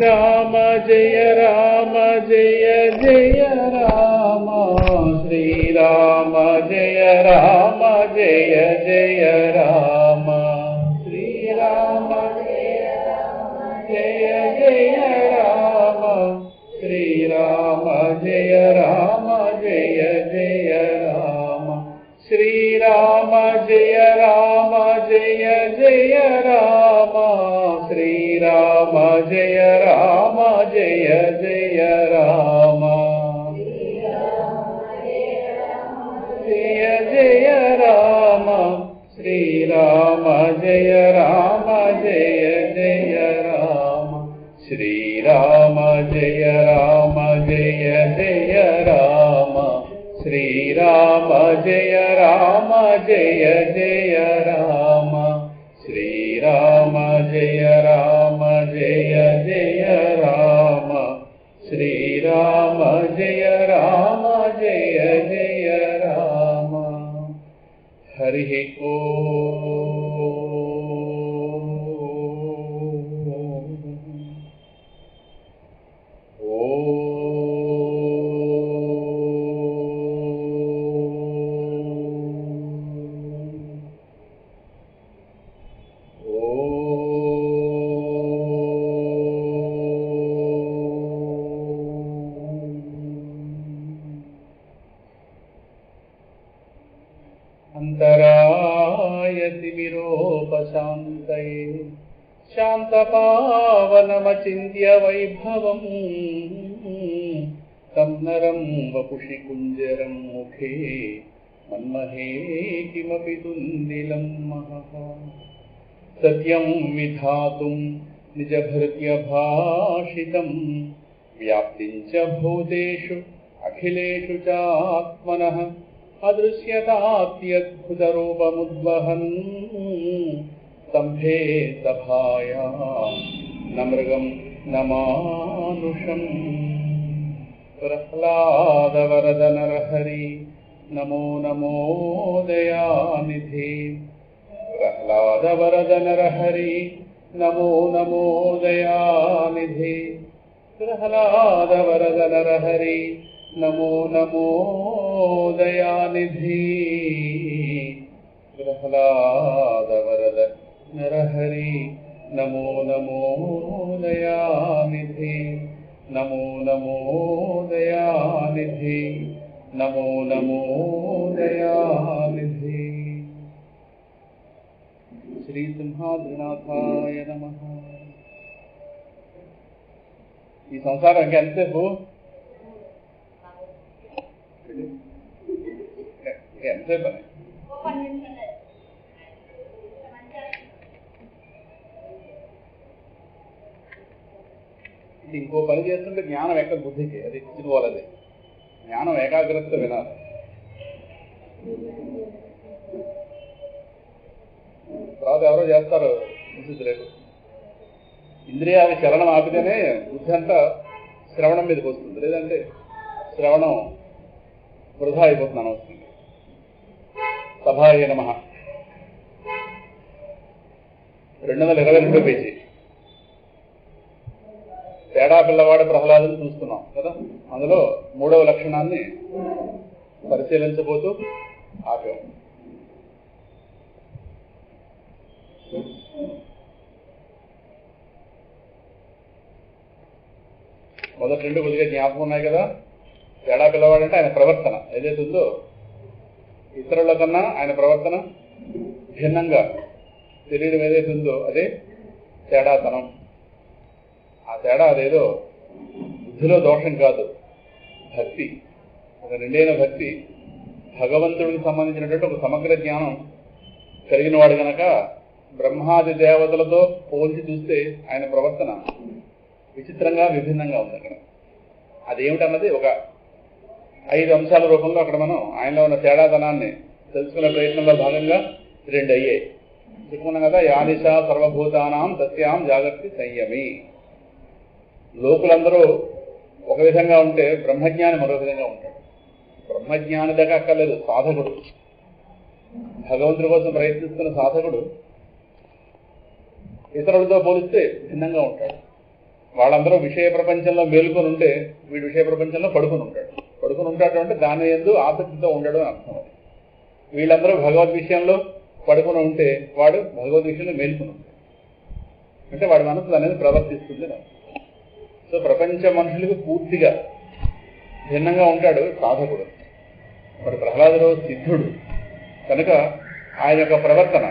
రామ జయ జయ రామ శ్రీరామ జయ జయ రామ శ్రీరామ జయ జయ రామ శ్రీరామ జయ జయ రామ శ్రీరామ జయ జయ రామ శ్రీరామ జయ జయ రామ జయ జయ రామ శ్రీరామ జయ జయ రామ శ్రీరామ జయ జయ రామ శ్రీరామ జయ జయ రామ శ్రీరామ జయ జయ రామ శ్రీరామ జయ జయ రామ హరి अंतरायतिमिरोपशान्तये शान्तपावनमचिन्त्य वैभवम् तं नरं वपुषि कुञ्जरं मुखे मन्महे किमपि तुन्दिलं महः सत्यं विधातुं निजभृत्यभाषितं व्याप्तिं च भूतेषु अखिलेषु चात्मनः अदृश्यतात्यद्भुतरूपमुद्वहन् स्तम्भे सभायां न मृगं न मानुषम् प्रह्लादवरद नरहरि नमो नमो दयानिधे प्रह्लादवरद नरहरि नमो नमो दयानिधे प्रह्लादवरद नरहरि नमो नमो दयानिधि प्रह्लादवरद नरहरि नमो नमो दयानिधि नमो नमो दयानिधि नमो नमो दयानिधि श्री सिंहाद्रिनाथाय नमः। ఈ సంసారం ఎంతసేపు ఎంతసేపు ఇంకో పని చేస్తుంటే జ్ఞానం ఎక్కడ బుద్ధికి అది ఇచ్చుకోవాలి. జ్ఞానం ఏకాగ్రతతో వినాలి. తర్వాత ఎవరో చేస్తారు రేపు ఇంద్రియాల చలనం ఆపితేనే బుద్ధి అంతా శ్రవణం మీదకి వస్తుంది. లేదంటే శ్రవణం వృధా అయిపోతున్నాను వస్తుంది. సభాయ నమః 222 పేజీ. తేడా పిల్లవాడు ప్రహ్లాదుని చూస్తున్నాం కదా. అందులో 3వ లక్షణాన్ని పరిశీలించబోతూ ఆపాం. మొదటి 2 కొద్దిగా జ్ఞాపకం ఉన్నాయి కదా. తేడా పిల్లవాడంటే ఆయన ప్రవర్తన ఏదైతే ఉందో ఇతరుల కన్నా ఆయన ప్రవర్తన భిన్నంగా తెలియడం ఏదైతే ఉందో అదే తేడాతనం. ఆ తేడా అదేదో బుద్ధిలో దోషం కాదు, భక్తి. ఒక నిండైన భక్తి, భగవంతుడికి సంబంధించినటువంటి ఒక సమగ్ర జ్ఞానం కలిగిన వాడు గనక బ్రహ్మాది దేవతలతో పోల్చి చూస్తే ఆయన ప్రవర్తన విచిత్రంగా విభిన్నంగా ఉంది. అక్కడ అదేమిటన్నది ఒక 5 అంశాల రూపంలో అక్కడ మనం ఆయనలో ఉన్న తేడాతనాన్ని తెలుసుకునే ప్రయత్నంలో భాగంగా 2 అయ్యాయి. చెప్పుకున్నాం కదా. యానిషా సర్వభూతానాం సత్యాం జాగర్తి సంయమి. లోకులందరూ ఒక విధంగా ఉంటే బ్రహ్మజ్ఞాని మరో విధంగా ఉంటాడు. బ్రహ్మజ్ఞాని దగ్గర అక్కర్లేదు, సాధకుడు, భగవంతుడి కోసం ప్రయత్నిస్తున్న సాధకుడు ఇతరులతో పోలిస్తే భిన్నంగా ఉంటాడు. వాళ్ళందరూ విషయ ప్రపంచంలో మేలుకొని ఉంటే వీడు విషయ ప్రపంచంలో పడుకుని ఉంటాడు అంటే దాని యందు ఆసక్తితో ఉండడం అని అర్థం. అది వీళ్ళందరూ భగవద్ విషయంలో పడుకుని ఉంటే వాడు భగవద్ విషయంలో మేలుకొని ఉంటాడు అంటే వాడి మనసు అనేది ప్రవర్తిస్తుంది. సో ప్రపంచ మనుషులకు పూర్తిగా భిన్నంగా ఉంటాడు సాధకుడు. మరి ప్రహ్లాదుడు సిద్ధుడు కనుక ఆయన యొక్క ప్రవర్తన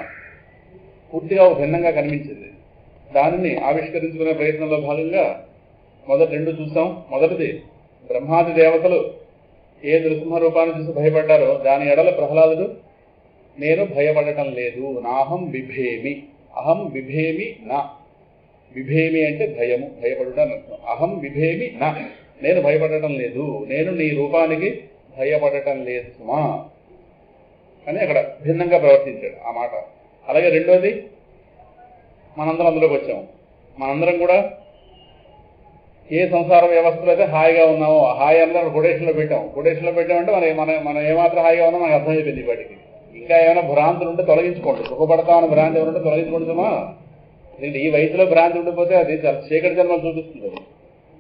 పూర్తిగా భిన్నంగా కనిపించింది. దానిని ఆవిష్కరించుకునే ప్రయత్నంలో భాగంగా మొదటి రెండు చూసాం. మొదటిది బ్రహ్మాది దేవతలు ఏ నృసింహ రూపాన్ని చూసి భయపడ్డారో దాని ఎడల ప్రహ్లాదుడు నేను భయపడటం లేదు, నాహం బిభేమి, అహం బిభేమి నా. బిభేమి అంటే భయము, భయపడుట అని అర్థం. అహం బిభేమి నా, నేను భయపడటం లేదు, నేను నీ రూపానికి భయపడటం లేదు సుమా అని అక్కడ భిన్నంగా ప్రవర్తించాడు ఆ మాట. అలాగే రెండోది మనందరం అందులోకి వచ్చాము. మనందరం కూడా ఏ సంసార వ్యవస్థలో అయితే హాయిగా ఉన్నామో హాయి అందరం కొటేషన్లో పెట్టామంటే మనం ఏమాత్రం హాయిగా ఉన్నా మనకు అర్థమైపోయింది. వాటికి ఇంకా ఏమైనా భ్రాంతులు ఉంటే తొలగించుకోండి. సుఖపడతామని భ్రాంతి ఏమైనా తొలగించుకోండి సుమా. ఎందుకంటే ఈ వయసులో భ్రాంతి ఉండిపోతే అది చాలా చీకటి జన్మలు చూపిస్తుంది.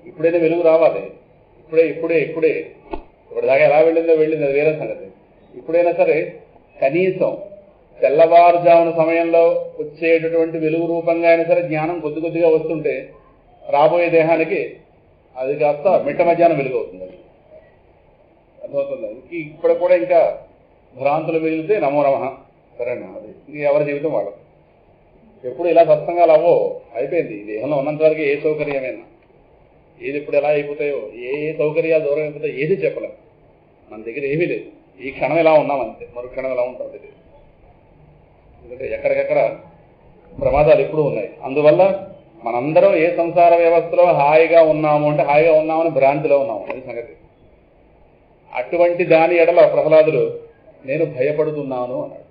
ఇప్పుడైనా వెలుగు రావాలి. ఇప్పుడే ఇప్పటిదాకా ఎలా వెళ్ళింది అది వేరే సంగతి. ఇప్పుడైనా సరే కనీసం తెల్లవారుజామున సమయంలో వచ్చేటటువంటి వెలుగు రూపంగా అయినా సరే జ్ఞానం కొద్దిగా వస్తుంటే రాబోయే దేహానికి అది కాస్త మిట్ట మధ్యాహ్నం వెలుగు అవుతుంది. అది అర్థమవుతుంది. ఇప్పుడు కూడా ఇంకా భ్రాంతులు మిగిలితే నమో నమః సరేనా. అది ఇది ఎవరి జీవితం వాళ్ళకి. ఎప్పుడు ఇలా సత్సంగాలు అవ్వో అయిపోయింది. ఈ దేహంలో ఉన్నంత వరకు ఏ సౌకర్యమైనా ఏది ఇప్పుడు ఎలా అయిపోతాయో ఏ సౌకర్యాలు దూరం అయిపోతాయో ఏది చెప్పలేం. మన దగ్గర ఏమీ లేదు. ఈ క్షణం ఎలా ఉన్నామంతే, మరో క్షణం ఎలా ఉంటుంది తెలియదు. ఎందుకంటే ఎక్కడికెక్కడ ప్రమాదాలు ఎప్పుడూ ఉన్నాయి. అందువల్ల మనందరం ఏ సంసార వ్యవస్థలో హాయిగా ఉన్నాము అంటే హాయిగా ఉన్నామని భ్రాంతిలో ఉన్నాము, అది సంగతి. అటువంటి దాని ఎడల ప్రహ్లాదుడు నేను భయపడుతున్నాను అన్నాడు.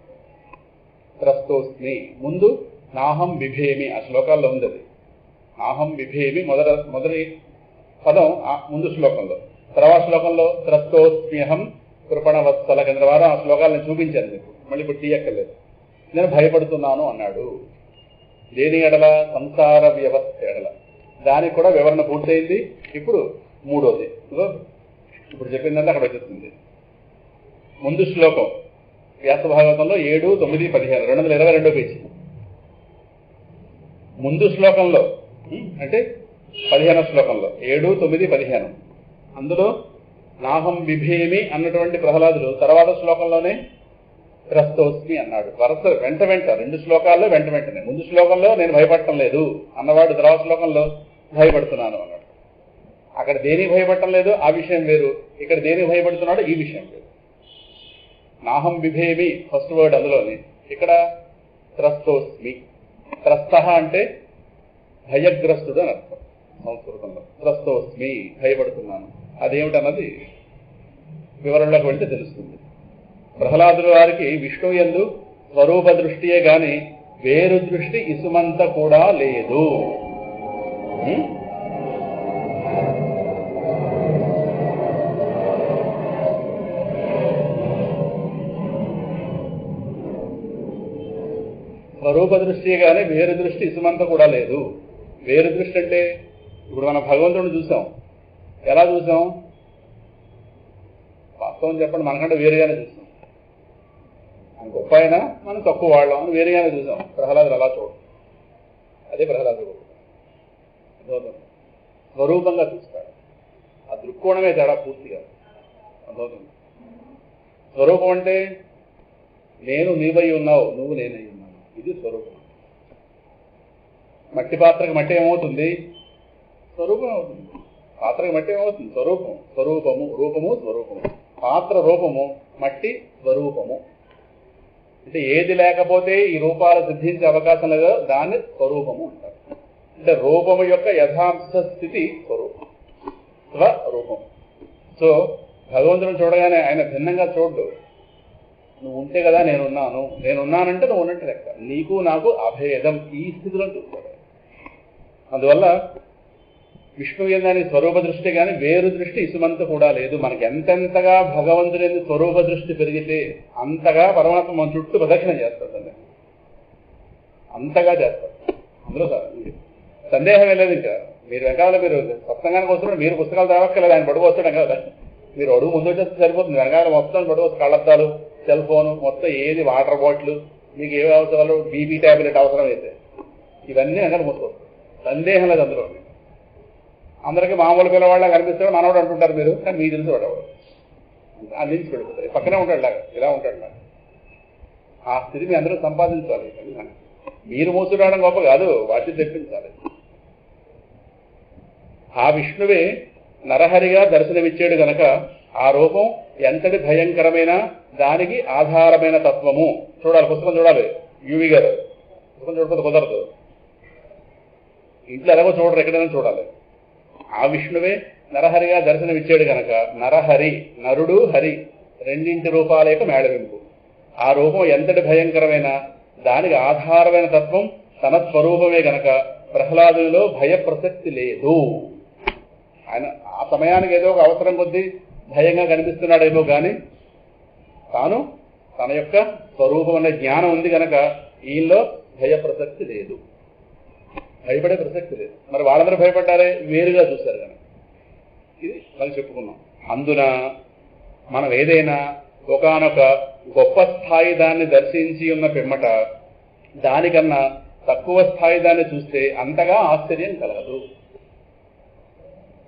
త్రస్తోస్మి ముందు నాహం బిభేమి ఆ శ్లోకాల్లో ఉంది. అది నాహం బిభేమి మొదటి పదం ముందు శ్లోకంలో. తర్వాత శ్లోకంలో త్రస్తోస్మ్యహం కృపణవత్సల కింద వారం ఆ శ్లోకాలను చూపించాను మీకు. మళ్ళీ ఇప్పుడు తీయక్కర్లేదు. నేను భయపడుతున్నాను అన్నాడు. దేని ఎడల? సంసార వ్యవస్థ ఎడల. దానికి కూడా వివరణ పూర్తయింది. ఇప్పుడు మూడోది ఇప్పుడు చెప్పిందంటే అక్కడ వచ్చేస్తుంది. ముందు శ్లోకం వ్యాస భాగవతంలో 7, 9, 15 222 పేజీ. ముందు శ్లోకంలో అంటే 15వ శ్లోకంలో 7, 9, 15 అందులో నాహం బిభేమి అన్నటువంటి ప్రహ్లాదుడు తర్వాత శ్లోకంలోనే త్రస్తోస్మి అన్నాడు. వరుస వెంట రెండు శ్లోకాల్లో వెంటనే ముందు శ్లోకంలో నేను భయపడటం లేదు అన్నవాడు తర్వాత శ్లోకంలో భయపడుతున్నాను అన్నాడు. అక్కడ దేనికి భయపడటం లేదు ఆ విషయం వేరు, ఇక్కడ దేనికి భయపడుతున్నాడు ఈ విషయం వేరు. నాహం బిభేమి ఫస్ట్ వర్డ్ అందులోని, ఇక్కడ త్రస్తోస్మి. త్రస్త అంటే భయగ్రస్తుడు అని అర్థం సంస్కృతంలో. త్రస్తోస్మి భయపడుతున్నాను. అదేమిటన్నది వివరంలోకి వెళ్తే తెలుస్తుంది. ప్రహ్లాదుల వారికి విష్ణువు యందు స్వరూప దృష్టియే గాని వేరు దృష్టి ఇసుమంత కూడా లేదు. స్వరూప దృష్టియే గాని వేరు దృష్టి ఇసుమంత కూడా లేదు. వేరు దృష్టి అంటే ఇప్పుడు మనం భగవంతుడిని చూసాం. ఎలా చూసాం? వాస్తవం చెప్పండి, మనకంటే వేరుగానే చూసాం. ఆయన గొప్ప అయినా మనం తక్కువ వాళ్ళం అని వేరుగానే చూసాం. ప్రహ్లాదుడు అలా చూడు. అదే ప్రహ్లాదుడు స్వరూపంగా చూస్తాడు. ఆ దృక్కోణమే తేడా పూర్తిగా అర్థమవుతుంది. స్వరూపం అంటే నేను నీవై ఉన్నావు, నువ్వు నేనై ఉన్నాను, ఇది స్వరూపం. మట్టి పాత్రకి మట్టి ఏమవుతుంది? స్వరూపం అవుతుంది. పాత్రకి మట్టి ఏమవుతుంది? స్వరూపము. రూపము స్వరూపము. పాత్ర రూపము, మట్టి స్వరూపము. అంటే ఏది లేకపోతే ఈ రూపాలు సిద్ధించే అవకాశం లేదో దాన్ని స్వరూపము అంటారు. అంటే రూపము యొక్క యథాంశ స్థితి స్వరూపం, స్వరూపం. సో భగవంతుని చూడగానే ఆయన భిన్నంగా చూడు. నువ్వు ఉంటే కదా నేనున్నానంటే నువ్వు ఉన్నట్టు లెక్క. నీకు నాకు అభేదం ఈ స్థితిలో చూస్తాడు. అందువల్ల విష్ణువు ఏందని స్వరూప దృష్టి కానీ వేరు దృష్టి ఇసుమంత కూడా లేదు. మనకి ఎంతెంతగా భగవంతుని స్వరూప దృష్టి పెరిగితే అంతగా పరమాత్మ మన చుట్టూ ప్రదక్షిణ చేస్తాడు. అంతగా చేస్తాడు. అందులో సందేహమే లేదు. ఇంకా మీరు వెనకాల మీరు సప్తంగానికి వస్తున్నారు, మీరు పుస్తకాలు తేవక్కర్లేదు, ఆయన పడుకోవచ్చాడు కదా. మీరు అడుగు ముందు వచ్చేస్తే సరిపోతుంది. వెనకాల మొత్తం పడుకోవచ్చు, కళ్ళద్దాలు, సెల్ ఫోను, మొత్తం ఏది, వాటర్ బాటిల్, మీకు ఏ అవసరాలు, బీపీ ట్యాబ్లెట్ అవసరం అయితే ఇవన్నీ వెనకాల మొత్తుకోవచ్చు. సందేహం లేదు అందులో. అందరికీ మామూలు పిల్లవాళ్ళ కనిపిస్తాడు, మనవాడు అంటుంటారు మీరు, కానీ మీ తెలిసి వాడేవాడు అందించి పెడిపోతారు. పక్కనే ఉంటాడు లాగా, ఇలా ఉంటాడు లాగా. ఆ స్థితి మీ అందరూ సంపాదించాలి. మీరు మోసురావడం గొప్ప కాదు, వాటిని తెప్పించాలి. ఆ విష్ణువే నరహరిగా దర్శనమిచ్చాడు గనక ఆ రూపం ఎంతటి భయంకరమైన దానికి ఆధారమైన తత్వము. చూడాలి, పుస్తకం చూడాలి. యువి గారు పుస్తకం చూడకపోతే కుదరదు. ఇంట్లో ఎలాగో చూడరు, ఎక్కడైనా చూడాలి. ఆ విష్ణువే నరహరిగా దర్శనమిచ్చాడు గనక నరహరి, నరుడు హరి రెండింటి రూపాల యొక్క మేళవింపు. ఆ రూపం ఎంతటి భయంకరమైన దానికి ఆధారమైన తత్వం తన స్వరూపమే గనక ప్రహ్లాదునిలో భయ ప్రసక్తి లేదు. ఆయన ఆ సమయానికి ఏదో ఒక అవసరం కొద్దీ భయంగా కనిపిస్తున్నాడేమో కానీ తాను తన యొక్క స్వరూపం అనే జ్ఞానం ఉంది కనుక ఈయనలో భయ ప్రసక్తి లేదు, భయపడే ప్రసక్తి లేదు. మరి వాళ్ళందరూ భయపడ్డారే, వేరుగా చూశారు కనుక ఇది మనం చెప్పుకున్నాం. అందున మనం ఏదైనా ఒకానొక గొప్ప స్థాయి దాన్ని దర్శించి ఉన్న పిమ్మట దానికన్నా తక్కువ స్థాయి దాన్ని చూస్తే అంతగా ఆశ్చర్యం కలగదు.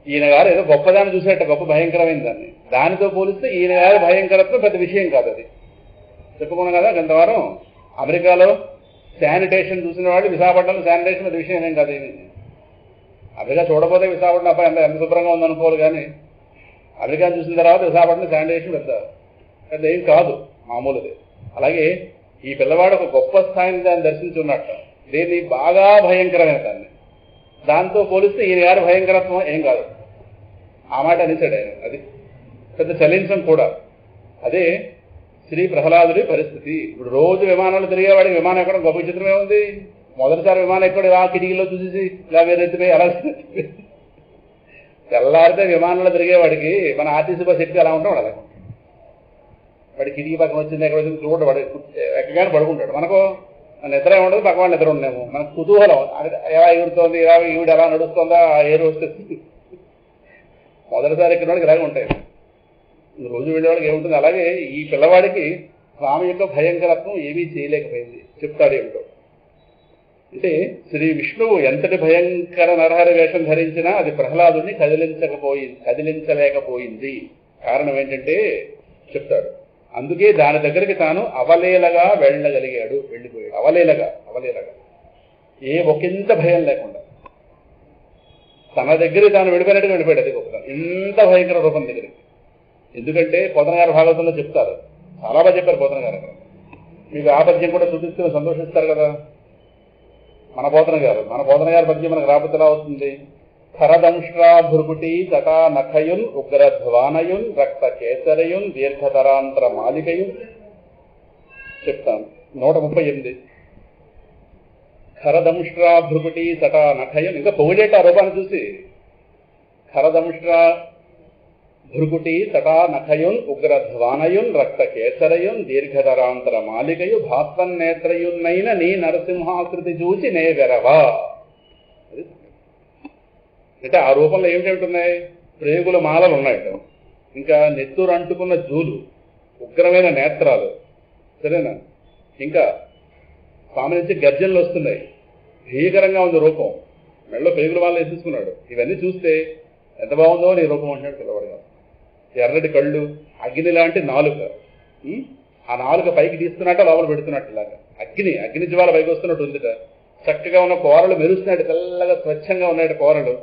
ఈయన గారు ఏదో గొప్పదాన్ని చూసేట, గొప్ప భయంకరమైన దాన్ని, దానితో పోలిస్తే ఈయన గారి భయంకరత్వం పెద్ద విషయం కాదు. అది చెప్పుకున్నాం కదా గత వారం. అమెరికాలో శానిటేషన్ చూసిన వాళ్ళు విశాఖపట్నంలో శానిటేషన్ పెద్ద విషయం ఏం కాదు. అమెరికా చూడకపోతే విశాఖపట్నం అబ్బాయి ఎంత శుభ్రంగా ఉందనుకోవాలి, కానీ అమెరికా చూసిన తర్వాత విశాఖపట్నం శానిటేషన్ పెద్ద ఏం కాదు, మామూలుది. అలాగే ఈ పిల్లవాడు ఒక గొప్ప స్థాయిని దాన్ని దర్శించున్నట్ట, దీన్ని బాగా భయంకరమైన దాన్ని, దాంతో పోలిస్తే ఈయన గారి భయంకరత్వం ఏం కాదు. ఆ మాట అనేసాడు ఆయన. అది పెద్ద చలించం కూడా. అదే శ్రీ ప్రహ్లాదుడి పరిస్థితి. ఇప్పుడు రోజు విమానాలు తిరిగేవాడికి విమానం ఎక్కడం గొప్ప చిత్రమే ఉంది. మొదటిసారి విమానం ఎక్కడ ఇలా కిటికీలో చూసేసి ఇలా వేరెత్తిపోయి అలా తెల్లారితే విమానంలో తిరిగేవాడికి మన ఆర్టీసీ బస్ ఎక్కి అలా ఉంటాం. అలా వాడి కిటికీ పక్కన వచ్చింది, ఎక్కడ వచ్చింది చూడ, వాడు ఎక్కగానే పడుకుంటాడు. మనకు నిద్ర ఉండదు, పక్క వాళ్ళు నిద్ర ఉండేమో. మనకు కుతూహలం, ఎలా ఎగురుతోంది, ఇలా ఈవిడ ఎలా నడుస్తుందా, ఏరు వస్తుంది. మొదటిసారి ఎక్కిన వాడికి ఇలాగే ఉంటాయి, రోజు వెళ్ళేవాడికి ఏముంటుంది. అలాగే ఈ పిల్లవాడికి స్వామి యొక్క భయంకరత్వం ఏమీ చేయలేకపోయింది. చెప్తాడు ఏమిటో అంటే, శ్రీ విష్ణువు ఎంతటి భయంకర నరహరి వేషం ధరించినా అది ప్రహ్లాదుని కదిలించలేకపోయింది. కారణం ఏంటంటే చెప్తాడు. అందుకే దాని దగ్గరికి తాను అవలేలగా వెళ్ళిపోయాడు. అవలేలగా ఏ ఒకంత భయం లేకుండా తన దగ్గరికి తాను వెళ్ళిపోయినట్టుగా వెళ్ళిపోయాడు. అది గొప్ప, ఇంత భయంకర రూపం దగ్గరికి. ఎందుకంటే పోతన గారు భాగవతంలో చెప్తారు, చాలా బాగా చెప్పారు పోతన గారు. మీకు ఆ పద్యం కూడా చూపిస్తే సంతోషిస్తారు కదా మన పోతన గారు పద్యం మనకు రాకపోతే ఎలా అవుతుంది? ఖరదంశ్రా భృగుటి తటా నఖయున్ ఉగ్రధ్వానయున్ రక్త కేసరయున్ దీర్ఘతరాంతర మాలికయున్. చెప్తాను 138. ఖరదంశ్రా భృగుటి తటా నఖయున్. ఇంకా పొగిడేట ఆ రూపాన్ని చూసి, ఖరదంశ్రా భృగుటి తటా నఖయున్ ఉగ్రధ్వానయున్ రక్త కేసరయున్ దీర్ఘతరాంతర మాలికయు భాస్వన్నేత్రయున్నైన నీ నరసింహాకృతి చూచి నే వెరవా. అంటే ఆ రూపంలో ఏమిటంటున్నాయి? ప్రేగుల మాలలు ఉన్నాయట, ఇంకా నెత్తూరు అంటుకున్న జూలు, ఉగ్రమైన నేత్రాలు, సరేనా, ఇంకా స్వామి నుంచి గర్జనలు వస్తున్నాయి, భీకరంగా ఉంది రూపం, మెళ్ళలో ప్రేగుల మాలలు వేసేసుకున్నాడు. ఇవన్నీ చూస్తే ఎంత బాగుందో నీ రూపం అంటున్నాడు పిల్లవాడుగా. ఎర్రటి కళ్ళు, అగ్ని లాంటి నాలుక, ఆ నాలుక పైకి తీస్తున్నట్ట లోపల పెడుతున్నట్టు ఇలాగా అగ్ని జ్వాల పైకి వస్తున్నట్టు ఉందిట. చక్కగా ఉన్న కోరలు మెరుస్తున్నాడు, తెల్లగా స్వచ్ఛంగా ఉన్నాడు కోరలు,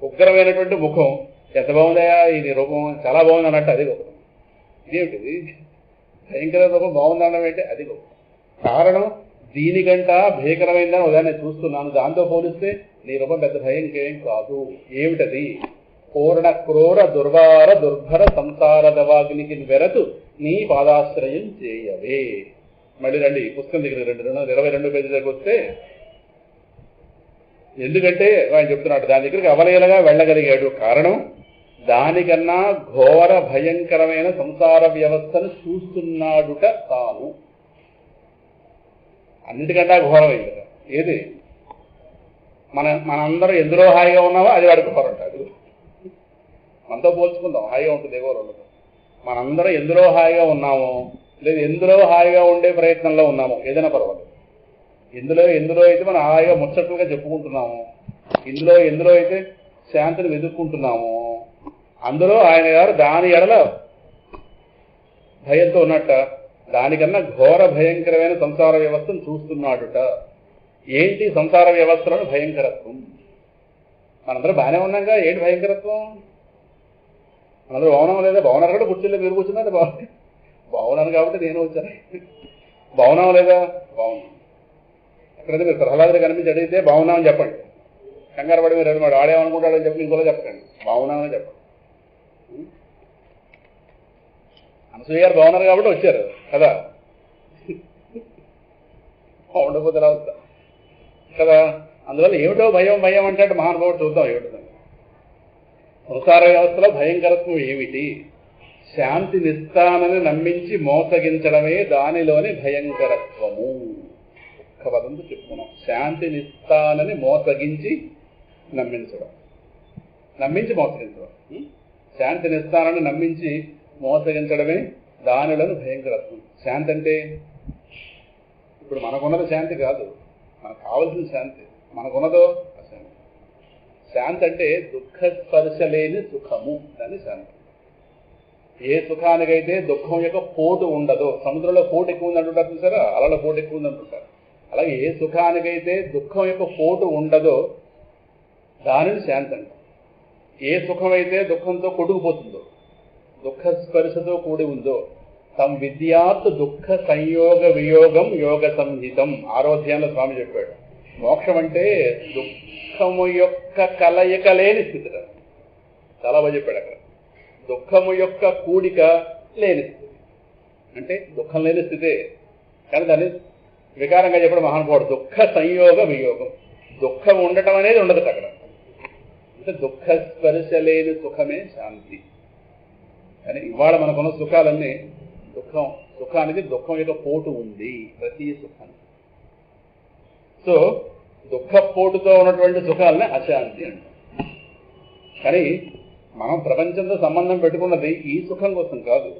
ఉగ్రమైనటువంటి ముఖం. ఎంత బాగుందయా ఇది రూపం, చాలా బాగుంది అన్నట్టు. అది గొప్ప. ఇదేమిటిది భయంకర రూపం బాగుందనడం ఏంటి? అది గొప్ప. కారణం దీనికంట భీకరమైందని ఉదాహరణ చూస్తున్నాను, దాంతో పోలిస్తే నీ రూపం పెద్ద భయంకేం కాదు. ఏమిటది? పూర్ణ క్రూర దుర్వార దుర్భర సంసారదవాగ్నికి వెరతు నీ పాదాశ్రయం చేయవే. మళ్ళీ రండి పుస్తకం దగ్గర 22 పేజీ దగ్గరకు వస్తే, ఎందుకంటే ఆయన చెప్తున్నాడు దాని దగ్గరికి అవలేలగా వెళ్ళగలిగాడు. కారణం దానికన్నా ఘోర భయంకరమైన సంసార వ్యవస్థను చూస్తున్నాడుట తాను. అన్నిటికన్నా ఘోరమైంది ఏది? మనందరం ఎందులో హాయిగా ఉన్నామో అది వాడికి పొరట. అది మనతో పోల్చుకుందాం, హాయిగా ఉంటుంది ఎగోలు ఉండదు. మనందరం ఎందులో హాయిగా ఉన్నామో లేదు ఎందులో హాయిగా ఉండే ప్రయత్నంలో ఉన్నామో ఏదైనా పర్వాలేదు. ఎందులో అయితే మనం హాయిగా ముచ్చట్లుగా చెప్పుకుంటున్నాము, ఎందులో అయితే శాంతిని వెతుక్కుంటున్నాము, అందులో ఆయన గారు దాని ఎడల భయంతో ఉన్నట్ట. దానికన్నా ఘోర భయంకరమైన సంసార వ్యవస్థను చూస్తున్నాడుట. ఏంటి సంసార వ్యవస్థలను భయంకరత్వం? మనందరూ బాగానే ఉన్నాగా, ఏంటి భయంకరత్వం? మనందరూ బాగున్నాం లేదా? బాగున్నారు కూడా కూర్చోలేదు, మీరు కూర్చున్నారు బాగున్నాను కాబట్టి నేను వచ్చాను. బాగున్నాం లేదా? బాగున్నాం. ఎక్కడైతే మీరు ప్రహ్లాదుడు కనిపించి అడిగితే బాగున్నామని చెప్పండి. కంగారు పడి మీరు వాడు ఆడేమనుకుంటాడని చెప్పి ఇంకోలో చెప్పకండి, బాగున్నామని చెప్పండి. అనసూయ గారు బాగున్నారు కాబట్టి వచ్చారు కదా, ఉండకపోతే ఎలా వస్తా కదా. అందువల్ల ఏమిటో భయం అంటే మహానుభావుడు చూద్దాం ఏమిటో. సంసార వ్యవస్థలో భయంకరత్వం ఏమిటి? శాంతినిస్తానని నమ్మించి మోసగించడమే దానిలోని భయంకరత్వము. ఒక్క పదంతో చెప్పుకున్నాం, శాంతినిస్తానని మోసగించి నమ్మించడం, నమ్మించి మోసగించడం. శాంతినిస్తానని నమ్మించి మోసగించడమే దానిలోని భయంకరత్వం. శాంతి అంటే ఇప్పుడు మనకున్నది శాంతి కాదు, మనకు కావలసిన శాంతి. మనకున్నదో అశాంతి. శాంతి అంటే దుఃఖ స్పర్శ లేని సుఖము, దాన్ని శాంతి. ఏ సుఖానికైతే దుఃఖం యొక్క పోటు ఉండదో, సముద్రంలో పోటు ఎక్కువ ఉందంటుంటారు చూసారా, అలలో పోటు ఎక్కువ ఉందంటుంటారు. అలాగే ఏ సుఖానికైతే దుఃఖం యొక్క పోటు ఉండదో దానిని శాంతి అంట. ఏ సుఖమైతే దుఃఖంతో కొట్టుకుపోతుందో, దుఃఖ స్పర్శతో కూడి ఉందో, తం విద్యాత్ దుఃఖ సంయోగ వియోగం యోగ సంహితం. ఆరోధ్యాల్లో స్వామి చెప్పాడు, మోక్షం అంటే దుఃఖము యొక్క కలయిక లేని స్థితి. చాలా బాగా చెప్పాడు అక్కడ. దుఃఖము యొక్క కూడిక లేని స్థితి అంటే దుఃఖం లేని స్థితే, కానీ దాన్ని వికారంగా చెప్పడం మహానుభావుడు. దుఃఖ సంయోగ వియోగం, దుఃఖం ఉండటం అనేది ఉండదు అక్కడ. అంటే దుఃఖ స్పర్శ లేని సుఖమే శాంతి. కానీ ఇవాళ మనకున్న సుఖాలన్నీ సుఖానికి దుఃఖం యొక్క పోటు ఉంది, ప్రతి సుఖానికి. సో దుఃఖ పోటుతో ఉన్నటువంటి సుఖాలని అశాంతి అంట. కానీ మనం ప్రపంచంతో సంబంధం పెట్టుకున్నది ఈ సుఖం కోసం కాదు,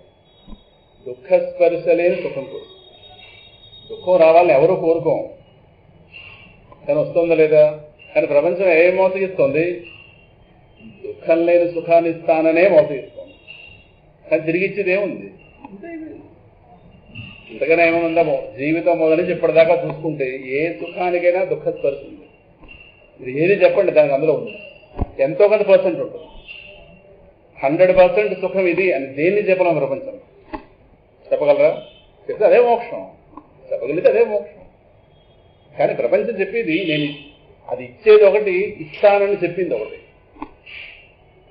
దుఃఖ స్పర్శ లేని సుఖం కోసం. దుఃఖం రావాలని ఎవరూ కోరుకోం, కానీ వస్తుందా లేదా? కానీ ప్రపంచం ఏం మోసగిస్తుంది? దుఃఖం లేని సుఖాన్ని ఇస్తాననే మోసగిస్తుంది. కానీ తిరిగిచ్చేది ఏముంది? ఇంతగానే ఏమనుందామో జీవితం మొదలు ఇప్పటిదాకా చూసుకుంటే ఏ సుఖానికైనా దుఃఖ స్పర్శ ఉంది. ఇది ఏది చెప్పండి, దానికి అందులో ఉంది ఎంతో కొంత పర్సెంట్ ఉంటుంది. 100% సుఖం ఇది అని దేన్ని చెప్పలేం ప్రపంచం. చెప్పగలరా? చెప్తే అదే మోక్షం, చెప్పగలిగితే అదే మోక్షం. కానీ ప్రపంచం చెప్పేది నేను అది ఇచ్చేది ఒకటి, ఇస్తానని చెప్పింది ఒకటి.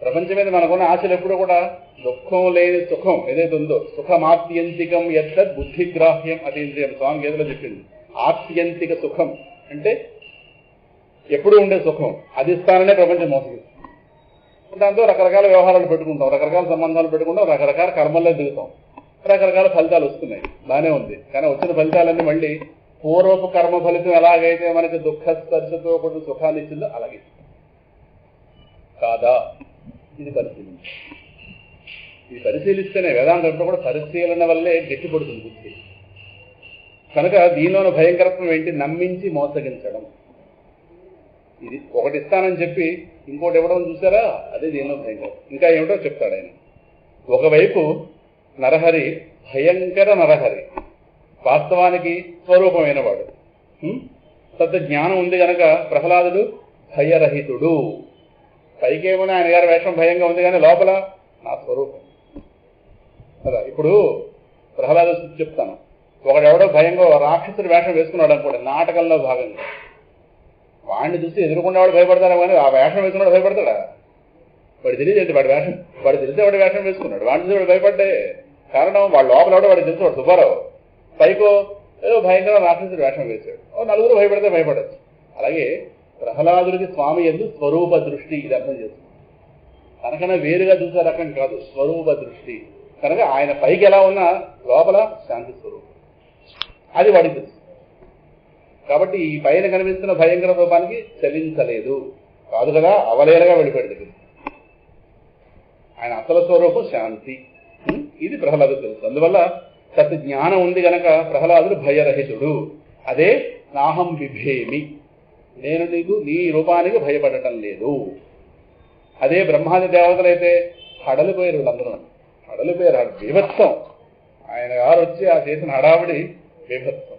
ప్రపంచం మీద మనకున్న ఆశలు ఎప్పుడూ కూడా దుఃఖం లేని సుఖం ఏదైతే ఉందో, సుఖమాత్యంతికం ఎత్త బుద్ధిగ్రాహ్యం అతీంద్రియం. స్వామి గీతలో చెప్పింది ఆత్యంతిక సుఖం అంటే ఎప్పుడు ఉండే సుఖం, అది ఇస్తాననే ప్రపంచం మోసగిస్తుంది. దాంతో రకరకాల వ్యవహారాలు పెట్టుకుంటాం, రకరకాల సంబంధాలు పెట్టుకుంటాం, రకరకాల కర్మల్లో దిగుతాం, రకరకాల ఫలితాలు వస్తున్నాయి. బాగానే ఉంది. కానీ వచ్చిన ఫలితాలన్నీ మళ్ళీ పూర్వపు కర్మ ఫలితం ఎలాగైతే మనకి దుఃఖ స్పర్శతో కొంచెం సుఖాన్ని ఇచ్చిందో అలాగే కాదా? ఇది పరిశీలించి, ఇది పరిశీలిస్తేనే వేదాంతంలో కూడా పరిశీలన వల్లే గట్టిపడుతుంది బుద్ధి. కనుక దీనిలోని భయంకరత్వం ఏంటి? నమ్మించి మోసగించడం. ఇది ఒకటి ఇస్తానని చెప్పి ఇంకోటి ఇవ్వడం చూసారా, అదే దీనిలో భయంకరం. ఇంకా ఏమిటో చెప్తాడు ఆయన. ఒకవైపు నరహరి భయంకర నరహరి, వాస్తవానికి స్వరూపమైన వాడు. తత్వ జ్ఞానం ఉంది కనుక ప్రహ్లాదుడు భయరహితుడు. పైకేమో ఆయన గారి వేషం భయంగా ఉంది, కానీ లోపల నా స్వరూపం కదా. ఇప్పుడు ప్రహ్లాదు చెప్తాను, ఒకడెవడో భయంగా రాక్షసుడు వేషం వేసుకున్నాడు అనుకోండి, నాటకంలో భాగంగా. వాడిని చూసి ఎదుర్కొన్నవాడు భయపడతాడు, కానీ ఆ వేషం వేసుకున్నాడు భయపడతాడా? వాడు తెలియదు వాడి వేషం, వాడు తెలిసే వాడి వేషం వేసుకున్నాడు, వాడిని చూసి వాడు భయపడ్డే. కారణం వాడు లోపల ఎవడో వాడికి తెలుసు, వాడు సుబ్బారావు. పైకో ఏదో భయంకర రాక్షసుడు వేషం వేశాడు, నలుగురు భయపడితే భయపడచ్చు. అలాగే ప్రహ్లాదుడికి స్వామి యందు స్వరూప దృష్టి, ఇది అర్థం చేస్తుంది. తనకన్నా వేరుగా చూసే రకం కాదు, స్వరూప దృష్టి. కనుక ఆయన పైకి ఎలా ఉన్నా లోపల శాంతి స్వరూపం, అది వాడికి తెలుసు. కాబట్టి ఈ పైన కనిపిస్తున్న భయంకర రూపానికి చలించలేదు, కాదు కదా, అవలేలగా వెళ్ళిపోయాడు దగ్గర. ఆయన అసలు స్వరూపం శాంతి. ఇది ప్రహ్లాదుడు తెలుసు. అందువల్ల సత్ జ్ఞానం ఉంది గనక ప్రహ్లాదుడు భయరహితుడు. అదే నాహం బిభేమి, నేను నీకు నీ రూపానికి భయపడటం లేదు. అదే బ్రహ్మాది దేవతలైతే హడలిపోయారు, వీళ్ళందరూ హడలిపోయారు. బీభత్సం. ఆయన గారు వచ్చి ఆ చేసిన హడావిడి బీభత్సం.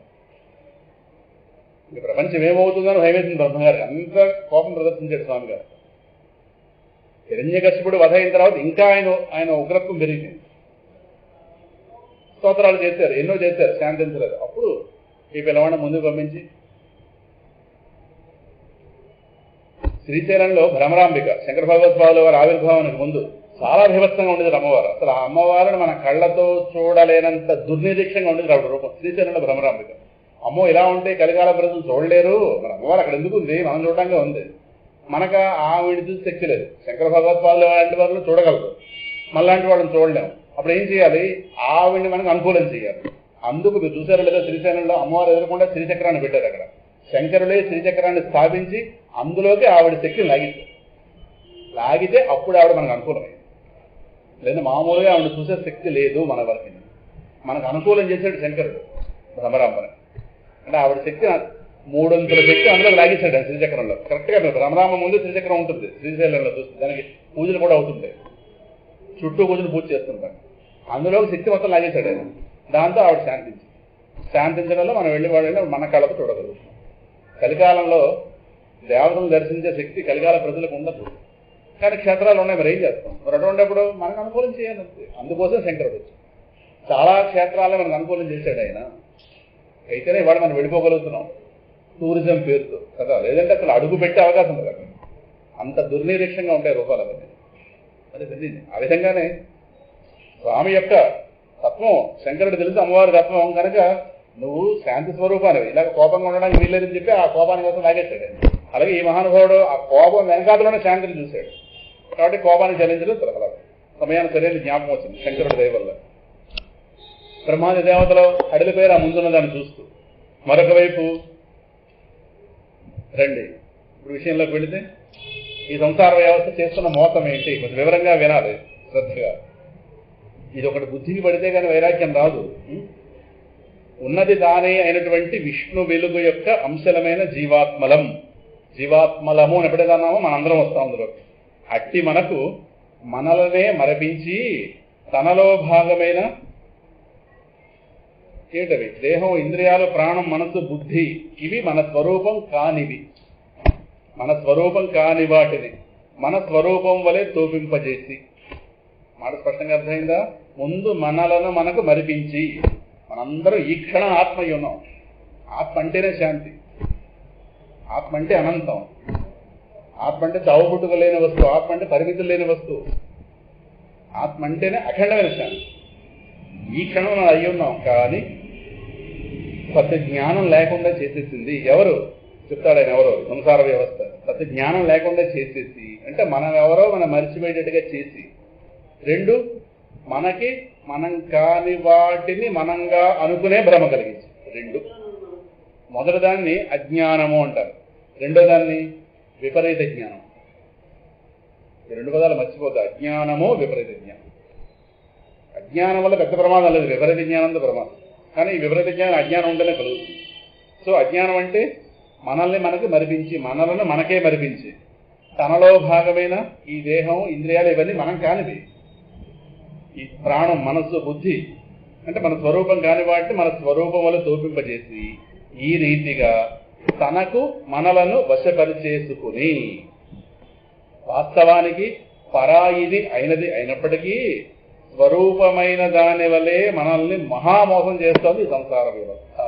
ఇక ప్రపంచం ఏమవుతుందని భయమేసింది బ్రహ్మగారు. అంత కోపం ప్రదర్శించాడు స్వామి గారు. హిరణ్యకశిపుడు వధ అయిన తర్వాత ఇంకా ఆయన ఉగ్రత్వం పెరిగింది. స్తోత్రాలు చేశారు, ఎన్నో చేశారు, శాంతించలేదు. అప్పుడు ఈ పిల్లవాడిని ముందుకు పంపించి శ్రీశైలంలో భ్రమరాంబిక శంకర భగవత్పాదుల వారి ఆవిర్భావానికి ముందు చాలా బీభత్సంగా ఉండేది అమ్మవారు. అసలు ఆ అమ్మవారిని మన కళ్ళతో చూడలేనంత దుర్నిరీక్షంగా ఉండేది ఆవిడ రూపం. శ్రీశైలంలో భ్రమరాంబిక. అమ్మో ఇలా ఉంటే కలికాల ప్రజలు చూడలేరు, మన అమ్మవారు అక్కడ ఎందుకు ఉంది, మనం చూడడానికి ఉంది. మనకు ఆవిడ చూసి శక్తి లేదు. శంకర భగవత్పాదుల లాంటి వాళ్ళు చూడగలరు, మళ్ళాంటి వాళ్ళని చూడలేము. అప్పుడు ఏం చేయాలి, ఆవిడ్ని మనకు అనుకూలం చేయాలి. అందుకు మీరు చూసారో లేదా, శ్రీశైలంలో అమ్మవారు ఎదురకుండా శ్రీచక్రాన్ని పెట్టారు. అక్కడ శంకరులే శ్రీచక్రాన్ని స్థాపించి అందులోకి ఆవిడ శక్తిని లాగితే అప్పుడు ఆవిడ మనకు అనుకూలమైంది. లేదా మామూలుగా ఆవిడ చూసే శక్తి లేదు మన వరకు. మనకు అనుకూలం చేశాడు శంకరుడు భ్రమరాంబని. అంటే ఆవిడ శక్తి 300 శక్తి అందులో లాగేశాడు ఆయన శ్రీచక్రంలో. కరెక్ట్గా మీరు భ్రమరాంబ ముందు శ్రీచక్రం ఉంటుంది శ్రీశైలంలో చూస్తే, దానికి పూజలు కూడా అవుతుంటాయి, చుట్టూ కూర్చుని పూజ చేస్తుంటాం. అందులో శక్తి మొత్తం లాగేశాడు ఆయన. దాంతో ఆవిడ శాంతించడంలో మనం వెళ్ళి వాళ్ళని మన కళ్ళతో చూడగలుగుతాం. కలికాలంలో దేవతలను దర్శించే శక్తి కలికాల ప్రజలకు ఉండదు, కానీ క్షేత్రాలు ఉన్నాయి, మరి ఏం చేస్తాం. మరి అటువంటిప్పుడు మనకు అనుకూలం చేయాలి అంతే. అందుకోసం శంకరుడు వచ్చి చాలా క్షేత్రాలే మనకు అనుకూలం చేశాడు ఆయన. అయితేనే ఇవాళ మనం వెళ్ళిపోగలుగుతున్నాం టూరిజం పేరుతో కదా, లేదంటే అసలు అడుగు పెట్టే అవకాశం ఉంది కదా. అంత దుర్నిరీక్షంగా ఉంటాయి రూపాలు అవన్నీ. అది తెలియదు. ఆ విధంగానే స్వామి యొక్క తత్వం శంకరుడు తెలుసు, అమ్మవారి తత్వం కనుక నువ్వు శాంతి స్వరూపానివి, ఇలాగ కోపంగా ఉండడానికి వీల్లేదని చెప్పి ఆ కోపాన్ని కోసం లాగేశాడు. అలాగే ఈ మహానుభావుడు ఆ కోపం వెనకాతలోనే శాంతిని చూశాడు. కాబట్టి కోపాన్ని చెల్లించడం త్వరలా సమయాన్ని సరైన జ్ఞాపకం వచ్చింది శంకరుడి దయ వల్ల. బ్రహ్మాది దేవతలు అడిలిపోయారు ఆ ముందున్న దాన్ని చూస్తూ. మరొక వైపు రండి, ఇప్పుడు విషయంలోకి వెళితే ఈ సంసార వ్యవస్థ చేస్తున్న మోసం ఏంటి కొంచెం వివరంగా వినాలి శ్రద్ధగా. ఇది ఒకటి బుద్ధికి పడితే కానీ వైరాగ్యం రాదు. ఉన్నది దానే అయినటువంటి విష్ణు వెలుగు యొక్క అంశలమైన జీవాత్మలము అని ఎప్పుడేదన్నామో మనందరం వస్తాం అందులో. అట్టి మనకు మనలనే మరపించి తనలో భాగమైన ఏంటవి దేహం, ఇంద్రియాలు, ప్రాణం, మనసు, బుద్ధి ఇవి మన స్వరూపం కానివి, మన స్వరూపం కాని వాటిని మన స్వరూపం వలె తోపింపజేసి. మాట స్పష్టంగా అర్థమైందా? ముందు మనలను మనకు మరిపించి, మనందరం ఈ క్షణం ఆత్మయ్య ఉన్నాం. ఆత్మ అంటేనే శాంతి, ఆత్మ అంటే అనంతం, ఆత్మ అంటే చావు పుట్టుక లేని వస్తువు, ఆత్మ అంటే పరిమితులు లేని వస్తువు, ఆత్మ అంటేనే అఖండమైన శాంతి. ఈ క్షణం మనం అయ్యి ఉన్నాం, కానీ సత్య జ్ఞానం లేకుండా చేసేసింది ఎవరు చెప్తాడు ఆయన. ఎవరో సంసార వ్యవస్థ సత్య జ్ఞానం లేకుండా చేసేసి, అంటే మనం ఎవరో మనం మర్చిపోయేటట్టుగా చేసి, రెండు మనకి మనం కాని వాటిని మనంగా అనుకునే భ్రమ కలిగించి. రెండు, మొదటి దాన్ని అజ్ఞానము అంటారు, రెండో దాన్ని విపరీత జ్ఞానం. ఈ రెండు పదాలు మర్చిపోతాయి, అజ్ఞానము విపరీత జ్ఞానం. అజ్ఞానం వల్ల పెద్ద ప్రమాదం లేదు, విపరీత జ్ఞానంతో ప్రమాదం. కానీ ఈ విపరీత జ్ఞానం అజ్ఞానం ఉంటేనే కలుగుతుంది. సో అజ్ఞానం అంటే మనల్ని మనకి మరిపించి, మనలను మనకే మరిపించి, తనలో భాగమైన ఈ దేహం, ఇంద్రియాలు ఇవన్నీ మనం కానివి. ఈ ప్రాణం, మనస్సు, బుద్ధి అంటే మన స్వరూపం కాని వాటిని మన స్వరూపం వల్ల తోపింపజేసి, ఈ రీతిగా తనకు మనలను వశపరిచేసుకుని, వాస్తవానికి పరాయిది అయినప్పటికీ స్వరూపమైన దాని వలె మనల్ని మహామోసం చేస్తోంది ఈ సంసార వ్యవస్థ.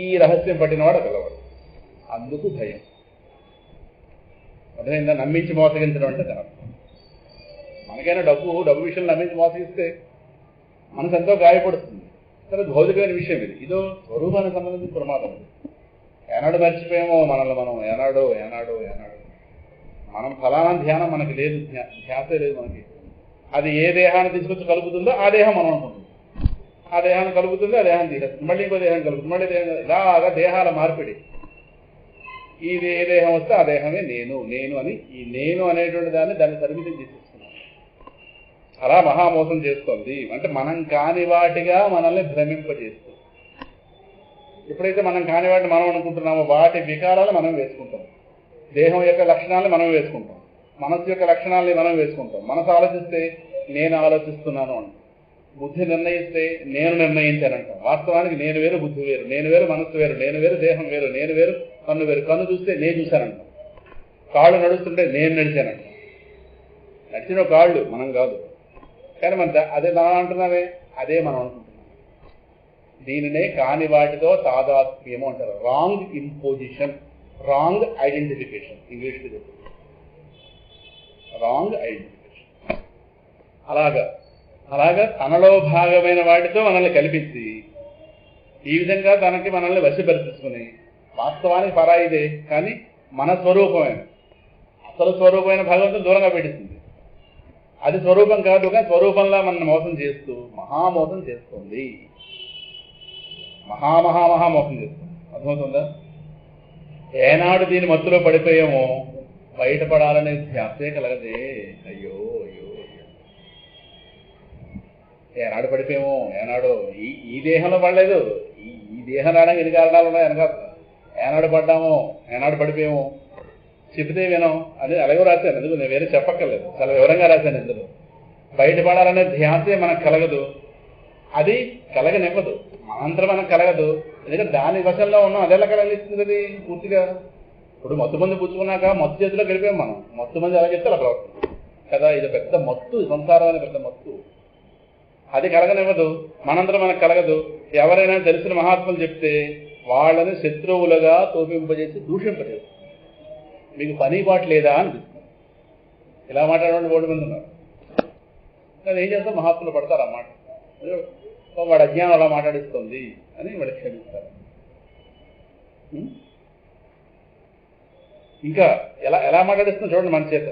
ఈ రహస్యం పట్టినవాడు పిలవాడు. అందుకు భయం. అదేందా నమ్మించి మోసగించడం అంటే జనం. మనకైనా డబ్బు విషయంలో నమ్మించి మోసగిస్తే మనసు ఎంతో గాయపడుతుంది. సరే, భౌతికమైన విషయం ఇది. ఇదో స్వరూపానికి సంబంధించిన ప్రమాదం. ఏనాడు మర్చిపోయామో మనల్ని మనం, ఏనాడు మనం ఫలానా ధ్యానం మనకి లేదు, ధ్యాసే లేదు మనకి. అది ఏ దేహాన్ని తీసుకొచ్చి కలుపుతుందో ఆ దేహం మనం అనుకుంటుంది. ఆ దేహాన్ని కలుగుతుంది, ఆ దేహాన్ని తీసేస్తుంది, మళ్ళీ ఇంకో దేహం కలుగుతుంది, మళ్ళీ దేహం, ఇలాగా దేహాల మార్పిడి. ఈ ఏ దేహం వస్తే ఆ దేహమే నేను నేను అని ఈ నేను అనేటువంటి దాన్ని పరిమితం చేసేస్తున్నాను. అలా మహామోసం చేస్తుంది. అంటే మనం కాని వాటిగా మనల్ని భ్రమింపజేస్తుంది. ఎప్పుడైతే మనం కాని వాటిని మనం అనుకుంటున్నామో వాటి వికారాలు మనం వేసుకుంటాం. దేహం యొక్క లక్షణాలను మనం వేసుకుంటాం, మనసు యొక్క లక్షణాలని మనం వేసుకుంటాం. మనసు ఆలోచిస్తే నేను ఆలోచిస్తున్నాను అంట, బుద్ధి నిర్ణయిస్తే నేను నిర్ణయించానంట. వాస్తవానికి నేను వేరు, బుద్ధి వేరు, నేను వేరు, మనస్సు వేరు, నేను వేరు, దేహం వేరు, నేను వేరు, కన్ను వేరు. కన్ను చూస్తే నేను చూశానంట, కాళ్ళు నడుస్తుంటే నేను నడిచానంట. నడిచిన కాళ్ళు మనం కాదు, కానీ మన అదే మనం అంటున్నామే, అదే మనం అనుకుంటున్నాం. దీనినే కాని వాటితో తాదాత్మ్యము అంటారు. రాంగ్ ఇంపోజిషన్, రాంగ్ ఐడెంటిఫికేషన్, ఇంగ్లీష్లో చెప్తుంది రాంగ్ ఐడెంటిఫికేషన్. అలాగా తనలో భాగమైన వాటితో మనల్ని కల్పించి ఈ విధంగా తనకి మనల్ని వశపరిచుకుని, వాస్తవానికి పరాయిదే కానీ మన స్వరూపమైన అసలు స్వరూపమైన భగవంతుని దూరంగా పెట్టిస్తుంది. అది స్వరూపం కాదు, కానీ స్వరూపంలా మనల్ని మోసం చేస్తూ మహామోసం చేస్తుంది. మహామోసం చేస్తుంది. అర్థమవుతుందా? ఏనాడు దీని మత్తులో పడిపోయామో బయటపడాలనే ధ్యాసే కలగదే. అయ్యో అయ్యో అయ్యో, ఏనాడు పడిపోయామో, ఏనాడో ఈ దేహంలో పడలేదు. ఈ దేహం రావడానికి ఎన్ని కారణాలు ఉన్నాయి అనగా, ఏనాడు పడ్డామో, ఏనాడు పడిపోయామో చెబితే వినం. అది అలాగే రాశాను, ఎందుకు నేను వేరే చెప్పక్కర్లేదు, చాలా వివరంగా రాశాను. ఇందులో బయటపడాలనే ధ్యాసే మనకు కలగదు, అది కలగనివ్వదు, మనంతరం మనకు కలగదు. ఎందుకంటే దాని వశంలో ఉన్నాం. అదెలా కలగనిస్తుంది అది పూర్తిగా? ఇప్పుడు మత్తు మంది పుచ్చుకున్నాక మత్తు చేతిలో గడిపాం మనం. మత్తు మంది ఎలా చెప్తే అలా ప్రవర్తన కదా. ఇది పెద్ద మత్తు, సంసారం అనే పెద్ద మత్తు. అది కలగనివ్వదు, మనంతరం మనకు కలగదు. ఎవరైనా తెలిసిన మహాత్ములు చెప్తే వాళ్ళని శత్రువులుగా తోపింపజేసి దూషింపజేస్తారు. మీకు పని పాటు లేదా అనిపిస్తుంది. ఇలా మాట్లాడే ఓడి మంది ఉన్నారు. అది ఏం చేస్తాం, మహాత్ములు పడతారు అన్నమాట. వాడు అజ్ఞానం అలా మాట్లాడిస్తుంది అని వాడు క్షమిస్తారు. ఇంకా ఎలా మాట్లాడిస్తుందో చూడండి మన చేత.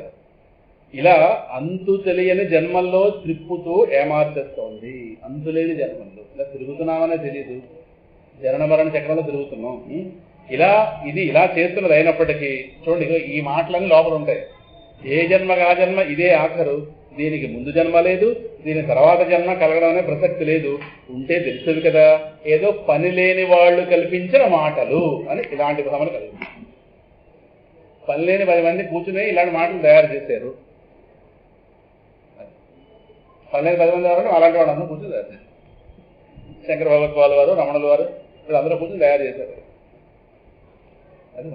ఇలా అంతు తెలియని జన్మల్లో త్రిప్పుతూ ఏమార్చేస్తోంది. అంతులేని జన్మల్లో ఇలా తిరుగుతున్నామనే తెలియదు, జనన మరణ చక్రంలో తిరుగుతున్నాం. ఇలా చేస్తున్నది అయినప్పటికీ చూడండి, ఈ మాటలన్నీ లోపల ఉంటాయి. ఏ జన్మగా ఆ జన్మ ఇదే ఆఖరు, దీనికి ముందు జన్మ లేదు, దీని తర్వాత జన్మ కలగడం అనే ప్రసక్తి లేదు. ఉంటే తెలుస్తుంది కదా, ఏదో పని లేని వాళ్ళు కల్పించిన మాటలు అని ఇలాంటి భ్రమలు కలిగింది. పని లేని 10 మంది కూర్చుని ఇలాంటి మాటలు తయారు చేశారు. పని లేని 10 మంది వారు అలాంటి వాళ్ళు అందరూ కూర్చుని తయారు చేశారు. శంకర భగవత్పాల్ వారు, రమణుల వారు వీళ్ళందరూ కూర్చుని తయారు చేశారు. అది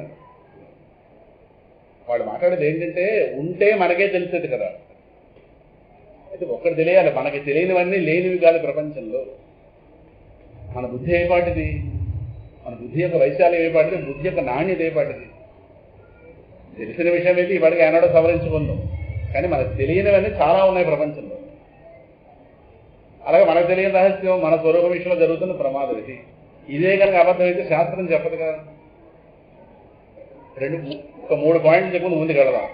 వాళ్ళు మాట్లాడేది ఏంటంటే, ఉంటే మనకే తెలిసేది కదా. అయితే ఒక్కటి తెలియాలి, మనకి తెలియనివన్నీ లేనివి కాదు ప్రపంచంలో. మన బుద్ధి ఏపాటిది, మన బుద్ధి యొక్క వైశాల్యం ఏపాటిది, బుద్ధి యొక్క నాణ్యత ఏపాటిది. తెలిసిన విషయం అయితే ఇవాడికి ఏనాడో సవరించుకుందాం, కానీ మనకు తెలియనివన్నీ చాలా ఉన్నాయి ప్రపంచంలో. అలాగే మనకు తెలియని రహస్యం మన స్వరూప విషయంలో జరుగుతున్న ప్రమాదం ఇది. ఇదే కనుక అబద్ధం అయితే శాస్త్రం చెప్పదు కదా. ఒక 3 పాయింట్లు చెప్పుకుని ముందుకు వెళదాం.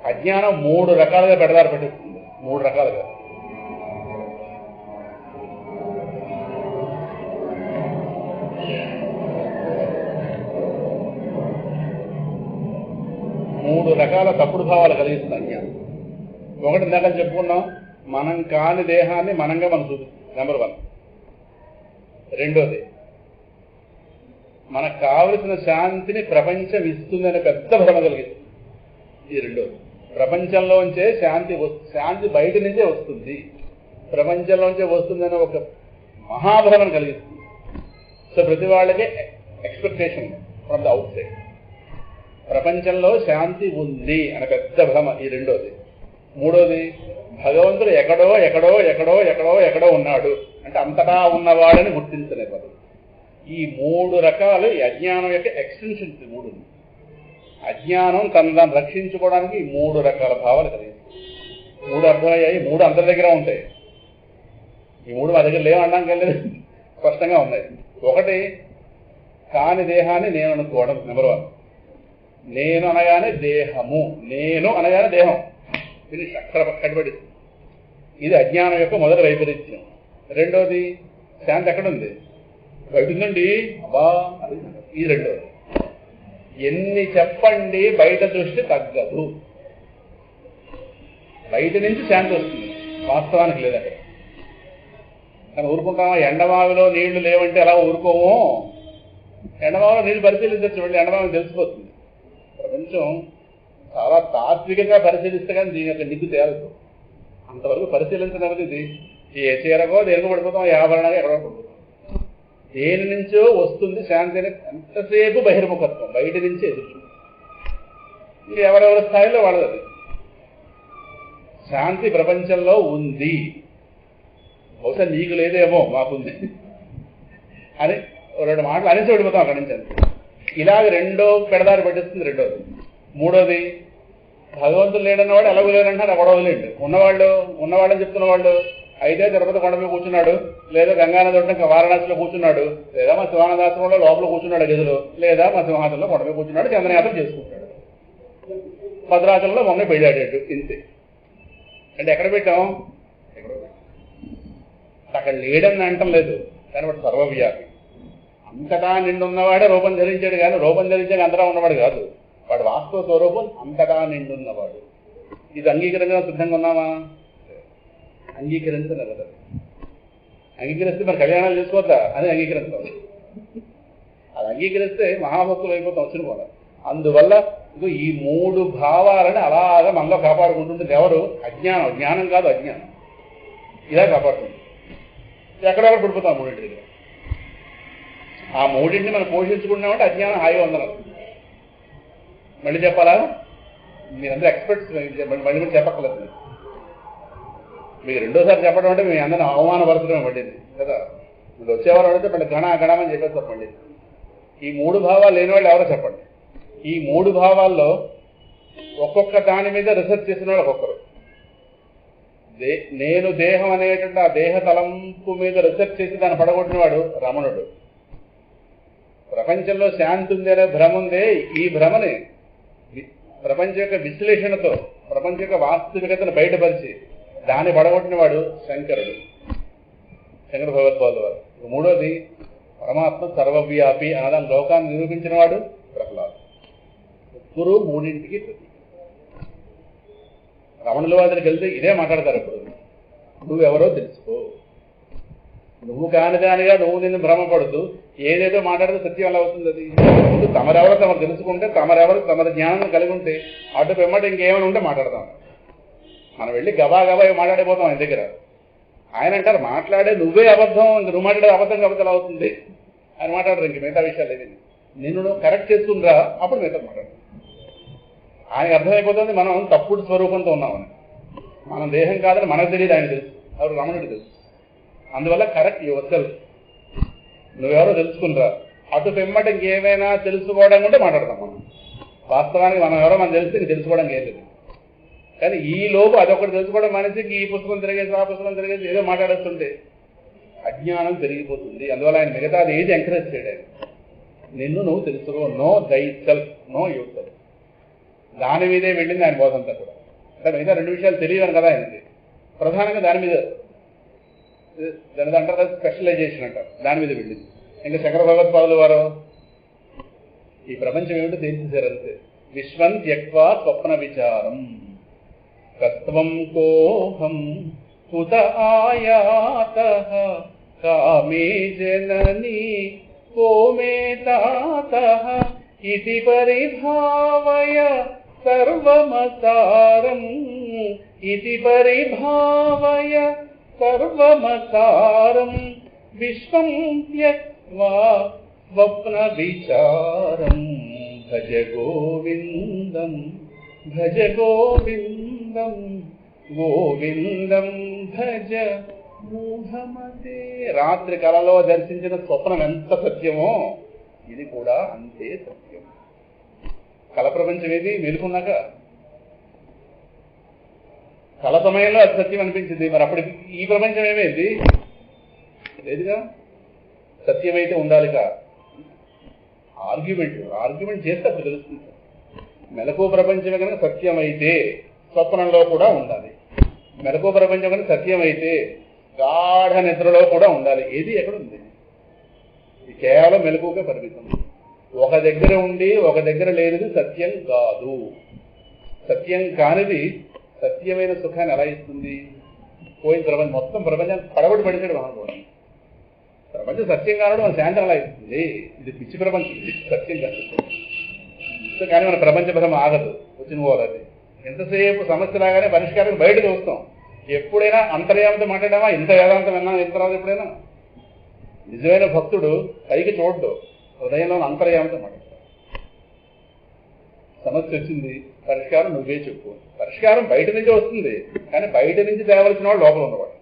అజ్ఞానం 3 రకాలుగా పెడదారి పెట్టిస్తుంది. 3 రకాలుగా. మూడు రకాల తప్పుడు భావాలు కలిగిస్తుంది అజ్ఞానం. ఒకటి ఇందాక చెప్పుకున్నాం, మనం కాని దేహాన్ని మనంగా మనం చూపిస్తుంది, నెంబర్ 1. రెండోది, మనకు కావలసిన శాంతిని ప్రపంచం ఇస్తుందనే పెద్ద భ్రమ కలిగిస్తుంది. ఈ రెండోది. ప్రపంచంలోంచే శాంతి బయట నుంచే వస్తుంది, ప్రపంచంలోంచే వస్తుందనే ఒక మహాభ్రమను కలిగిస్తుంది. సో ప్రతి వాళ్ళకి expectation from the out side. ప్రపంచంలో శాంతి ఉంది అనే పెద్ద భ్రమ ఈ రెండోది. మూడోది, భగవంతుడు ఎక్కడో ఎక్కడో ఎక్కడో ఎక్కడో ఎక్కడో ఉన్నాడు, అంటే అంతటా ఉన్నవాడని గుర్తించలేరు. ఈ 3 రకాలు ఈ అజ్ఞానం యొక్క ఎక్స్టెన్షన్స్. 3 అజ్ఞానం తనను రక్షించుకోవడానికి ఈ 3 రకాల భావాలు కలిగిస్తాయి. 3 అర్థమయ్యాయి. 3 అందరి దగ్గర ఉంటాయి. ఈ 3 మా దగ్గర లేవనడానికి వెళ్ళలేదు, స్పష్టంగా ఉన్నాయి. ఒకటి, కాని దేహాన్ని నేను అనుకోవడం, నెంబర్ 1. నేను అనగానే దేహము, నేను అనగానే దేహం, ఇది అక్షర కట్టుబడి. ఇది అజ్ఞానం యొక్క మొదటి వైపరీత్యం. రెండోది, శాంతి ఎక్కడుంది? బయట ఉందండి. అబ్బా, ఈ రెండో. ఎన్ని చెప్పండి, బయట దృష్టి తగ్గదు. బయట నుంచి శాంతి వస్తుంది, వాస్తవానికి లేదు అక్కడ. కానీ ఊరుకుంటామా? ఎండమావిలో నీళ్లు లేవంటే ఎలా ఊరుకోమో, ఎండమావిలో నీళ్లు పరిశీలించవచ్చు, వెళ్ళి ఎండమావిని తెలిసిపోతుంది. ప్రపంచం చాలా తాత్వికంగా పరిశీలిస్తే కానీ దీని యొక్క నిగ్గు తేలదు. అంతవరకు పరిశీలించడం ఇది ఏ చీరకో దేనికో పడిపోతాం, ఏ ఆభరణంగా ఎక్కడో పడిపోతాం. దేని నుంచో వస్తుంది శాంతి అనేది. ఎంతసేపు బహిర్ముఖత్వం, బయట నుంచి ఎదురు. ఇది ఎవరెవరి స్థాయిలో వాళ్ళది. శాంతి ప్రపంచంలో ఉంది, బహుశా నీకు లేదేమో, మాకుంది అని రెండు మాటలు అనేసి పడిపోతాం అక్కడి నుంచి. అంతే. ఇలాగ రెండో పెడదారి పట్టిస్తుంది. రెండోది. మూడోది, భగవంతుడు లేడన్నవాడు ఎలాగూ లేడంటారు, అక్కడ వదిలేండి. ఉన్నవాళ్ళని చెప్తున్న వాళ్ళు అయితే తిరుపతి కొండపై కూర్చున్నాడు, లేదా గంగానది ఒడ్డున వారణాసిలో కూర్చున్నాడు, లేదా మా శివానందాశ్రమంలో లోపల కూర్చున్నాడు గదిలో, లేదా మా సింహాసనంలో కొండపై కూర్చున్నాడు, చంద్రయాత్ర చేసుకుంటాడు, భద్రాచలంలో మమ్మల్ని పెళ్ళాడాడు. ఇంతే. అంటే ఎక్కడ పెట్టాం? అక్కడ లేడని అంటం లేదు, కానీ వాడు సర్వవ్యాపి. అంతటా నిండున్నవాడే రూపం ధరించాడు, కానీ రూపం ధరించాక అంతటా ఉన్నవాడు కాదు. వాడు వాస్తవ స్వరూపం అంతటా నిండున్నవాడు. ఇది అంగీకరించడం సిద్ధంగా ఉన్నామా? అంగీకరించలేదు. అంగీకరిస్తే మరి కళ్యాణాలు చేసుకోవద్దా అని అంగీకరిస్తాం. అది అంగీకరిస్తే మహాభక్తులు అయిపోతాం వచ్చిన కూడా. అందువల్ల ఈ మూడు భావాలని అలాగా మనలో కాపాడుకుంటుంటుంది. ఎవరు? అజ్ఞానం. జ్ఞానం కాదు, అజ్ఞానం. ఇలా కాపాడుతుంది. ఎక్కడెక్కడ పడిపోతాం మూడింటి దగ్గర. ఆ మూడింటిని మనం పోషించుకున్నామంటే అజ్ఞానం హాయిగా ఉందన్నారు. మళ్ళీ చెప్పాలా? మీరందరూ ఎక్స్పర్ట్స్, మళ్ళీ మీరు చెప్పక్కర్లేదు. మీకు రెండోసారి చెప్పడం అంటే మీ అందరిని అవమానపరచడం పడింది కదా. మీరు వచ్చేవారు అంటే మళ్ళీ గణమని చెప్పేస్తారు. మళ్ళీ ఈ మూడు భావాలు లేని వాళ్ళు ఎవరో చెప్పండి. ఈ మూడు భావాల్లో ఒక్కొక్క దాని మీద రీసెర్చ్ చేసిన వాళ్ళు ఒక్కొక్కరు. నేను దేహం అనేటువంటి ఆ దేహ తలంపు మీద రీసెర్చ్ చేసి దాన్ని పడగొట్టినవాడు రమణుడు. ప్రపంచంలో శాంతి ఉంది అనే భ్రమ ఉందే, ఈ భ్రమని ప్రపంచం యొక్క విశ్లేషణతో ప్రపంచం యొక్క వాస్తవికతను బయటపరిచి దాన్ని పడగొట్టినవాడు శంకరుడు, శంకర భగవత్పాదుల వారు. మూడోది, పరమాత్మ సర్వవ్యాపి అన్నదాన్ని లోకాన్ని నిరూపించిన వాడు ప్రహ్లాదు. ముగ్గురు మూడింటికి ప్రతి. రమణుల వాదికి వెళ్తే ఇదే మాట్లాడతారు. ఇప్పుడు నువ్వెవరో తెలుసుకో, నువ్వు కానిదానిగా నువ్వు నిన్ను భ్రమపడుతూ ఏదేదో మాట్లాడితే సత్యం ఎలా అవుతుంది? అది ముందు తమరెవరో తమరు తెలుసుకుంటే, తమరెవరు తమరి జ్ఞానం కలిగి ఉంటే అటు పెమ్మట ఇంకేమైనా ఉంటే మాట్లాడతాం. మనం వెళ్ళి గబా మాట్లాడిపోతాం ఆయన దగ్గర. ఆయన అంటారు మాట్లాడే నువ్వే అబద్ధం, ఇంక నువ్వు మాట్లాడే అబద్ధం కాబట్టి ఎలా అవుతుంది ఆయన మాట్లాడరు. ఇంక మిగతా విషయాలు ఏమి నిన్ను నువ్వు కరెక్ట్ చేస్తుండ్రా, అప్పుడు మిగతా మాట్లాడు. ఆయనకు అర్థమైపోతుంది మనం తప్పుడు స్వరూపంతో ఉన్నామని. మనం దేహం కాదని మనకు తెలియదు, ఆయన తెలుసు. ఎవరు? రమణుడు తెలుసు. అందువల్ల కరెక్ట్ యువర్ సెల్ఫ్, నువ్వెవరో తెలుసుకుంటారా. అటు పెమ్మట ఇంకేమైనా తెలుసుకోవడం ఉంటే మాట్లాడతాం. మనం వాస్తవానికి మనం ఎవరో మనం తెలిస్తే ఇంక తెలుసుకోవడం ఏం లేదు. కానీ ఈ లోపు అదొకటి తెలుసుకోవడం మనిషికి ఈ పుస్తకం తిరిగేసి ఆ పుస్తకం తిరిగేసి ఏదో మాట్లాడేస్తుంటే అజ్ఞానం పెరిగిపోతుంది. అందువల్ల ఆయన మిగతా అది ఏది ఎంకరేజ్ చేయడు. ఆయన నిన్ను నువ్వు తెలుసుకో, నో దై సెల్ఫ్, నో యువర్ సెల్ఫ్. దాని మీదే వెళ్ళింది ఆయన బోధంతా కూడా. అంటే మిగతా రెండు విషయాలు తెలియని కదా ఆయనకి. ప్రధానంగా దాని మీద, దాని అంటారు స్పెషలైజేషన్ అంటారు, దాని మీద వెళ్ళింది. ఇంకా శంకర భగవత్పాదుల వారు ఈ ప్రపంచం ఏమిటో తెలిసేశారు అంతే. విశ్వం త్యక్వా స్వప్న విచారం కస్త్వం కోహం కుత ఆయాతః కామే జననీ కోమే తాతః ఇతి పరిభావయ సర్వమసారం ఇతి పరిభావయ సర్వమసారం విశ్వం త్యక్వా స్వప్న విచారం భజ గోవిందం భజ గోవిందం గోవిందం భజ మూఢమతే. రాత్రి కలలో దర్శించిన స్వప్నం ఎంత సత్యమో ఇది కూడా అంతే సత్యం. కళ ప్రపంచం ఏది? మెలుకున్నాక కళ సమయంలో అది సత్యం అనిపించింది. మరి అప్పుడు ఈ ప్రపంచం ఏమైంది? లేదుగా. సత్యమైతే ఉండాలిగా. ఆర్గ్యుమెంట్ చేస్తే అప్పుడు తెలుస్తుంది. మెలకు ప్రపంచమే కనుక సత్యమైతే స్వప్నంలో కూడా ఉండాలి. మెలకు ప్రపంచం కనుక సత్యమైతే గాఢ నిద్రలో కూడా ఉండాలి. ఏది ఎక్కడుంది? ఇది కేవలం మెలకువగా పరిమితం. ఒక దగ్గర ఉండి ఒక దగ్గర లేనిది సత్యం కాదు. సత్యం కానిది సత్యమైన సుఖాన్ని ఎలా ఇస్తుంది? పోయిన ప్రపంచం మొత్తం ప్రపంచాన్ని పడబడి పడిచాడు మహానుభావుడు. ప్రపంచం సత్యం కానడు మన శాంతం ఎలా ఇస్తుంది? ఇది పిచ్చి ప్రపంచం, సత్యం కాదు. కానీ మన ప్రపంచ భ్రమ ఆగదు, వచ్చిన పోరాది. ఎంతసేపు సమస్య రాగానే పరిష్కారం బయట చూస్తాం. ఎప్పుడైనా అంతర్యామంతో మాట్లాడామా? ఇంత వేదాంతం విన్నాం ఎంత రాదు ఎప్పుడైనా? నిజమైన భక్తుడు పైకి చూడ్డు, హృదయంలో అంతర్యామంతో మాట్లాడతాడు. సమస్య వచ్చింది, పరిష్కారం నువ్వే చెప్పు. పరిష్కారం బయట నుంచి వస్తుంది, కానీ బయట నుంచి తేవలసిన వాడు లోపల ఉన్నవాడు.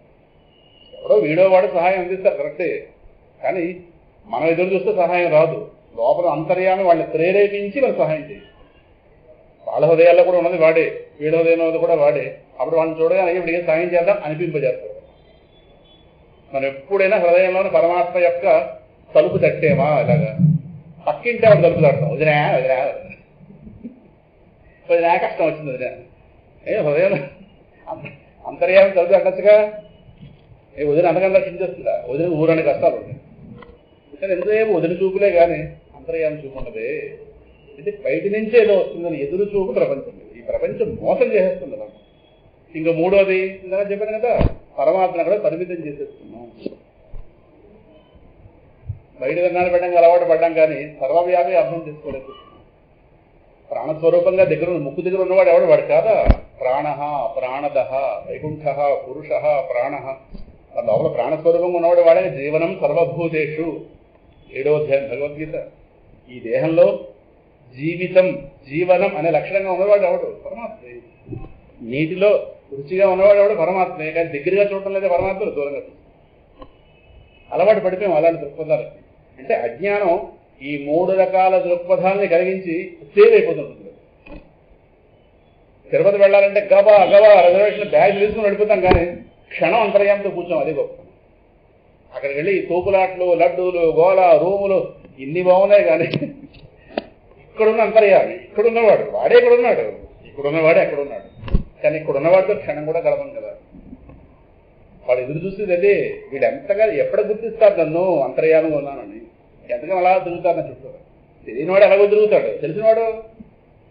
ఎవడో వీడో వాడు సహాయం అందిస్తారు కరెక్టే, కానీ మనం ఎదురు చూస్తే సహాయం రాదు. లోపల అంతర్యామి వాళ్ళని ప్రేరేపించి మనకు సహాయం చేయాలి. వాళ్ళ హృదయాల్లో కూడా ఉన్నది వాడే, వీడి హృదయంలో కూడా వాడే. అప్పుడు వాళ్ళని చూడగానే వీడికి సహాయం చేద్దాం అనిపింపజేస్తారు. మనం ఎప్పుడైనా హృదయంలోని పరమాత్మ యొక్క తలుపు తట్టేమా? ఇలాగా పక్కింటే వాడు తలుపు తడతాం. వదినా వదినా వదినా కష్టం వచ్చింది వదినా. హృదయంలో అంతర్యామి తలుపు తట్టచ్చుగా. వదిన అంతకన్నా రక్షించేస్తుందా? వదిన ఊరని కష్టాలు ఉన్నాయి. కానీ ఎంతసేపు వదిన చూపులే కానీ అంతర్యామి చూపు ఉండదే. ఇది బయట నుంచే ఏదో వస్తుందని ఎదురు చూపు ప్రపంచం. ఈ ప్రపంచం మోసం చేసేస్తుంది నాకు. ఇంకా మూడోది ఇందాక చెప్పాను కదా, పరమాత్మను కూడా పరిమితం చేసేస్తున్నాం. బయట విన్నాను పెట్టడం అలవాటు పడ్డాం, కానీ సర్వవ్యాపి అర్థం చేసుకోలేదు. ప్రాణస్వరూపంగా దగ్గర ముక్కు దగ్గర ఉన్నవాడు ఎవడు? వాడు కాదా? ప్రాణ, ప్రాణద, వైకుంఠ, పురుష, ప్రాణ. లోపల ప్రాణస్వరూపంగా ఉన్నవాడు వాడే. జీవనం సర్వభూతేషు, 7వ అధ్యాయం భగవద్గీత. ఈ దేహంలో జీవితం, జీవనం అనే లక్షణంగా ఉన్నవాడు ఎవడు? పరమాత్మే. నీటిలో రుచిగా ఉన్నవాడు ఎవడు? పరమాత్మే. కానీ దగ్గరగా చూడటం లేదా పరమాత్మను, దూరంగా అలవాటు పడిపోయాం అలాంటి దృక్పథాలు. అంటే అజ్ఞానం ఈ 3 రకాల దృక్పథాలని కలిగించి సేవ్ అయిపోతుంటుంది. తిరుపతి వెళ్ళాలంటే గబా గబా రిజర్వేషన్ బ్యాగ్ తీసుకుని నడిపోతాం, కానీ క్షణం అంతర్యామంతో కూర్చోం, అదే గొప్ప. అక్కడికి వెళ్ళి తోపులాట్లు, లడ్డూలు, గోళ, రూములు ఇన్ని బాగున్నాయి, కానీ ఇక్కడున్న అంతర్యామి, ఇక్కడున్నవాడు వాడే ఇక్కడున్నాడు, ఇక్కడున్నవాడే ఎక్కడున్నాడు. కానీ ఇక్కడున్నవాడితో క్షణం కూడా గడపం కదా. వాడు ఎదురు చూసేది అదే. వీడు ఎంతగా ఎక్కడ గుర్తిస్తారు నన్ను అంతర్యామంగా ఉన్నానని? ఎంతగా అలా తిరుగుతారు నా చుట్టూ. తెలియనివాడు ఎలాగో తిరుగుతాడు, తెలిసినవాడు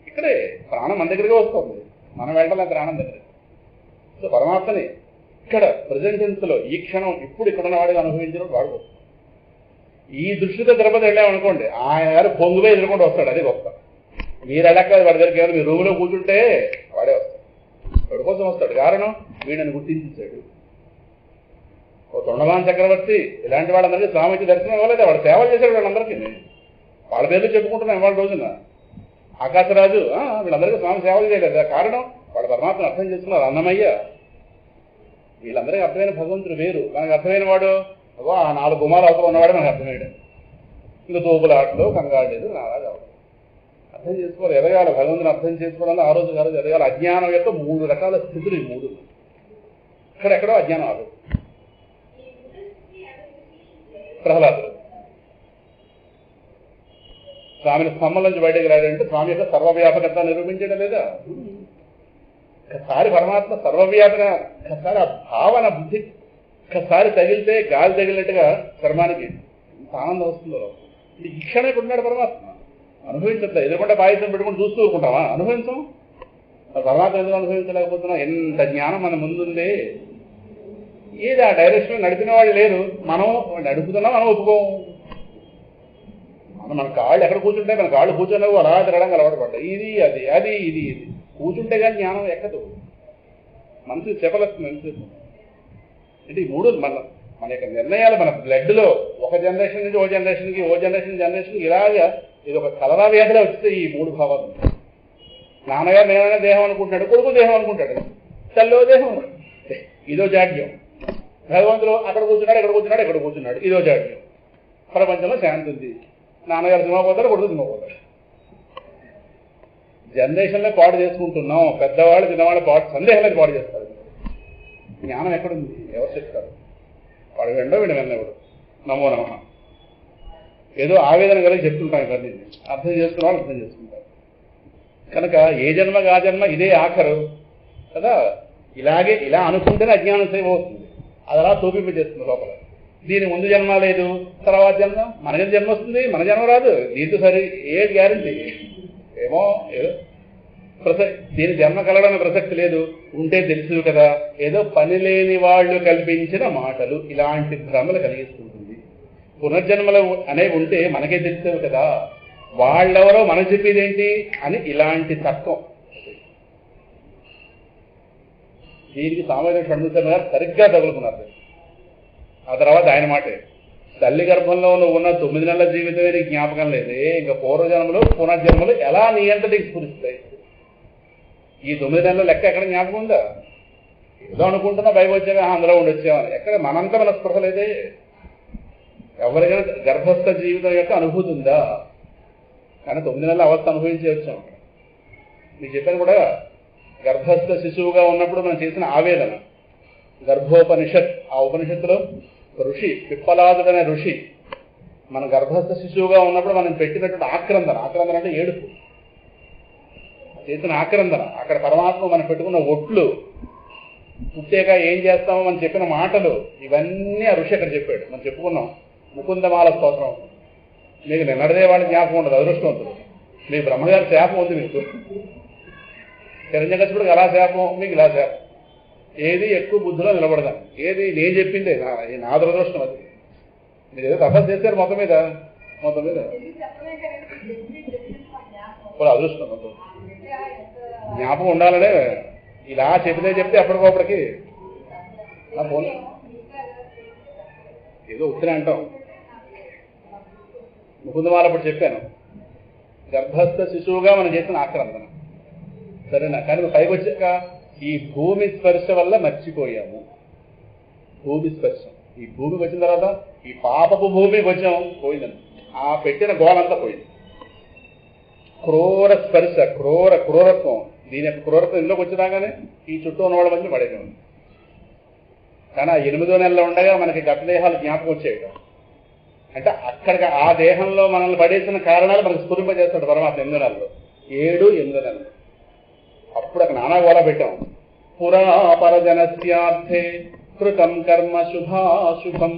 ఇక్కడే. ప్రాణం మన దగ్గరికి వస్తుంది, మనం వెళ్ళాలి ప్రాణం దగ్గర. సో పరమాత్మని ఇక్కడ ప్రజెంటెన్స్ లో ఈ క్షణం ఇప్పుడు ఇక్కడున్న వాడిగా అనుభవించిన వాడు. ఈ దృష్టితో తిరుపతి వెళ్ళామనుకోండి, ఆయన గారు పొంగుపోయి ఎదుర్కొంటూ వస్తాడు, అదే గొప్ప. మీరు వెళ్ళక వాడి దగ్గరికి వెళ్ళి మీ రూమ్లో కూర్చుంటే వాడే వస్తాడు. వాడి కోసం వస్తాడు, కారణం వీడని గుర్తించాడు. ఓ తొండమాన్ చక్రవర్తి ఇలాంటి వాళ్ళందరికీ స్వామికి దర్శనం ఇవ్వలేదు, వాడు సేవలు చేశాడు వాళ్ళందరికీ. వాళ్ళ పేర్లు చెప్పుకుంటున్నాం ఇవాళ రోజున. ఆకాశరాజు వీళ్ళందరికీ స్వామి సేవలు చేయలేదు, కారణం వాడు పరమాత్మను అర్థం చేసుకున్నారు. అన్నమయ్య వీళ్ళందరికీ అర్థమైన భగవంతుడు వేరు. మనకు అర్థమైన వాడు ఆ 4 గుమాలు అవసరం ఉన్నవాడే మనకు అర్థమయ్యాడు. ఇంకా తోపులాటలు, కంగాడేది నాలా కావాలి. అర్థం చేసుకోవాలి, ఎదగాలి. భగవంతుని అర్థం చేసుకోవడానికి ఆ రోజు ఎదగాలి. అజ్ఞానం యొక్క 3 రకాల స్థితులు, ఈ 3. ఇక్కడెక్కడో అజ్ఞానం ఆగదు. ప్రహ్లాదుడు స్వామిని స్తంభం నుంచి బయటకు రాడంటే స్వామి యొక్క సర్వవ్యాపకత నిరూపించడం లేదా? ఒకసారి పరమాత్మ సర్వవ్యాపక, ఒకసారి ఆ భావన బుద్ధి ఒకసారి తగిలితే గాలి తగిలినట్టుగా చర్మానికి ఎంత ఆనందం వస్తుందో. ఈ క్షణం ఇక్కడ ఉన్నాడు పరమాత్మ. అనుభవించద్దా? ఎదురుకుంటే పాయసం పెట్టుకుని చూస్తూ ఊరుకుంటామా? అనుభవించాం. పరమాత్మ ఎందుకు అనుభవించలేకపోతున్నాం? ఎంత జ్ఞానం మన ముందుంది. ఏది ఆ డైరెక్షన్ నడిపిన వాళ్ళు లేరు, మనం నడుపుతున్నాం, మనం ఒప్పుకోము. మన కాళ్ళు ఎక్కడ కూర్చుంటే మన కాళ్ళు కూర్చోలేవు, అలా తిరగడానికి అలవాటు పడ్డాయి. ఇది అది అది ఇది ఇది కూర్చుంటే కానీ జ్ఞానం ఎక్కదు. మనసు చెప్పలేదు. అంటే ఈ 3 మన యొక్క నిర్ణయాలు మన బ్లడ్లో ఒక జనరేషన్ నుంచి ఓ జనరేషన్కి, ఓ జనరేషన్కి ఇలాగా ఇది ఒక కలరా వ్యాధిలో వస్తే ఈ 3 భావాలు. నాన్నగారు నేనైనా దేహం అనుకుంటున్నాడు, కొడుకు దేహం అనుకుంటాడు, తల్లో దేహం. ఇదో జాడ్యం. భగవంతుడు అక్కడ కూర్చున్నాడు, ఇక్కడ కూర్చున్నాడు, ఇక్కడ కూర్చున్నాడు, ఇదో జాడ్యం. ప్రపంచంలో శాంతి ఉంది. నాన్నగారు సినిమాపోతాడు, కొడుకు సినిమాపోతాడు. జనరేషన్లో పాడు చేసుకుంటున్నాం. పెద్దవాళ్ళు చిన్నవాళ్ళు పాడు, సందేహాలు పాడు చేస్తారు. జ్ఞానం ఎక్కడుంది? ఎవరు చెప్తారు? వాడు వెండో వీడు వెళ్ళినప్పుడు నమో నమ ఏదో ఆవేదన కలిగి చెప్తుంటాం. ఇవన్నీ అర్థం చేసుకున్న వాళ్ళు అర్థం చేసుకుంటారు. కనుక ఏ జన్మగా ఆ జన్మ ఇదే ఆఖరు కదా. ఇలా అనుకుంటేనే అజ్ఞానం సేవ్ అవుతుంది. అది అలా తోపింపజేస్తుంది లోపల. దీని ముందు జన్మ లేదు, తర్వాత జన్మ, మనకి జన్మ వస్తుంది, మన జన్మ రాదు. దీంతో సరి ఏ గ్యారంటీ? ఏమో ఏదో దీని జన్మ కలగడానికి ప్రసక్తి లేదు. ఉంటే తెలుసు కదా, ఏదో పని లేని వాళ్ళు కల్పించిన మాటలు ఇలాంటి భ్రమలు కలిగిస్తుంటుంది. పునర్జన్మలు అనేవి ఉంటే మనకే తెలిసేవి కదా, వాళ్ళెవరో మనకు చెప్పేదేంటి అని ఇలాంటి తత్వం. దీనికి సామాజిక షణ్ముఖం గారు సరిగ్గా తగులుకున్నారు. ఆ తర్వాత ఆయన మాటే, తల్లి గర్భంలో నువ్వు ఉన్న 9 నెలల జీవితమే నీకు జ్ఞాపకం లేదే, ఇంకా పూర్వజన్మలు పునర్జన్మలు ఎలా నీ అంతటికి స్ఫురిస్తాయి? ఈ 9 నెలల లెక్క ఎక్కడ జ్ఞాపకం ఉందా? ఏదో అనుకుంటున్నా భయవచ్చామే, అందులో ఉండొచ్చామని. ఎక్కడ మనంతా మన స్పృహ లేదే. ఎవరికైనా గర్భస్థ జీవితం యొక్క అనుభూతి ఉందా? కానీ 9 నెలల అవస్థ అనుభవించి వచ్చాం. మీకు చెప్పాను కూడా, గర్భస్థ శిశువుగా ఉన్నప్పుడు మనం చేసిన ఆవేదన. గర్భోపనిషత్, ఆ ఉపనిషత్తులో ఋషి పిప్పలాదుడనే ఋషి మన గర్భస్థ శిశువుగా ఉన్నప్పుడు మనం పెట్టినటువంటి ఆక్రందన అంటే ఏడుపు, చేసిన ఆక్రందన. అక్కడ పరమాత్మ మనం పెట్టుకున్న ఒట్లు, పుట్టాక ఏం చేస్తామో మనం చెప్పిన మాటలు, ఇవన్నీ ఆ ఋషి అక్కడ చెప్పాడు. మనం చెప్పుకున్నాం ముకుందమాల స్తోత్రం. మీకు నిన్నడదే వాళ్ళ జ్ఞాపకం ఉండదు, అదృష్టవంతులు. మీ బ్రహ్మగారి శాపం ఉంది మీకు, హిరణ్యకశిపుడికి అలా శాపం, మీకు ఇలా శాపం. ఏది ఎక్కువ బుద్ధిలో నిలబడదాం, ఏది నేను చెప్పిందే నా దురదృష్టం. అది మీరు ఏదో తపస్సు చేశారు మొత్తం మీద అదృష్టం. జ్ఞాపకం ఉండాలనే ఇలా చెప్తే అప్పటికప్పటికి ఏదో ఉత్తరే అంటాం. ముకుందమాల అప్పుడు చెప్పాను, గర్భస్థ శిశువుగా మనం చేసిన ఆక్రందన సరేనా. కానీ పైకి వచ్చాక ఈ భూమి స్పర్శ వల్ల మర్చిపోయాము. భూమి స్పర్శ, ఈ భూమికి వచ్చిన తర్వాత ఈ పాపపు భూమికి వచ్చాము, పోయిందని ఆ పెట్టిన గోలంతా పోయింది. క్రూర స్పర్శ, క్రూరత్వం. దీని యొక్క క్రూరత్వం ఇంట్లోకి వచ్చినాగానే ఈ చుట్టూ ఉన్న వాళ్ళ మధ్య పడేది ఉంది. కానీ ఆ 8వ నెలలో ఉండగా మనకి గతదేహాలు జ్ఞాపకం వచ్చేయడం అంటే, అక్కడికి ఆ దేహంలో మనల్ని పడేసిన కారణాలు మనకు స్ఫురింపజేస్తాడు పరమాత్మ 8 నెలల్లో, 7, 8 నెలలు. అప్పుడు అక్కడ నానా గోళ పెట్టాం. పురా పరజనస్యార్థే కృతం కర్మ శుభాశుభం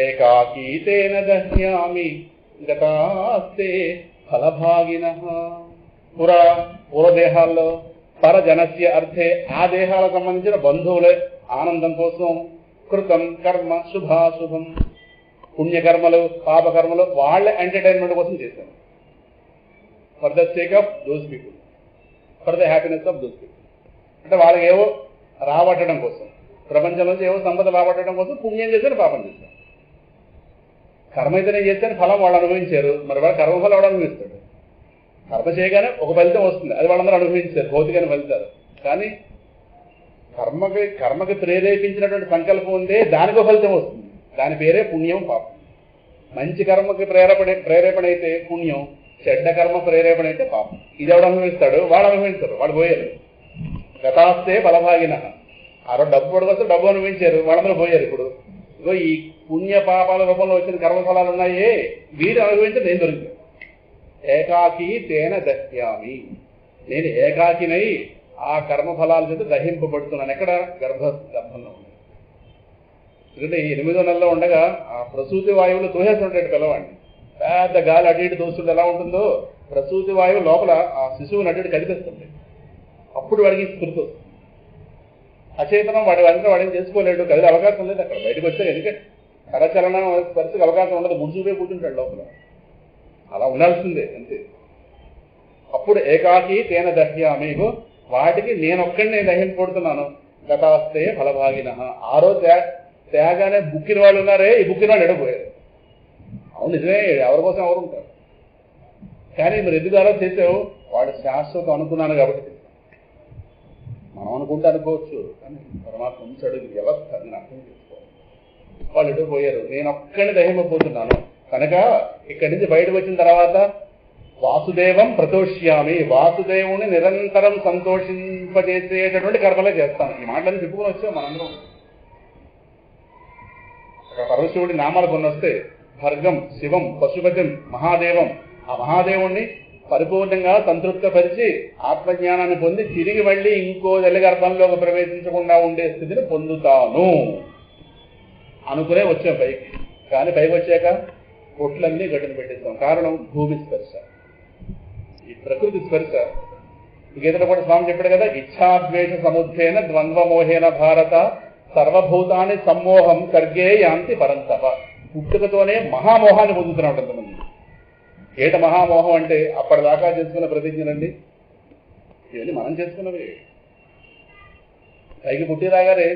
ఏకాకీతేన దహ్యామి గతాస్తే ఫలభాగినః. పూర్వదేహాల్లో పరజనస్య అర్థే, ఆ దేహాలకు సంబంధించిన బంధువులే ఆనందం కోసం కృతం కర్మ శుభాశుభం, పుణ్యకర్మలు పాపకర్మలు వాళ్ళ ఎంటర్టైన్మెంట్ కోసం చేశారు. For the sake of those people, for the happiness of those people. అంటే వాళ్ళకి ఏవో రాబట్టడం కోసం, ప్రపంచం నుంచి ఏవో సంపద రాబట్టడం కోసం పుణ్యం చేశారు, పాపం చేశారు. కర్మ అయితేనే చేస్తే ఫలం వాళ్ళు అనుభవించారు. మరి వాళ్ళ కర్మఫలం వాడు అనుభవిస్తాడు. కర్మ చేయగానే ఒక ఫలితం వస్తుంది, అది వాళ్ళందరూ అనుభవించారు, భౌతికమైన ఫలితాలు. కానీ కర్మకి ప్రేరేపించినటువంటి సంకల్పం ఉందే, దానికో ఫలితం వస్తుంది. దాని పేరే పుణ్యం పాపం. మంచి కర్మకి ప్రేరేపణ అయితే పుణ్యం, చెడ్డ కర్మ ప్రేరేపణ అయితే పాపం. ఇది ఎవడు అనుభవిస్తాడు? వాడు అనుభవిస్తారు, వాడు పోయారు. గతాస్తే ఫలభాగిన, ఆ రోజు డబ్బు పడుకొస్తే డబ్బు అనుభవించారు, వాళ్ళందరూ పోయారు. ఇప్పుడు ఇగో ఈ పుణ్య పాపాల రూపంలో వచ్చిన కర్మఫలాలు ఉన్నాయే, వీడు అనుభవించి నేను దొరికింది. ఏకాకి తేన దహ్యామి, నేను ఏకాకినై ఆ కర్మఫలాల చేత దహింపబడుతున్నాను. ఎక్కడ? గర్భంలో ఉంది. ఎందుకంటే ఈ 8వ నెలలో ఉండగా ఆ ప్రసూతి వాయువులు తోసేస్తుంటాడు పిల్లవాడిని. పెద్ద గాలి అటు ఇటు తోస్తుంటే ఎలా ఉంటుందో, ప్రసూతి వాయువు లోపల ఆ శిశువుని అటు ఇటు కదిపిస్తుంది. అప్పుడు వాడికి స్ఫృతి వస్తుంది. అచేతనం వాడి వెంటనే వాడిని చేసుకోలేడు, కదిలే అవకాశం లేదు. అక్కడ బయటకు వస్తే ఎందుకంటే కరచలనం పరిస్థితికి అవకాశం ఉండదు, ముడుచుకుపోయి కూర్చుంటాడు లోపల. అలా ఉండాల్సిందే అంతే. అప్పుడు ఏకాకి తేన దహ్యామి, వాటికి నేనొక్కడిని దహింపడుతున్నాను. గతాస్తే ఫలభాగిన, ఆ రోజు తేగానే బుక్కిన వాళ్ళు ఉన్నారే, ఈ బుక్కిన వాళ్ళు ఎడపోయారు. అవును నిజమే, ఎవరి కోసం ఎవరు ఉంటారు. కానీ మీరు ఎందుకు చేసావు? వాడు శాశ్వతం అనుకున్నాను కాబట్టి. మనం అనుకుంటే అనుకోవచ్చు, కానీ పరమాత్మ ఉంచాడు వ్యవస్థ, నేను అర్థం చేసుకోవాలి. వాళ్ళు ఎటు పోయారు, నేను ఒక్కడిని దహింపబోతున్నాను కనుక ఇక్కడి నుంచి బయటకు వచ్చిన తర్వాత వాసుదేవం ప్రతోష్యామి, వాసుదేవుని నిరంతరం సంతోషింపజేసేటటువంటి కర్మలే చేస్తాను. ఈ మాటలన్నీ చెప్పుకుని వచ్చాం మనందరం. అక్కడ పరమశివుడి నామాలు కొన్ని వస్తే, భర్గం, శివం, పశుపతిం, మహాదేవం. ఆ మహాదేవుణ్ణి పరిపూర్ణంగా సంతృప్తపరిచి ఆత్మజ్ఞానాన్ని పొంది తిరిగి మళ్ళీ ఇంకో తల్లి గర్భంలోకి ప్రవేశించకుండా ఉండే స్థితిని పొందుతాను. అనుకునే వచ్చాం పైకి. కానీ పైకి వచ్చాక కొట్లన్నీ గట్టును పెట్టేస్తాం. కారణం భూమి స్పర్శ, ఈ ప్రకృతి స్పర్శ. గీతలో కూడా స్వామి చెప్పాడు కదా, ఇచ్ఛాద్వేష సముద్రేన ద్వంద్వమోహేన భారత సర్వభూతాన్ని సమ్మోహం కర్గే యాంతి పరంతప. పుట్టుకతోనే మహామోహాన్ని పొందుతున్నాం కొంతమంది. ఏట మహామోహం అంటే అప్పటిదాకా చేసుకున్న ప్రతిజ్ఞలండి, ఇవన్నీ మనం చేసుకున్నవి. పైకి పుట్టి రాగానే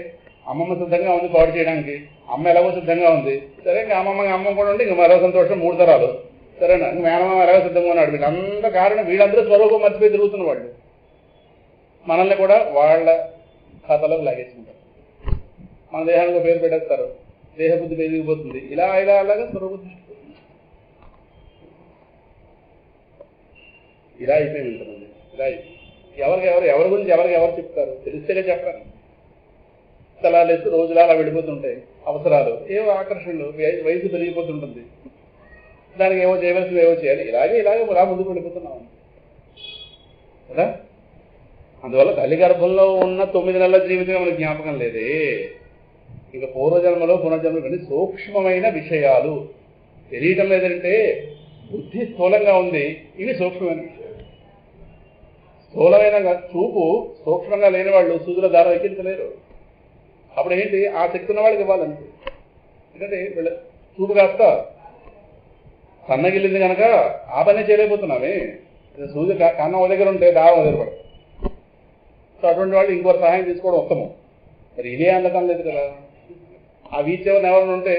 అమ్మమ్మ సిద్ధంగా ఉంది పాడు చేయడానికి, అమ్మ ఎలాగో సిద్ధంగా ఉంది. సరే ఇంకా అమ్మ కూడా ఉండి ఇంక మరో సంతోషం 3 తరాలు. సరేనా, ఇంక మేనమ్మ ఎలాగో సిద్ధంగా ఉన్నాడు. వీళ్ళంతా కారణం వీళ్ళందరూ స్వరూపం మర్చిపోయి తిరుగుతున్న వాళ్ళు. మనల్ని కూడా వాళ్ళ ఖాతాలోకి లాగేసుకుంటారు. మన దేహానికి పేరు పెట్టేస్తారు, దేహబుద్ధి పెరిగిపోతుంది. ఇలా అలాగా స్వరూపం ఇలా అయిపోయి ఉంటుంది. ఇలా ఎవరి గురించి ఎవరు చెప్తారు, తెలిస్తేనే చెప్పారు. స్థలాలేసి రోజులా అలా వెళ్ళిపోతుంటాయి. అవసరాలు, ఏవో ఆకర్షణలు, వయసు పెరిగిపోతుంటుంది. దానికి ఏవో చేయవలసింది ఏవో చేయాలి. ఇలాగే ఇలా ముందుకు వెళ్ళిపోతున్నాం కదా. అందువల్ల తల్లి గర్భంలో ఉన్న 9 నెలల జీవితం మనకు జ్ఞాపకం లేదే. ఇక పూర్వజన్మలో పునర్జన్మలో కానీ సూక్ష్మమైన విషయాలు తెలియటం లేదంటే బుద్ధి స్థూలంగా ఉంది. ఇవి సూక్ష్మమైన విషయాలు. స్థూలమైన చూపు సూక్ష్మంగా లేని వాళ్ళు సూదుల దారం ఎక్కించలేరు. అప్పుడు ఏంటి, ఆ శక్తి ఉన్న వాళ్ళకి ఇవ్వాలంటే. ఎందుకంటే వీళ్ళ చూపు కాస్త సన్నగిల్లింది కనుక ఆ పనే చేయలేకపోతున్నామే. సూది కన్నం ఓ దగ్గర ఉంటే దారం దగ్గర పడదు. సో అటువంటి వాళ్ళు ఇంకోటి సహాయం తీసుకోవడం ఉత్తమం. మరి ఇదే అందటం లేదు కదా. ఆ వీచ్ ఎవరైనా ఉంటే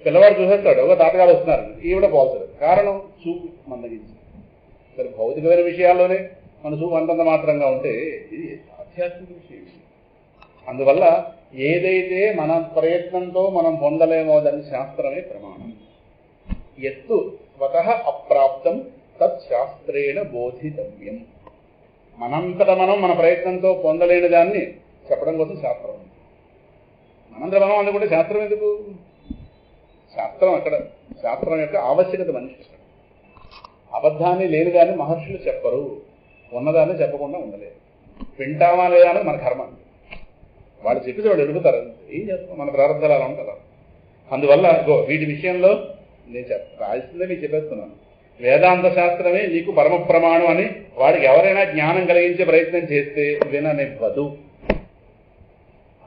పిల్లవాడు చూసేస్తాడు, ఒక తాతగారు వస్తున్నారు, ఈవిడ పోల్చడు. కారణం చూపు మందగించి. సరే భౌతికమైన విషయాల్లోనే మన చూపు అంతంత మాత్రంగా ఉంటే ఇది ఆధ్యాత్మిక విషయం. అందువల్ల ఏదైతే మన ప్రయత్నంతో మనం పొందలేమో దాని శాస్త్రమే ప్రమాణం. ఎత్తు స్వతః అప్రాప్తం తత్ శాస్త్రేణ బోధితవ్యం. మనంతట మనం మన ప్రయత్నంతో పొందలేని దాన్ని చెప్పడం కోసం శాస్త్రం. మనంతట మనం అనుకుంటే శాస్త్రం ఎందుకు? శాస్త్రం అక్కడ శాస్త్రం యొక్క ఆవశ్యకత మనిషి. అబద్ధాన్ని లేని దాన్ని మహర్షులు చెప్పరు, ఉన్నదాన్ని చెప్పకుండా ఉండలేదు. వింటామా లేదా అని మన కర్మ. వాళ్ళు చెప్పేసి వాళ్ళు ఎదుగుతారు. ఏం చేస్తాం, మన ప్రారంభాలు అలా ఉంటారు. అందువల్ల వీటి విషయంలో నేను రాసిందే మీకు చెప్పేస్తున్నాను. వేదాంత శాస్త్రమే నీకు పరమ ప్రమాణం అని వాడికి ఎవరైనా జ్ఞానం కలిగించే ప్రయత్నం చేస్తే విననివ్వదు.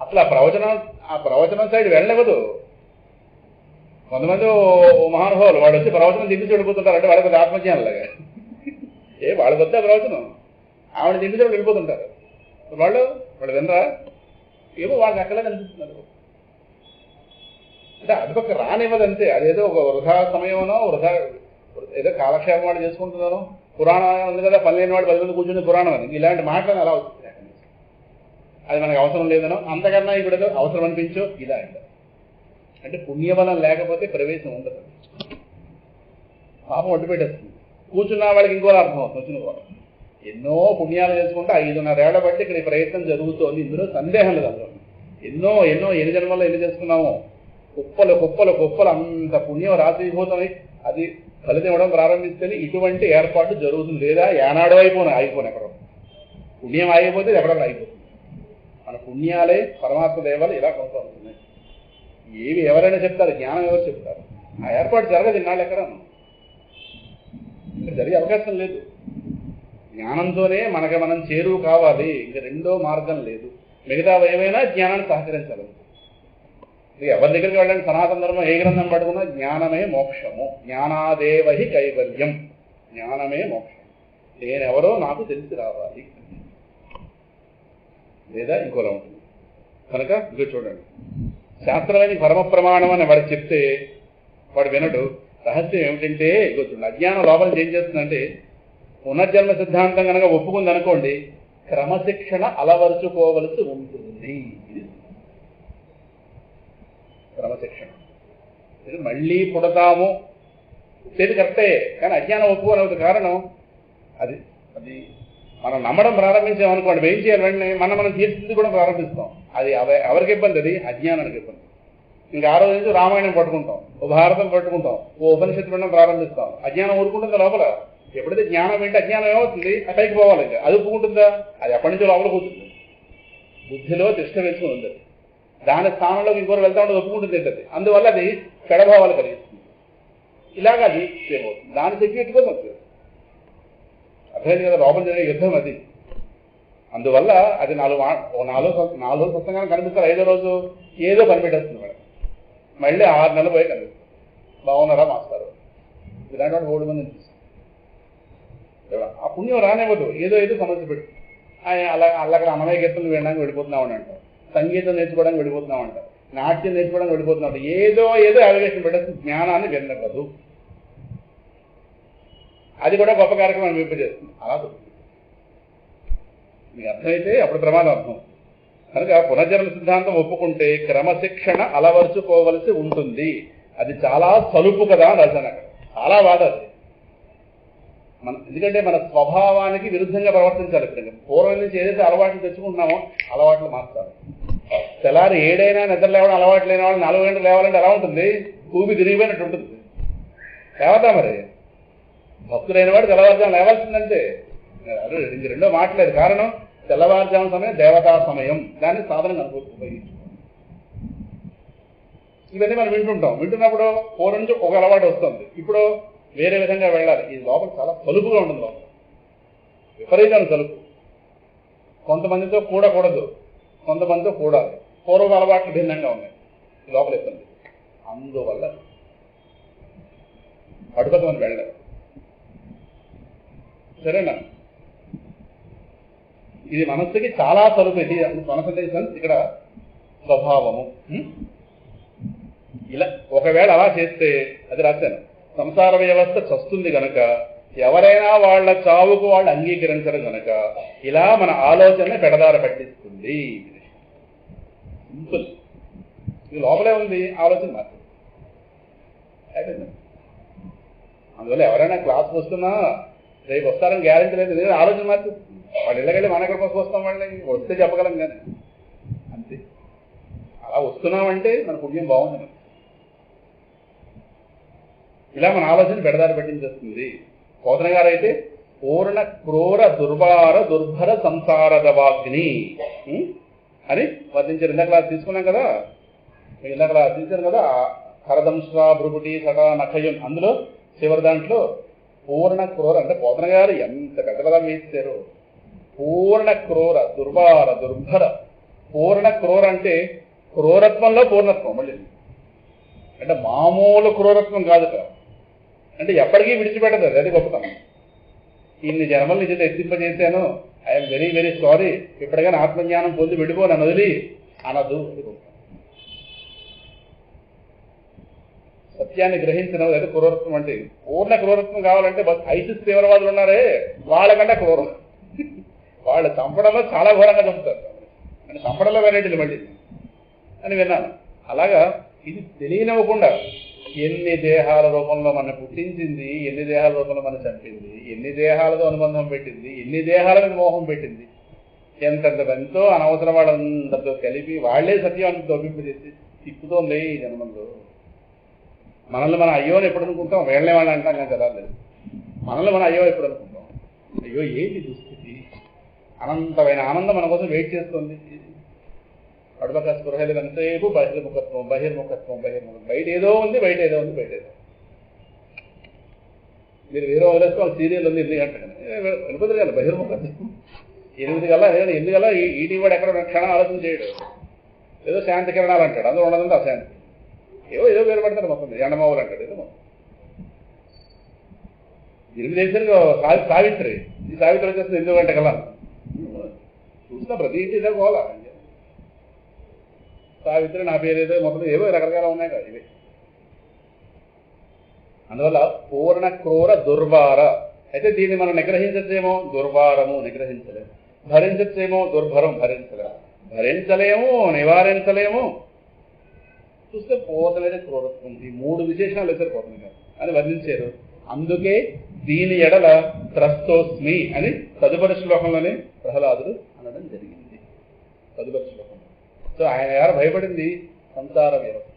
అసలు ఆ ప్రవచనం సైడ్ వెళ్ళనివ్వదు. కొంతమంది మహానుభావులు వాడు వచ్చి ప్రవచనం దింపి వెళ్ళిపోతుంటారు. అంటే వాళ్ళకి ఆత్మజ్ఞానంలాగా వాళ్ళకి వద్ద ప్రవచనం ఆవిడ దింపి వెళ్ళిపోతుంటారు. వాళ్ళు వినరా, ఏమో వాళ్ళకి అక్కడే కనిపిస్తున్నారు. అంటే అదొక రానివ్వదంతే. అదేదో ఒక వృధా సమయమనో ఏదో కాలక్షేపం వాడు చేసుకుంటున్నాను. పురాణం ఉంది కదా, పని లేని వాడు 10 మంది కూర్చుని పురాణం అని ఇలాంటి మాటలు అలా వస్తుంది. అది మనకు అవసరం లేదనో, అంతకన్నా ఇప్పుడు ఏదో అవసరం అనిపించో ఇలా అంటే పుణ్యబలం లేకపోతే ప్రవేశం ఉండదు. పాపం ఒడ్డు పెట్టేస్తుంది. కూర్చున్న వాళ్ళకి ఇంకో అర్థం అవుతుంది. వచ్చిన కూడా ఎన్నో పుణ్యాలు చేసుకుంటే 5.5 ఏళ్ల బట్టి ఇక్కడ ఈ ప్రయత్నం జరుగుతోంది. ఇందులో సందేహం లేదు. అందులో ఎన్నో ఎన్ని జన్మల్లో ఎన్ని చేసుకున్నామో కుప్పలు అంత పుణ్యం రాసిపోతుంది. అది ఫలితం ఇవ్వడం ప్రారంభిస్తేనే ఇటువంటి ఏర్పాటు జరుగుతుంది. లేదా ఏనాడో ఆగిపోను ఎక్కడో పుణ్యం ఆగిపోతే ఎక్కడో ఆగిపోతుంది. మన పుణ్యాలే పరమాత్మ దేవాలు ఇలా కొనసాగుతున్నాయి. ఏవి ఎవరైనా చెప్తారు, జ్ఞానం ఎవరు చెప్తారు? ఆ ఏర్పాటు జరగదు ఇన్నాళ్ళు ఎక్కడ జరిగే అవకాశం లేదు. జ్ఞానంతోనే మనం చేరువు కావాలి. ఇంక రెండో మార్గం లేదు. మిగతా ఏమైనా జ్ఞానాన్ని సహకరించాలి. ఎవరి దగ్గరికి వెళ్ళండి, సనాతన ధర్మం ఏ గ్రంథం పట్టుకున్నా జ్ఞానమే మోక్షము, జ్ఞానాదేవహి కైవల్యం, జ్ఞానమే మోక్షం. నేనెవరో నాకు తెలిసి రావాలి, లేదా ఇంకోలా ఉంటుంది. కనుక ఇక చూడండి, శాస్త్రమైన పరమ ప్రమాణం అని వాడు చెప్తే వాడు వినడు. రహస్యం ఏమిటంటే ఇగో చూడండి, అజ్ఞానం లోపల ఏం చేస్తుందంటే పునర్జన్మ సిద్ధాంతం కనుక ఒప్పుకుంది అనుకోండి, క్రమశిక్షణ అలవరుచుకోవలసి ఉంటుంది. క్రమశిక్షణ మళ్ళీ పుడతాము ఇది కరెక్టే, కానీ అజ్ఞానం ఒప్పుకోలేదు. కారణం అది మనం నమ్మడం ప్రారంభించామనుకోండి, ఏం చేయాలి? వెంటనే మనం తీర్చిదిద్దడం ప్రారంభిస్తాం. అది ఎవరికి ఇబ్బంది? అది అజ్ఞానానికి ఇబ్బంది. ఇంకా ఆ రోజు నుంచి రామాయణం పట్టుకుంటాం, ఓ భారతం పట్టుకుంటాం, ఓ ఉపనిషత్తు వినడం ప్రారంభిస్తాం. అజ్ఞానం ఊరుకుంటుంది లోపల. ఎప్పుడైతే జ్ఞానం వింటే అజ్ఞానం ఏమవుతుంది? పైకి పోవాలి. అది ఒప్పుకుంటుందా? అది ఎప్పటి నుంచో లోపల కూర్చుంది, బుద్ధిలో తిష్ట వేసుకుని ఉంది. దాని స్థానంలోకి ఇంకోరు వెళ్తా ఉంటే ఒప్పుకుంటుంది ఏంటది, అందువల్ల అది పెడభావాలు కలిగిస్తుంది. ఇలాగ అది సేమ్ అవుతుంది. దాని సెక్యూరిటీ కోసం వస్తుంది. అర్థమైంది కదా, లోపల జరిగే యుద్ధం అది. అందువల్ల అది 4 రోజు సత్సంగాన్ని కనిపిస్తారు, 5వ రోజు ఏదో కనిపెట్టేస్తుంది మేడం. మళ్ళీ 6 నెలలు పోయి కనిపిస్తుంది. బాగున్నారా మాస్టారు, ఇలాంటి వాడు 3 మంది చూస్తాం. ఆ పుణ్యం రానివ్వదు, ఏదో సమస్య పెట్టు. అక్కడ అన్నమయ్య కీర్తనలు వినడానికి వెళ్ళిపోతున్నామని అంటారు, సంగీతం నేర్చుకోవడానికి వెళ్ళిపోతున్నాం అంటారు, నాట్యం నేర్చుకోవడానికి వెళ్ళిపోతున్నాం అంటారు. ఏదో అలిగేషన్ పెట్టేసి జ్ఞానాన్ని వినగలదు. అది కూడా గొప్ప కార్యక్రమం వింపజేస్తుంది. అలా దొరుకుతుంది. మీకు అర్థమైతే అప్పుడు ప్రమాదం అర్థం. కనుక పునర్జన్మ సిద్ధాంతం ఒప్పుకుంటే క్రమశిక్షణ అలవరుచుకోవలసి ఉంటుంది. అది చాలా సలుపు కదా అని రాశాను అక్కడ. చాలా బాధ అది. ఎందుకంటే మన స్వభావానికి విరుద్ధంగా ప్రవర్తించాలి. ఇప్పుడు పూర్వం నుంచి ఏదైతే అలవాట్లు తెచ్చుకుంటున్నామో అలవాట్లు మార్చాలి. తెల్లారి 7 అయినా నిద్ర లేవడం అలవాటు లేని వాళ్ళు 4 గంటలు లేవాలంటే ఎలా ఉంటుంది, ఊపి తిరిగిపోయినట్టు ఉంటుంది. లేవతా మరి భక్తులైన వాడు తెల్లవారుజాము లేవాల్సిందంటే. ఇంక రెండో మాట్లాడలేదు. కారణం తెల్లవారుజాము సమయం దేవతా సమయం, దాన్ని సాధనంగా ఉపయోగించుకోవాలి. ఇవన్నీ మనం వింటున్నప్పుడు పూర్వం నుంచి ఒక అలవాటు వస్తుంది, ఇప్పుడు వేరే విధంగా వెళ్ళాలి. ఈ లోపల చాలా సలుపుగా ఉంటుంది. లోపల విపరీతమైన సలుపు. కొంతమందితో కూడకూడదు, కొంతమందితో కూడాలి. పూర్వ అలవాట్లు భిన్నంగా ఉన్నాయి. లోపల ఇస్తుంది. అందువల్ల అడుగుతో మనం వెళ్ళాలి. సరేనా? ఇది మనస్సుకి చాలా సలుపు. ఇది మనసు ఇక్కడ స్వభావము. ఇలా ఒకవేళ అలా చేస్తే అది రాశాను, సంసార వ్యవస్థ చస్తుంది గనక ఎవరైనా వాళ్ళ చావుకు వాళ్ళు అంగీకరించరు గనక ఇలా మన ఆలోచన పెడదార పట్టిస్తుంది. సింపుల్. ఇది లోపలే ఉంది, ఆలోచన మాత్రం. అందువల్ల ఎవరైనా క్లాస్కి వస్తున్నా రేపు వస్తారని గ్యారెంటీ లేదు. నేను ఆలోచన మాత్రం వాళ్ళు ఇళ్ళకెళ్ళి మన ఎక్కడ కోసం వస్తాం, వాళ్ళని వస్తే చెప్పగలం కానీ అంతే. అలా వస్తున్నామంటే మన పుణ్యం బాగుంది. ఇలా మన ఆలోచన పెడదారి పెట్టించేస్తుంది. పోతన గారు అయితే పూర్ణ క్రూర దుర్భర సంసారదవాగ్ని అని వర్ణించారు. ఇందాక తీసుకున్నాం కదా, ఇందాక తీశారు కదా, కరదంశ భృగుటి సట నఖయం. అందులో చివరి దాంట్లో పూర్ణ క్రూర అంటే పోతన గారు ఎంత పెద్ద పదం వేశారు. పూర్ణ క్రూర దుర్భర. పూర్ణ క్రూర అంటే క్రూరత్వంలో పూర్ణత్వం. మళ్ళీ అంటే మామూలు క్రూరత్వం కాదు. అంటే ఎప్పటికీ విడిచిపెట్టదు. అది గొప్పతనం. ఇన్ని జన్మలు నిజంగా ఎత్తింపజేశాను, ఐఎమ్ వెరీ వెరీ సారీ, ఇప్పటికైనా ఆత్మజ్ఞానం పొంది విడిపో నన్ను వదిలి అనదు. సత్యాన్ని గ్రహించిన లేదా క్రూరత్వం అంటే. పూర్ణ క్రూరత్వం కావాలంటే ఐసిస్ తీవ్రవాదులు ఉన్నారే, వాళ్ళకంటే క్రూరం. వాళ్ళు చంపడంలో చాలా ఘోరంగా చంపుతారు. అంటే చంపడంలో వెరైటీలు మళ్ళీ అని విన్నాను. అలాగా ఇది తెలియనివ్వకుండా ఎన్ని దేహాల రూపంలో మన పుట్టించింది, ఎన్ని దేహాల రూపంలో మన చంపింది, ఎన్ని దేహాలతో అనుబంధం పెట్టింది, ఎన్ని దేహాల మీద మోహం పెట్టింది, ఎంతో అనవసరం వాళ్ళందరితో కలిపి వాళ్లే సత్యాన్ని తొప్పింపజేసి తిప్పుతోంది ఈ జన్మంలో. మనల్ని మన అయ్యోని ఎప్పుడు అనుకుంటాం, వేళ్ళనే వాళ్ళు అంటాం కానీ చదవలేదు. మనల్ని మన అయ్యో ఎప్పుడు అనుకుంటాం. అయ్యో ఏంటి దుస్థితి, అనంతమైన ఆనందం మన కోసం వెయిట్ చేస్తుంది. అడుపక స్పృహలు ఎంతసేపు బహిర్ముఖత్వం. బయట ఏదో ఉంది, బయట ఏదో ఉంది. మీరు వేరే వదిలేసుకో, సీరియల్ ఉంది 8 గంటలు వెళ్ళిపోతారు కదా. బహిర్ముఖత్వం 8 కల్లా 8 కల్లా ఈటీ వాడు ఎక్కడ క్షణం ఆలోచన చేయడు. ఏదో శాంతి కిరణాలు అంటాడు, అందులో ఉండదంటే అశాంతి. ఏదో పేరు పడతాడు మొత్తం. ఎండమావులు అంటాడు. ఏదో మొత్తం 8 దేశాలకు సావిత్రి. ఈ సావిత్రి వచ్చేస్తుంది 8 గంట కల్లా. చూసిన ప్రతి ఇంటి ఇదే పోవాలా. సావిత్రి నా పేరు ఏదో మొత్తం ఏవో రకరకాల ఉన్నాయి కదా ఇవి. అందువల్ల పూర్ణ క్రూర దుర్భార. అయితే దీన్ని మనం నిగ్రహించచ్చేమో, దుర్భారము నిగ్రహించలేము. భరించచ్చేమో, దుర్భరం భరించలేము, నివారించలేము. చూస్తే పోతలేని క్రూరత్వం. ఈ 3 విశేషాలు వేశారు పోతన గారు అని వర్ణించారు. అందుకే దీని ఎడల త్రస్తోస్మి అని తదుపరి శ్లోకంలోనే ప్రహ్లాదుడు అనడం జరిగింది. తదుపరి శ్లోకంలో. సో ఆయన ఎవరు భయపడింది సంసార వ్యవస్థ.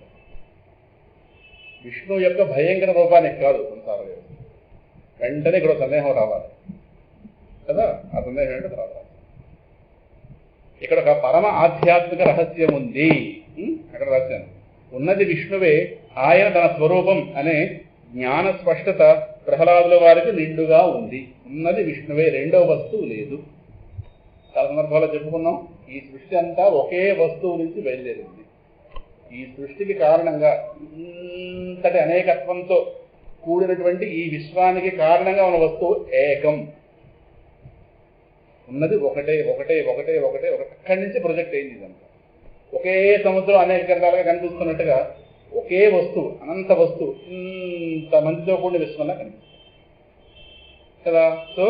విష్ణు యొక్క భయంకర రూపానికి కాదు సంసార వ్యవస్థ. వెంటనే ఇక్కడ సందేహం రావాలి కదా. ఆ సందేహం ఏంటో రావాలి. ఇక్కడ ఒక పరమ ఆధ్యాత్మిక రహస్యం ఉంది. రాశాను. ఉన్నది విష్ణువే, ఆయన తన స్వరూపం అనే జ్ఞాన స్పష్టత ప్రహ్లాదుల వారికి నిండుగా ఉంది. ఉన్నది విష్ణువే, రెండవ వస్తువు లేదు. చాలా సందర్భాల్లో చెప్పుకున్నాం, ఈ సృష్టి అంతా ఒకే వస్తువు నుంచి బయలుదేరింది. ఈ సృష్టికి కారణంగా ఇంతటి అనేకత్వంతో కూడినటువంటి ఈ విశ్వానికి కారణంగా ఉన్న వస్తువు ఏకం. ఉన్నది ఒకటే ఒకటే ఒకటే ఒకటే ఒకటి. అక్కడి నుంచి ప్రొజెక్ట్ అయింది. ఇదంతా ఒకే సముద్రం అనేక గ్రంథాలుగా కనిపిస్తున్నట్టుగా ఒకే వస్తువు, అనంత వస్తువు ఇంత మందితో కూడిన విశ్వంలా కనిపిస్తుంది కదా. సో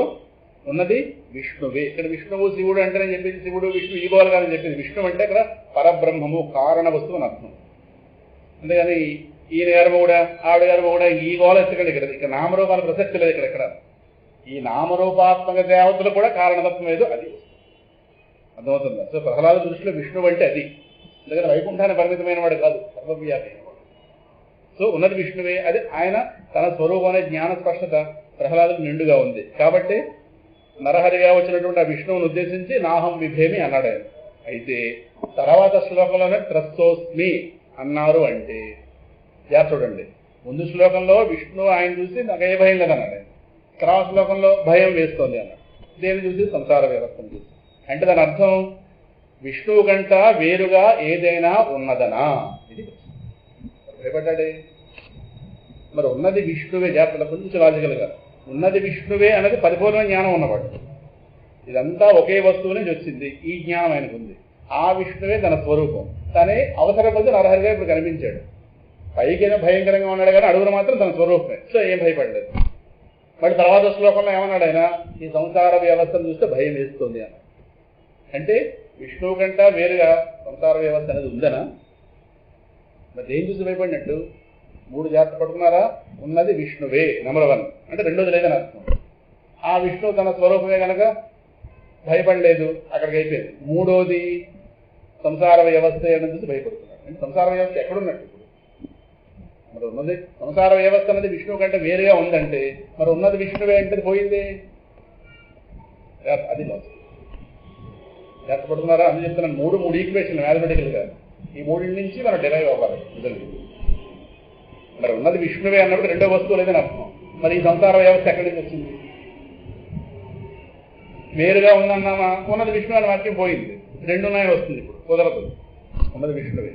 ఉన్నది విష్ణువే. ఇక్కడ విష్ణువు శివుడు అంటే నేను చెప్పింది శివుడు విష్ణు ఈగోలు కానీ చెప్పింది. విష్ణువు అంటే ఇక్కడ పరబ్రహ్మము, కారణ వస్తువు అని అర్థం. అంతేగాని ఈయన గారు కూడా ఆవిడ గారు కూడా ఈగోలు ఎత్తకండి. ఇక్కడ నామరూపాల ప్రసక్తి లేదు. ఇక్కడ ఈ నామరూపాత్మక దేవతలు కూడా కారణతత్వం ఏదో అది అర్థమవుతుందా. సో ప్రహ్లాద దృష్టిలో విష్ణువు అంటే అది. అందుకని వైకుంఠాన్ని పరిమితమైన వాడు కాదు, సర్వవ్యాపి. సో ఉన్నది విష్ణువే, అది ఆయన తన స్వరూపం అనే జ్ఞాన స్పష్టత ప్రహ్లాదుకు నిండుగా ఉంది. కాబట్టి నరహరిగా వచ్చినటువంటి ఆ విష్ణువుని ఉద్దేశించి నాహం విభేమి అన్నాడు ఆయన. అయితే తర్వాత శ్లోకంలోనే త్రస్తోస్మి అన్నారు. అంటే చూడండి, ముందు శ్లోకంలో విష్ణువు ఆయన చూసి నాకు ఏ భయం లేదన్నాడు ఆయన. తర్వాత శ్లోకంలో భయం వేస్తోంది అన్నాడు. దేని చూసి? సంసార వ్యవస్థను చూసి. అంటే దాని అర్థం విష్ణువు కంట వేరుగా ఏదైనా ఉన్నదనా? ఇది భయపడ్డాడే. మరి ఉన్నది విష్ణువే, జాగ్రత్త కొంచెం లాజికల్గా ఉన్నది విష్ణువే అన్నది పరిపూర్ణ జ్ఞానం ఉన్నవాడు. ఇదంతా ఒకే వస్తువు నుంచి వచ్చింది, ఈ జ్ఞానం ఆయనకు ఉంది. ఆ విష్ణువే తన స్వరూపం. తనే అవసరపడి నరహరిగా ఇప్పుడు కనిపించాడు. పైకైనా భయంకరంగా ఉన్నాడు కానీ అడుగున మాత్రం తన స్వరూపమే. సో ఏం భయపడలేదు. మరి తర్వాత శ్లోకంలో ఏమన్నాడు ఆయన? ఈ సంసార వ్యవస్థను చూస్తే భయం వేస్తుంది అన్నాడు. అంటే విష్ణువు కంట వేరుగా సంసార వ్యవస్థ అనేది ఉందనా? మరి దేని చూసి భయపడినట్టు? 3 జాగ్రత్త పడుకున్నారా? ఉన్నది విష్ణువే నెంబర్ 1 అంటే రెండోది లేదని అర్థం. ఆ విష్ణువు తన స్వరూపమే కనుక భయపడలేదు, అక్కడికి అయిపోయింది. మూడోది సంసార వ్యవస్థ అనేది చూసి భయపడుతున్నాడు. అంటే సంసార వ్యవస్థ ఎక్కడున్నట్టు? ఇప్పుడు మరి ఉన్నది సంసార వ్యవస్థ అనేది విష్ణువు కంటే వేరుగా ఉందంటే మరి ఉన్నది విష్ణువే అంటే పోయింది. అది లాజిక్. జాగ్రత్త పడుతున్నారా? అని చెప్తున్నాను. 3 ఈక్వేషన్ మ్యాథమెటికల్గా ఈ 3 నుంచి మనం డిరైవ్ అవ్వాలి రిజల్ట్. మరి ఉన్నది విష్ణువే అన్నప్పుడు రెండో వస్తువు లేదని అర్థం. మరి ఈ సంసార వ్యవస్థ ఎక్కడి నుంచి వచ్చింది? వేరుగా ఉందన్నామా? ఉన్నది విష్ణువు అని వాక్యం పోయింది. 2 ఉన్నాయని వస్తుంది. ఇప్పుడు కుదరదు. ఉన్నది విష్ణువే.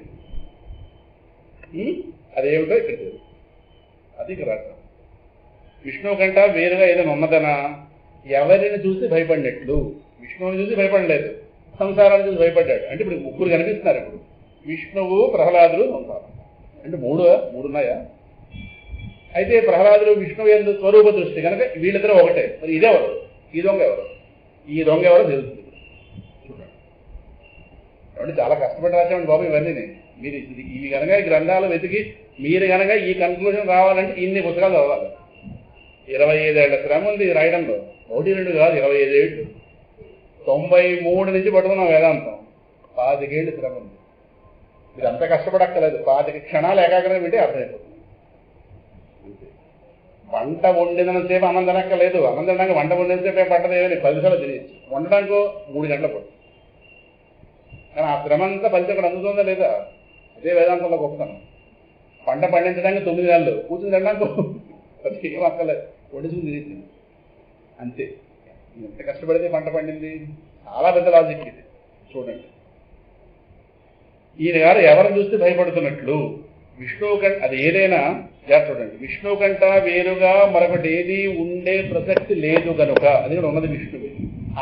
అదేమిటో ఇక్కడ తెలియదు. అది ఇక్కడ అర్థం. విష్ణువు కంట వేరుగా ఏదైనా ఉన్నదనా? ఎవరిని చూసి భయపడినట్లు? విష్ణువుని చూసి భయపడలేదు, సంసారాన్ని చూసి భయపడ్డాడు. అంటే ఇప్పుడు 3 కనిపిస్తున్నారు. ఇప్పుడు విష్ణువు, ప్రహ్లాదులు, సంసారం. అంటే 3 ఉన్నాయా? అయితే ప్రహ్లాదులు విష్ణువు ఎందు స్వరూప దృష్టి కనుక వీళ్ళిద్దరూ ఒకటే. మరి ఇదెవరు? ఈ దొంగ ఎవరు? ఈ దొంగ ఎవరో తెలుస్తుంది. చూడండి, చాలా కష్టపడి రాసామండి బాబు ఇవన్నీ. మీరు ఇవి కనుక ఈ గ్రంథాలు వెతికి మీరు కనుక ఈ కన్క్లూజన్ రావాలంటే ఇన్ని పుస్తకాలు చదవాలి. 25 ఏళ్ల శ్రమ ఉంది రాయడంలో. 1, 2 కాదు, 25 ఏళ్ళు. 93 నుంచి పట్టుకున్నాం వేదాంతం. 25 ఏళ్ళు శ్రమ ఉంది. మీరు అంత కష్టపడక్కర్లేదు. 25 క్షణాలు ఏకాగ్రత పెట్టి అర్థమైపోతుంది. వంట వండినంతసేపు అన్నం తినక్కర్లేదు. అన్నం తినడానికి వంట వండినంతసేపు ఏం పట్టదు. ఏమైనా 10 నిమిషాలు తినేసి వండడానికి 3 గంటలు పడుతుంది. కానీ ఆ శ్రమ అంతా ఫలితం ఇక్కడ అందుతుందా లేదా? అదే వేదాంతంలో గొప్పతనం. పంట పండించడానికి 9 నెలలు, కూర్చుని తినడానికి ఏం అక్కర్లేదు. వండుచుకుని తినేసింది అంతే. ఎంత కష్టపడితే పంట పండింది? చాలా పెద్ద లాజిక్ ఇది. చూడండి, ఈయన గారు ఎవరిని చూస్తే భయపడుతున్నట్లు? విష్ణువు కంట అది ఏదైనా చూడండి, విష్ణువు కంట వేరుగా మరొకటి ఏది ఉండే ప్రసక్తి లేదు కనుక అది కూడా ఉన్నది విష్ణువే.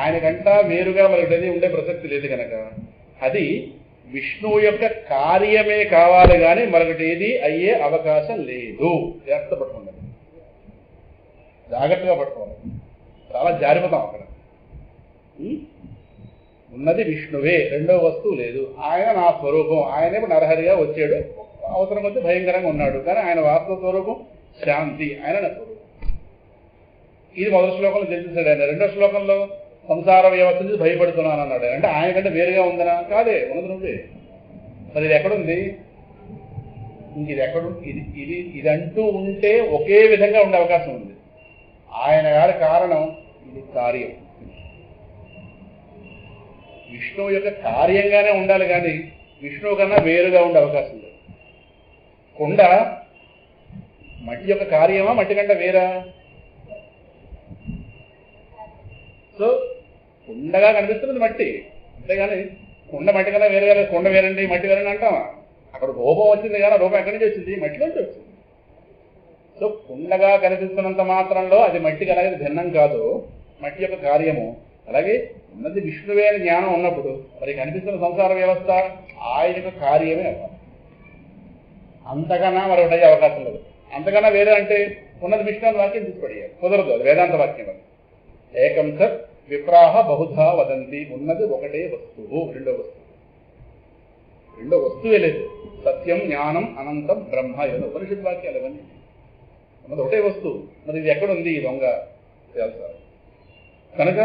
ఆయన కంట వేరుగా మరొకటి ఏది ఉండే ప్రసక్తి లేదు కనుక అది విష్ణువు యొక్క కార్యమే కావాలి కానీ మరొకటి ఏది అయ్యే అవకాశం లేదు. జాగ్రత్త పట్టుకోండి, జాగ్రత్తగా పట్టుకోవాలి. చాలా జారిపోతాం అక్కడ. ఉన్నది విష్ణువే, రెండో వస్తువు లేదు. ఆయన నా స్వరూపం. ఆయనే నరహరిగా వచ్చాడు, అవసరం వచ్చి భయంకరంగా ఉన్నాడు. కానీ ఆయన వాస్తవ స్వరూపం శాంతి. ఆయన నా స్వరూపం. ఇది మొదటి శ్లోకంలో తెలిసేసాడు ఆయన. రెండో శ్లోకంలో సంసార వ్యవస్థ నుంచి భయపడుతున్నాను అన్నాడు. అంటే ఆయన కంటే వేరుగా ఉందనా? కాదే, ఉన్నది నువ్వే. మరి ఇది ఎక్కడుంది? ఇంక ఇది ఎక్కడు? ఇదంటూ ఉంటే ఒకే విధంగా ఉండే అవకాశం ఉంది. ఆయన గారి కారణం, ఇది కార్యం. విష్ణువు యొక్క కార్యంగానే ఉండాలి కానీ విష్ణువు కన్నా వేరుగా ఉండే అవకాశం లేదు. కుండ మట్టి యొక్క కార్యమా, మట్టి కంటే వేరా? సో కుండగా కనిపిస్తున్నది మట్టి, అంతేగాని కుండ మట్టి కన్నా వేరుగా లేదు. కుండ వేరండి, మట్టి వేరండి అంటామా? అక్కడ రూపం వచ్చింది కానీ రూపం ఎక్కడి నుంచి వచ్చింది? మట్టిలోంచి వచ్చింది. సో కుండగా కనిపిస్తున్నంత మాత్రంలో అది మట్టికి అలాగే భిన్నం కాదు, మట్టి యొక్క కార్యము. అలాగే ఉన్నది విష్ణువే అని జ్ఞానం ఉన్నప్పుడు మరి కనిపిస్తున్న సంసార వ్యవస్థ ఆయన యొక్క కార్యమే అవ్వాలి. అంతకన్నా మరొకటి అయ్యే అవకాశం లేదు. అంతకన్నా వేరే అంటే ఉన్నది విష్ణు అని వాక్యం తీసుపడేయాలి, కుదరదు. అది వేదాంత వాక్యం. అది ఏకం సత్ విప్రాహ బహుధా వదంతి. ఉన్నది ఒకటే వస్తువు, రెండో వస్తువే లేదు. సత్యం, జ్ఞానం, అనంతం, బ్రహ్మ. ఇవన్నీ ఉపనిషత్ వాక్యాలు. ఇవన్నీ ఉన్నది ఒకటే వస్తువు. మరి ఇది ఎక్కడుంది? ఈ దొంగ తెలుసా? కనుక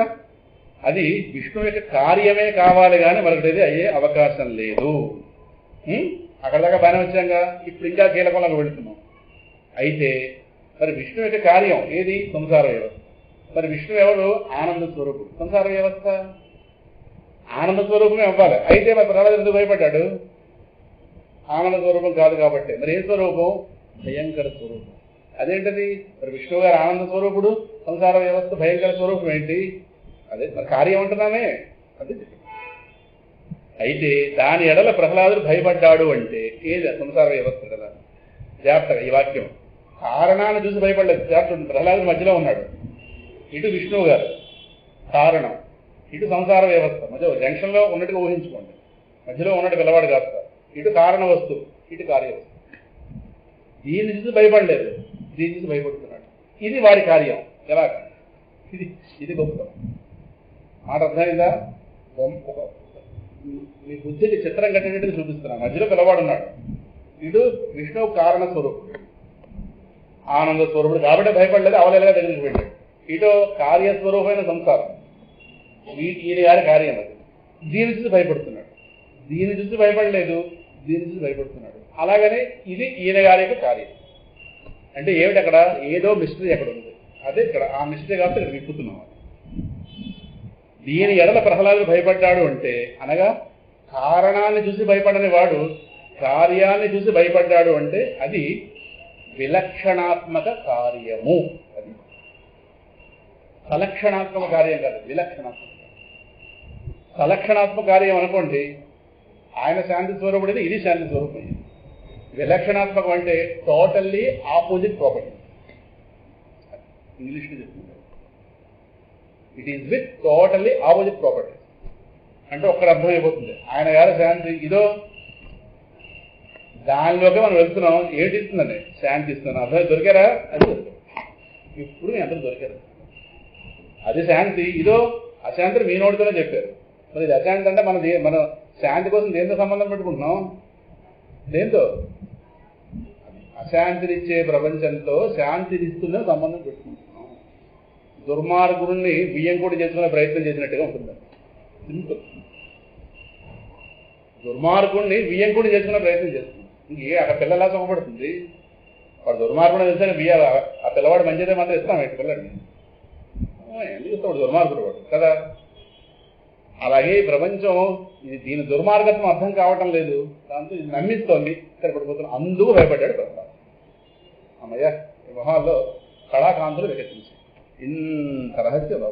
అది విష్ణువు యొక్క కార్యమే కావాలి కానీ మరొకటి అయ్యే అవకాశం లేదు. అక్కడ దాకా బాగానే వచ్చాక ఇప్పుడు ఇంకా కీలకంలోకి వెళుతున్నాం. అయితే మరి విష్ణువు యొక్క కార్యం ఏది? సంసార వ్యవస్థ. మరి విష్ణువు ఎవరు? ఆనంద స్వరూపుడు. సంసార వ్యవస్థ ఆనంద స్వరూపమే అవ్వాలి. అయితే మరి ప్రహ్లాదుడు ఎందుకు భయపడ్డాడు? ఆనంద స్వరూపం కాదు కాబట్టి. మరి ఏ స్వరూపం? భయంకర స్వరూపం. అదేంటది? మరి విష్ణువు గారు ఆనంద స్వరూపుడు, సంసార వ్యవస్థ భయంకర స్వరూపం ఏంటి? అదే మరి కార్యం అంటున్నామే. అదే అయితే దాని ఎడల ప్రహ్లాదుడు భయపడ్డాడు అంటే ఏది? సంసార వ్యవస్థ కదా. జాగ్రత్తగా ఈ వాక్యం కారణాన్ని చూసి భయపడలేదు. జాగ్రత్త. ప్రహ్లాదుడు మధ్యలో ఉన్నాడు. ఇటు విష్ణువు గారు కారణం, ఇటు సంసార వ్యవస్థ. మధ్య జంక్షన్లో ఉన్నట్టుగా ఊహించుకోండి. మధ్యలో ఉన్నట్టు పిల్లవాడు కాస్త. ఇటు కారణ వస్తువు, ఇటు కార్యవస్తువు. దీన్ని చూసి భయపడలేదు, దీన్ని చూసి భయపడుతున్నాడు. ఇది వారి కార్యం. ఎలాగా? ఇది గొప్పతనం. మాట అర్థమైందా? మీ బుద్ధికి చిత్రం కట్టినట్టుగా చూపిస్తున్నాను. మధ్యలో పిల్లవాడున్నాడు. ఇటు విష్ణువు కారణ స్వరూపుడు, ఆనంద స్వరూపుడు కాబట్టి భయపడలేదు, అవలేలుగా దగ్గరికి వెళ్ళాడు. ఇటు కార్యస్వరూపమైన సంసారం, ఈయన గారి కార్యం అది. దీన్ని చూసి భయపడుతున్నాడు. దీన్ని చూసి భయపడలేదు, దీన్ని చూసి భయపడుతున్నాడు. అలాగనే ఇది ఈయన గారి యొక్క కార్యం. అంటే ఏమిటి? అక్కడ ఏదో మిస్టరీ అక్కడ ఉంది. అదే ఇక్కడ ఆ మిస్టరీ కాబట్టి ఇక్కడ విప్పుతున్నాం. దీని ఎడల ప్రహ్లాదుడు భయపడ్డాడు అంటే అనగా కారణాన్ని చూసి భయపడని వాడు కార్యాన్ని చూసి భయపడ్డాడు అంటే అది విలక్షణాత్మక కార్యము. అది సలక్షణాత్మక కార్యం కాదు, విలక్షణాత్మక. సలక్షణాత్మక కార్యం అనుకోండి, ఆయన శాంతి స్వరూపుడు, ఇది శాంతి స్వరూపం. విలక్షణాత్మకం అంటే టోటల్లీ ఆపోజిట్ ప్రాపర్టీ. ఇంగ్లీష్లో చెప్తుంటారు, it is with totally opposite property. అంటే ఒక్కడ అర్థమైపోతుంది. ఆయన గారి శాంతి ఇదో, దానిలోకి మనం వెళ్తున్నాం. ఏంటి ఇస్తుందండి? శాంతి ఇస్తున్నాను. అర్థం దొరికారా? అది దొరికారు. ఇప్పుడు మీ అందరూ దొరికారు. అది శాంతి. ఇదో అశాంతిని మీ నోటితోనే చెప్పారు. మరి ఇది అశాంతి అంటే మన శాంతి కోసం దేంతో సంబంధం పెట్టుకుంటున్నాం? దేంతో? అశాంతినిచ్చే ప్రపంచంతో శాంతినిస్తున్న సంబంధం పెట్టుకుంటున్నాం. దుర్మార్గుడిని బియ్యం కూడా చేసుకునే ప్రయత్నం చేసినట్టుగా ఉంటుంది. సింపుల్. దుర్మార్గుడిని బియ్యం కూడా చేసుకునే ప్రయత్నం చేస్తుంది. ఇంకే అక్కడ పిల్లలా సుఖపడుతుంది. వాడు దుర్మార్గుడు తెలిస్తే బియ్యాలు ఆ పిల్లవాడు మంచిదే మాత్రం ఇస్తాం ఏంటి పిల్లడిని? ఎందుకు ఇస్తాడు? దుర్మార్గుడు వాడు కదా. అలాగే ఈ ప్రపంచం దీని దుర్మార్గత్వం అర్థం కావటం లేదు. దాంతో ఇది నమ్మిస్తోంది. ఇక్కడ పడిపోతున్నాం. అందుకు భయపడ్డాడు ప్రహ్లాదుడు. అమ్మయ్య, ఈ మొహాల్లో కళాకాంతులు వికసించాయి. ఇంత రహస్యం.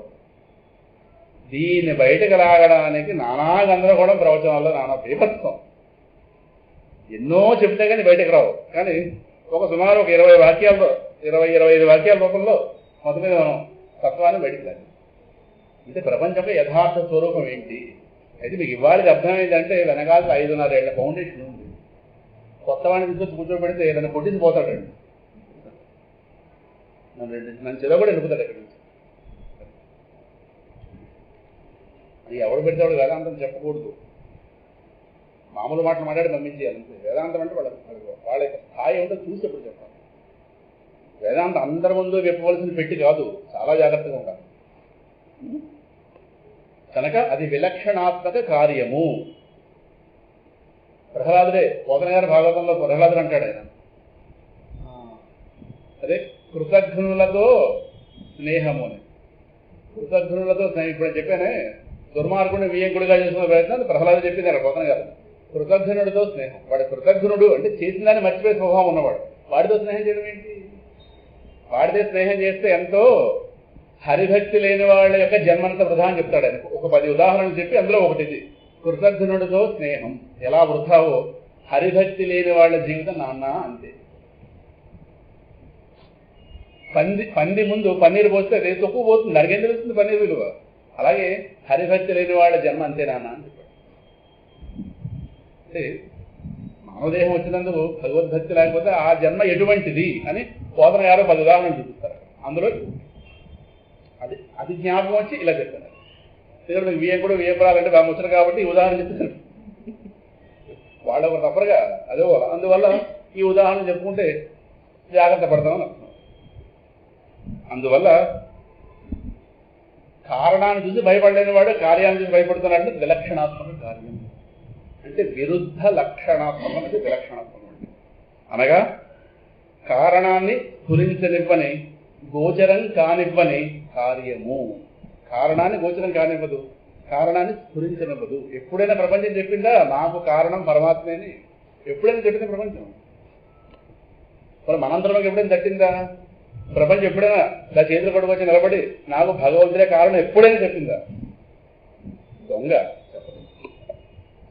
దీన్ని బయటకు లాగడానికి నానా గందరగోళం, ప్రవచనాల్లో నానా బీభత్సం. ఎన్నో చెప్తే కానీ బయటకు రావు. కానీ సుమారు ఒక 20 వాక్యాల్లో 25 వాక్యాల రూపంలో మొత్తం మీద మనం తత్వాన్ని బయటకు లాగాలి. అంటే ప్రపంచం యథార్థ స్వరూపం ఏంటి? అయితే మీకు ఇవాళకి అర్థమైందంటే వెనకాల 5.5 ఏళ్ల ఫౌండేషన్ ఉంది. కొత్త వాడిని తీసుకొచ్చి కూర్చోబెడితే నన్ను కొట్టించిపోతాడండి. నన్ను చెద కూడా ఎనుకుతాడు ఎక్కడి నుంచి. అది ఎవడు పెడతాడు? వేదాంతం చెప్పకూడదు. మామూలు మాటలు మాట్లాడి పంపించేయాలంటే. వేదాంతం అంటే వాళ్ళ యొక్క స్థాయి ఏమిటో చూసి ఎప్పుడు చెప్పాలి. వేదాంతం అందరి ముందు చెప్పవలసిన పెట్టి కాదు, చాలా జాగ్రత్తగా ఉండాలి. కనుక అది విలక్షణాత్మక కార్యము. ప్రహ్లాదుడే పోతన గారి భాగవతంలో ప్రహ్లాదుడు అంటాడు ఆయన, అదే కృతఘ్నులతో స్నేహము అని. కృతఘ్నులతో స్నేహం. ఇప్పుడు చెప్పానే దుర్మార్గుడిని వియ్యంకుడిగా చేసుకునే ప్రయత్నం ప్రహ్లాదుడు చెప్పింది పోతన గారు. కృతజ్ఞుడితో స్నేహం. వాడు కృతజ్ఞుడు అంటే చేసిన దాన్ని మర్చిపోయే స్వభావం ఉన్నవాడు. వాడితో స్నేహం చేయడం ఏంటి? వాడితే స్నేహం చేస్తే ఎంతో హరిభక్తి లేని వాళ్ళ యొక్క జన్మంత వృధా అని చెప్తాడు ఆయన. ఒక 10 ఉదాహరణలు చెప్పి అందులో ఒకటి ఇది. కృతజ్ఞుడితో స్నేహం ఎలా వృధావో హరిభక్తి లేని వాళ్ళ జీవితం నాన్న అంతే. పంది ముందు పన్నీరు పోస్తే అది తక్కువ పోతుంది, అడిగేం తెలుస్తుంది పన్నీరు విలువ. అలాగే హరిభక్తి లేని వాళ్ళ జన్మ అంతే నాన్న అని చెప్పాడు. అంటే మానవదేహం వచ్చినందుకు భగవద్భక్తి లేకపోతే ఆ జన్మ ఎటువంటిది అని పోతన గారు 10 ఉదాహరణలు చూపిస్తారు. అందులో అది జ్ఞాపకం వచ్చి ఇలా చెప్తున్నారు. ఎందుకంటే వియ్యం కూడా వియ్యపడాలంటే బాగా ముచ్చరు కాబట్టి ఈ ఉదాహరణ చెప్తున్నారు. వాళ్ళు ఒక తప్పరుగా అదే అందువల్ల ఈ ఉదాహరణ చెప్పుకుంటే జాగ్రత్త పడతామని అర్థం. అందువల్ల కారణాన్ని చూసి భయపడలేని వాడు కార్యాన్ని చూసి భయపడుతున్నాడు. విలక్షణాత్మక కార్యం అంటే విరుద్ధ లక్షణాత్మకం అంటే విలక్షణాత్మకం అంటే అనగా కారణాన్ని స్ఫురించనివ్వని గోచరం కానివ్వని కార్యము. కారణాన్ని గోచరం కానివ్వదు, కారణాన్ని స్ఫురించనివ్వదు. ఎప్పుడైనా ప్రపంచం చెప్పిందా నాకు కారణం పరమాత్మని? ఎప్పుడైనా చెప్పింది ప్రపంచం? మరి మనంతరంలోకి ఎప్పుడైనా తట్టిందా ప్రపంచం? ఎప్పుడైనా నా చేతులు పట్టుకొచ్చి నిలబడి నాకు భగవంతుడే కారణం ఎప్పుడైనా చెప్పిందా? దొంగ చెప్పదు.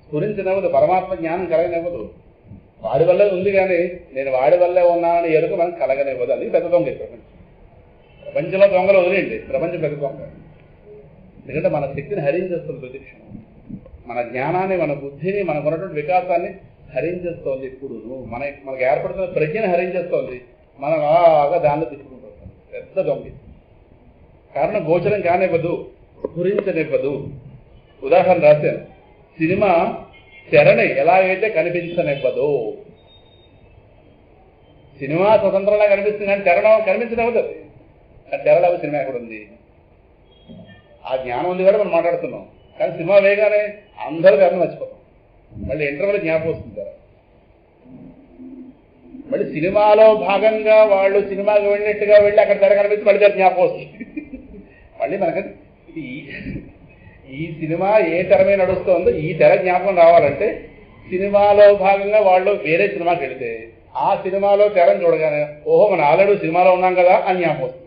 స్ఫురించనివ్వదు, పరమాత్మ జ్ఞానం కలగనివ్వదు. వాడి వల్లే ఉంది కానీ నేను వాడి వల్లే ఉన్నానని ఎరుక మనం కలగనివ్వదు. అది పెద్ద దొంగ ప్రపంచం. ప్రపంచంలో దొంగలు వదిలేండి, ప్రపంచం పెద్ద దొంగ. ఎందుకంటే మన శక్తిని హరించేస్తుంది ప్రతిక్షణం. మన జ్ఞానాన్ని, మన బుద్ధిని, మనకు ఉన్నటువంటి వికాసాన్ని హరించేస్తోంది. ఇప్పుడు మనకు ఏర్పడుతున్న ప్రజ్ఞని హరించేస్తోంది. మనం అలాగా దాన్ని తీసుకుంటాం. పెద్ద దొంగ. కారణం గోచరం కానివ్వదు, స్ఫురించనివ్వదు. ఉదాహరణ రాశాను. సినిమా తెరని ఎలాగైతే కనిపించనివ్వదు. సినిమా స్వతంత్రంగా కనిపిస్తుంది కానీ తెరను కనిపించనివ్వదు. తెరలాగా సినిమా ఎక్కడ ఉంది? ఆ జ్ఞానం ఉంది కూడా మనం మాట్లాడుతున్నాం. కానీ సినిమా వేయగానే అందరూ తెరను మర్చిపోతాం. మళ్ళీ ఇంటర్వెల్ జ్ఞాపకం వస్తుంది తెర. మళ్ళీ సినిమాలో భాగంగా వాళ్ళు సినిమాకి వెళ్ళినట్టుగా వెళ్ళి అక్కడ తెర కనిపిస్తే మళ్ళీ తెర జ్ఞాపకం వస్తుంది. మళ్ళీ మనకి ఈ సినిమా ఏ తెర మీద నడుస్తుందో ఈ తెర జ్ఞాపకం రావాలంటే సినిమాలో భాగంగా వాళ్ళు వేరే సినిమాకి వెళితే ఆ సినిమాలో తెరను చూడగానే ఓహో మనం ఆల్రెడీ సినిమాలో ఉన్నాం కదా అని జ్ఞాపకం వస్తుంది.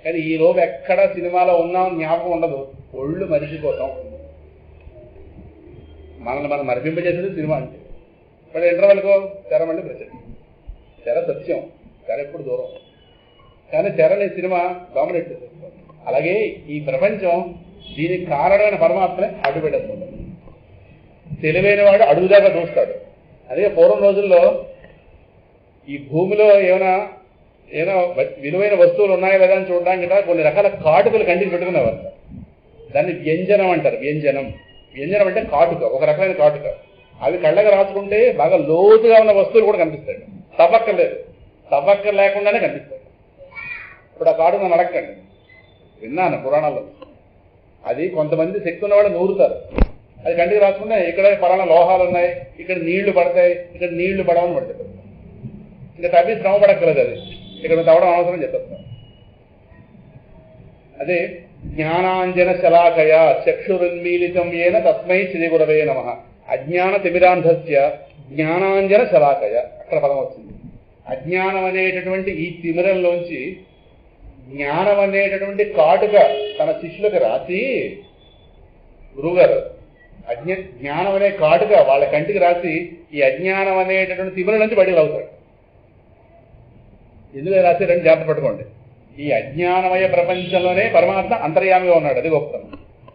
కానీ ఈ రోజు ఎక్కడ సినిమాలో ఉన్నామని జ్ఞాపకం ఉండదు. ఒళ్ళు మరిచిపోతాం. మనల్ని మనం మరిపింపజేసేది సినిమా అంటే. మళ్ళీ ఇంటర్వెల్కో తెర మళ్ళీ ప్రజెంట్. తెర సత్యం, తెర ఎప్పుడు దూరం. కానీ తెరని సినిమా డామినేట్ చేస్తుంది. అలాగే ఈ ప్రపంచం దీనికి కారణమైన పరమాత్మనే అడ్డుపెట్టేస్తుంది. తెలివైన వాడు అడుగుదాకా చూస్తాడు. అదే పూర్వం రోజుల్లో ఈ భూమిలో ఏమైనా విలువైన వస్తువులు ఉన్నాయా లేదా అని చూడడానికి కొన్ని రకాల కాటుకలు కంటికి పెట్టుకునేవారు. దాన్ని వ్యంజనం అంటారు. వ్యంజనం అంటే కాటుక, ఒక రకమైన కాటుక. అవి కళ్ళగా రాసుకుంటే బాగా లోతుగా ఉన్న వస్తువులు కూడా కనిపిస్తాయి. తవ్వక్కర్లేదు, తవ్వక్కర్ లేకుండానే కనిపిస్తాయి. ఇప్పుడు ఆ కాటుక నన్ను అడగండి, విన్నాను పురాణాల్లో. అది కొంతమంది శక్తి ఉన్న వాళ్ళు నూరుతారు. అది కంటికి రాసుకుంటే ఇక్కడ పలానా లోహాలు ఉన్నాయి, ఇక్కడ నీళ్లు పడతాయి, ఇక్కడ నీళ్లు పడవని పడతాయి. ఇంకా తవ్వి శ్రమ పడక్కర్లేదు. అది ఇక్కడ తవ్వడం అవసరం చెప్పేస్తాం. అదే జ్ఞానాంజన శలాకయ చక్షురున్మీలితం ఏన తస్మై శ్రీ గురవే నమః. అజ్ఞాన తిమిరాంధస్య జ్ఞానాంజన శలాకయ. అక్కడ పదం వచ్చింది. అజ్ఞానం అనేటటువంటి ఈ తిమిరంలోంచి జ్ఞానం అనేటటువంటి కాటుక తన శిష్యులకు రాసి, గురువుగారు జ్ఞానం అనే కాటుక వాళ్ళ కంటికి రాసి ఈ అజ్ఞానం అనేటటువంటి తిమిరం నుంచి బయటకు అవుతాడు. ఎందుకు రాసి రెండు జాగ్రత్త పట్టుకోండి. ఈ అజ్ఞానమయ ప్రపంచంలోనే పరమాత్మ అంతర్యామిగా ఉన్నాడు. అది గొప్పతనం.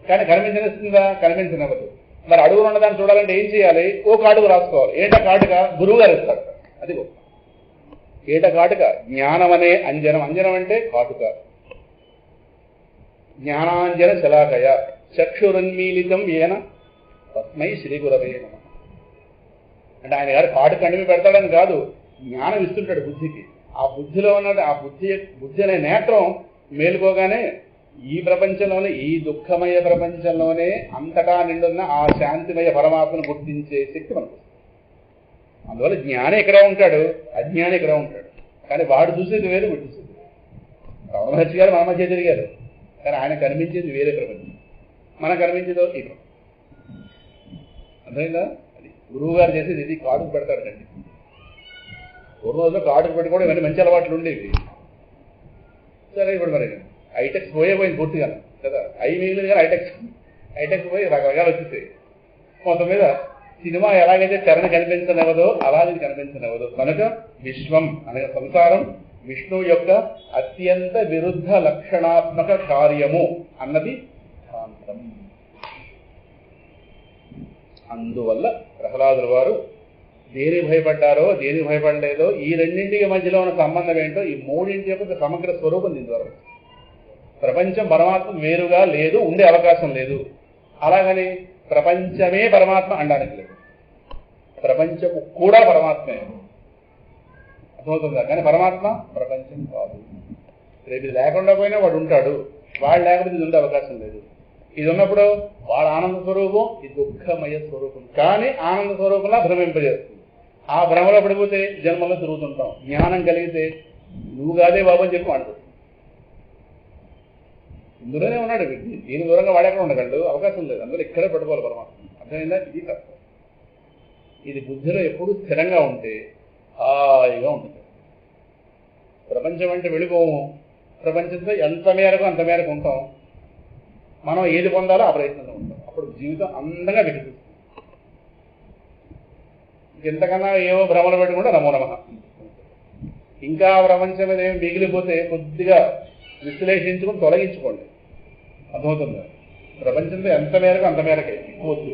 కానీ కనిపించనిస్తుందా? కనిపించనివ్వదు. మరి అడుగులు ఉన్నదాన్ని చూడాలంటే ఏం చేయాలి? ఓ కాటుక రాసుకోవాలి. ఏంట కాటుక? గురువు గారు ఇస్తాడు. అది గొప్ప. ఏట కాటుక? జ్ఞానం అనే అంజనం. అంజనం అంటే కాటుక. జ్ఞానాంజన శలాకయ చక్షురున్మీలితం ఏన తస్మై శ్రీ గురవే నమః. అంటే ఆయన గారు కాటుక కంటికి పెడతాడని కాదు, జ్ఞానం ఇస్తుంటాడు బుద్ధికి. ఆ బుద్ధిలో ఉన్నది ఆ బుద్ధి అనే నేత్రం మేలుకోగానే ఈ ప్రపంచంలోనే, ఈ దుఃఖమయ ప్రపంచంలోనే అంతటా నిండున్న ఆ శాంతిమయ పరమాత్మను గుర్తించే శక్తి మనకు. అందువల్ల జ్ఞాని ఇక్కడే ఉంటాడు, అజ్ఞాని ఇక్కడే ఉంటాడు. కానీ వాడు చూసేది వేరు, వీడు చూసేది వేరు. రమణ మహర్షి గారు మన మధ్య తిరిగారు, కానీ ఆయన కనిపించేది వేరే ప్రపంచం, మనకు కనిపించేదో ఈ ప్రపంచం. అర్థమైందా? అది గురువు గారు చేసేది ఇది కాడుకు పెడతాడు కండి. పూర్వ రోజుల్లో కాడుకు పెట్టుకోవడం ఇవన్నీ మంచి అలవాట్లు ఉండేవి. సరే ఇప్పుడు మరి హైటెక్స్ పోయింది పూర్తిగా కదా, అవి మిగిలింది కానీ హైటెక్స్ పోయి రకరకాలు వచ్చేసాయి. మొత్తం మీద సినిమా ఎలాగైతే తెరని కనిపించనివ్వదో అలాగే కనిపించనివ్వదు. కనుక విశ్వం అనగా సంసారం విష్ణువు యొక్క అత్యంత విరుద్ధ లక్షణాత్మక కార్యము అన్నది శాంతం. అందువల్ల ప్రహ్లాదుల వారు దేని భయపడ్డారో దేని భయపడలేదో ఈ రెండింటికి మధ్యలో ఉన్న సంబంధం ఏంటో ఈ మూడింటి యొక్క సమగ్ర స్వరూపం దీని ద్వారా. ప్రపంచం పరమాత్మ వేరుగా లేదు, ఉండే అవకాశం లేదు. అలాగని ప్రపంచమే పరమాత్మ అనడానికి లేదు. ప్రపంచము కూడా పరమాత్మే అర్థమవుతుందా, కానీ పరమాత్మ ప్రపంచం కాదు. రేపు ఇది లేకుండా పోయినా వాడు ఉంటాడు, వాడు లేకపోతే ఇది ఉండే అవకాశం లేదు. ఇది ఉన్నప్పుడు వాడు ఆనంద స్వరూపం, ఇది దుఃఖమయ స్వరూపం. కానీ ఆనంద స్వరూపంలా భ్రమింపజేస్తుంది. ఆ భ్రమలో పడిపోతే జన్మలో తిరుగుతుంటాం. జ్ఞానం కలిగితే నువ్వు కాదే బాబు అని చెప్పి వాడుతుంది. ఇందులోనే ఉన్నాడు. దీని దూరంగా వాడేక్కడ ఉండగలడు, అవకాశం లేదు. అందులో ఇక్కడే పట్టుకోవాలి పరమాత్మ. అర్థమైందా? ఇది తప్ప. ఇది బుద్ధిలో ఎప్పుడు స్థిరంగా ఉంటే హాయిగా ఉంటుంది. ప్రపంచం అంటే వెళ్ళిపోము. ప్రపంచంతో ఎంత మేరకు అంత మేరకు ఉంటాం. మనం ఏది పొందాలో ఆ ప్రయత్నంలో ఉంటాం. అప్పుడు జీవితం అందంగా వికసిస్తుంది. ఇంతకన్నా ఏవో భ్రమలు పెట్టుకుంటే నమో నమః. ఇంకా ప్రపంచం మీద ఏమి మిగిలిపోతే కొద్దిగా విశ్లేషించుకుని తొలగించుకోండి. అర్థమవుతుందా? ప్రపంచంలో ఎంత మేరకు అంత మేరకే, ఎక్కువ వద్దు.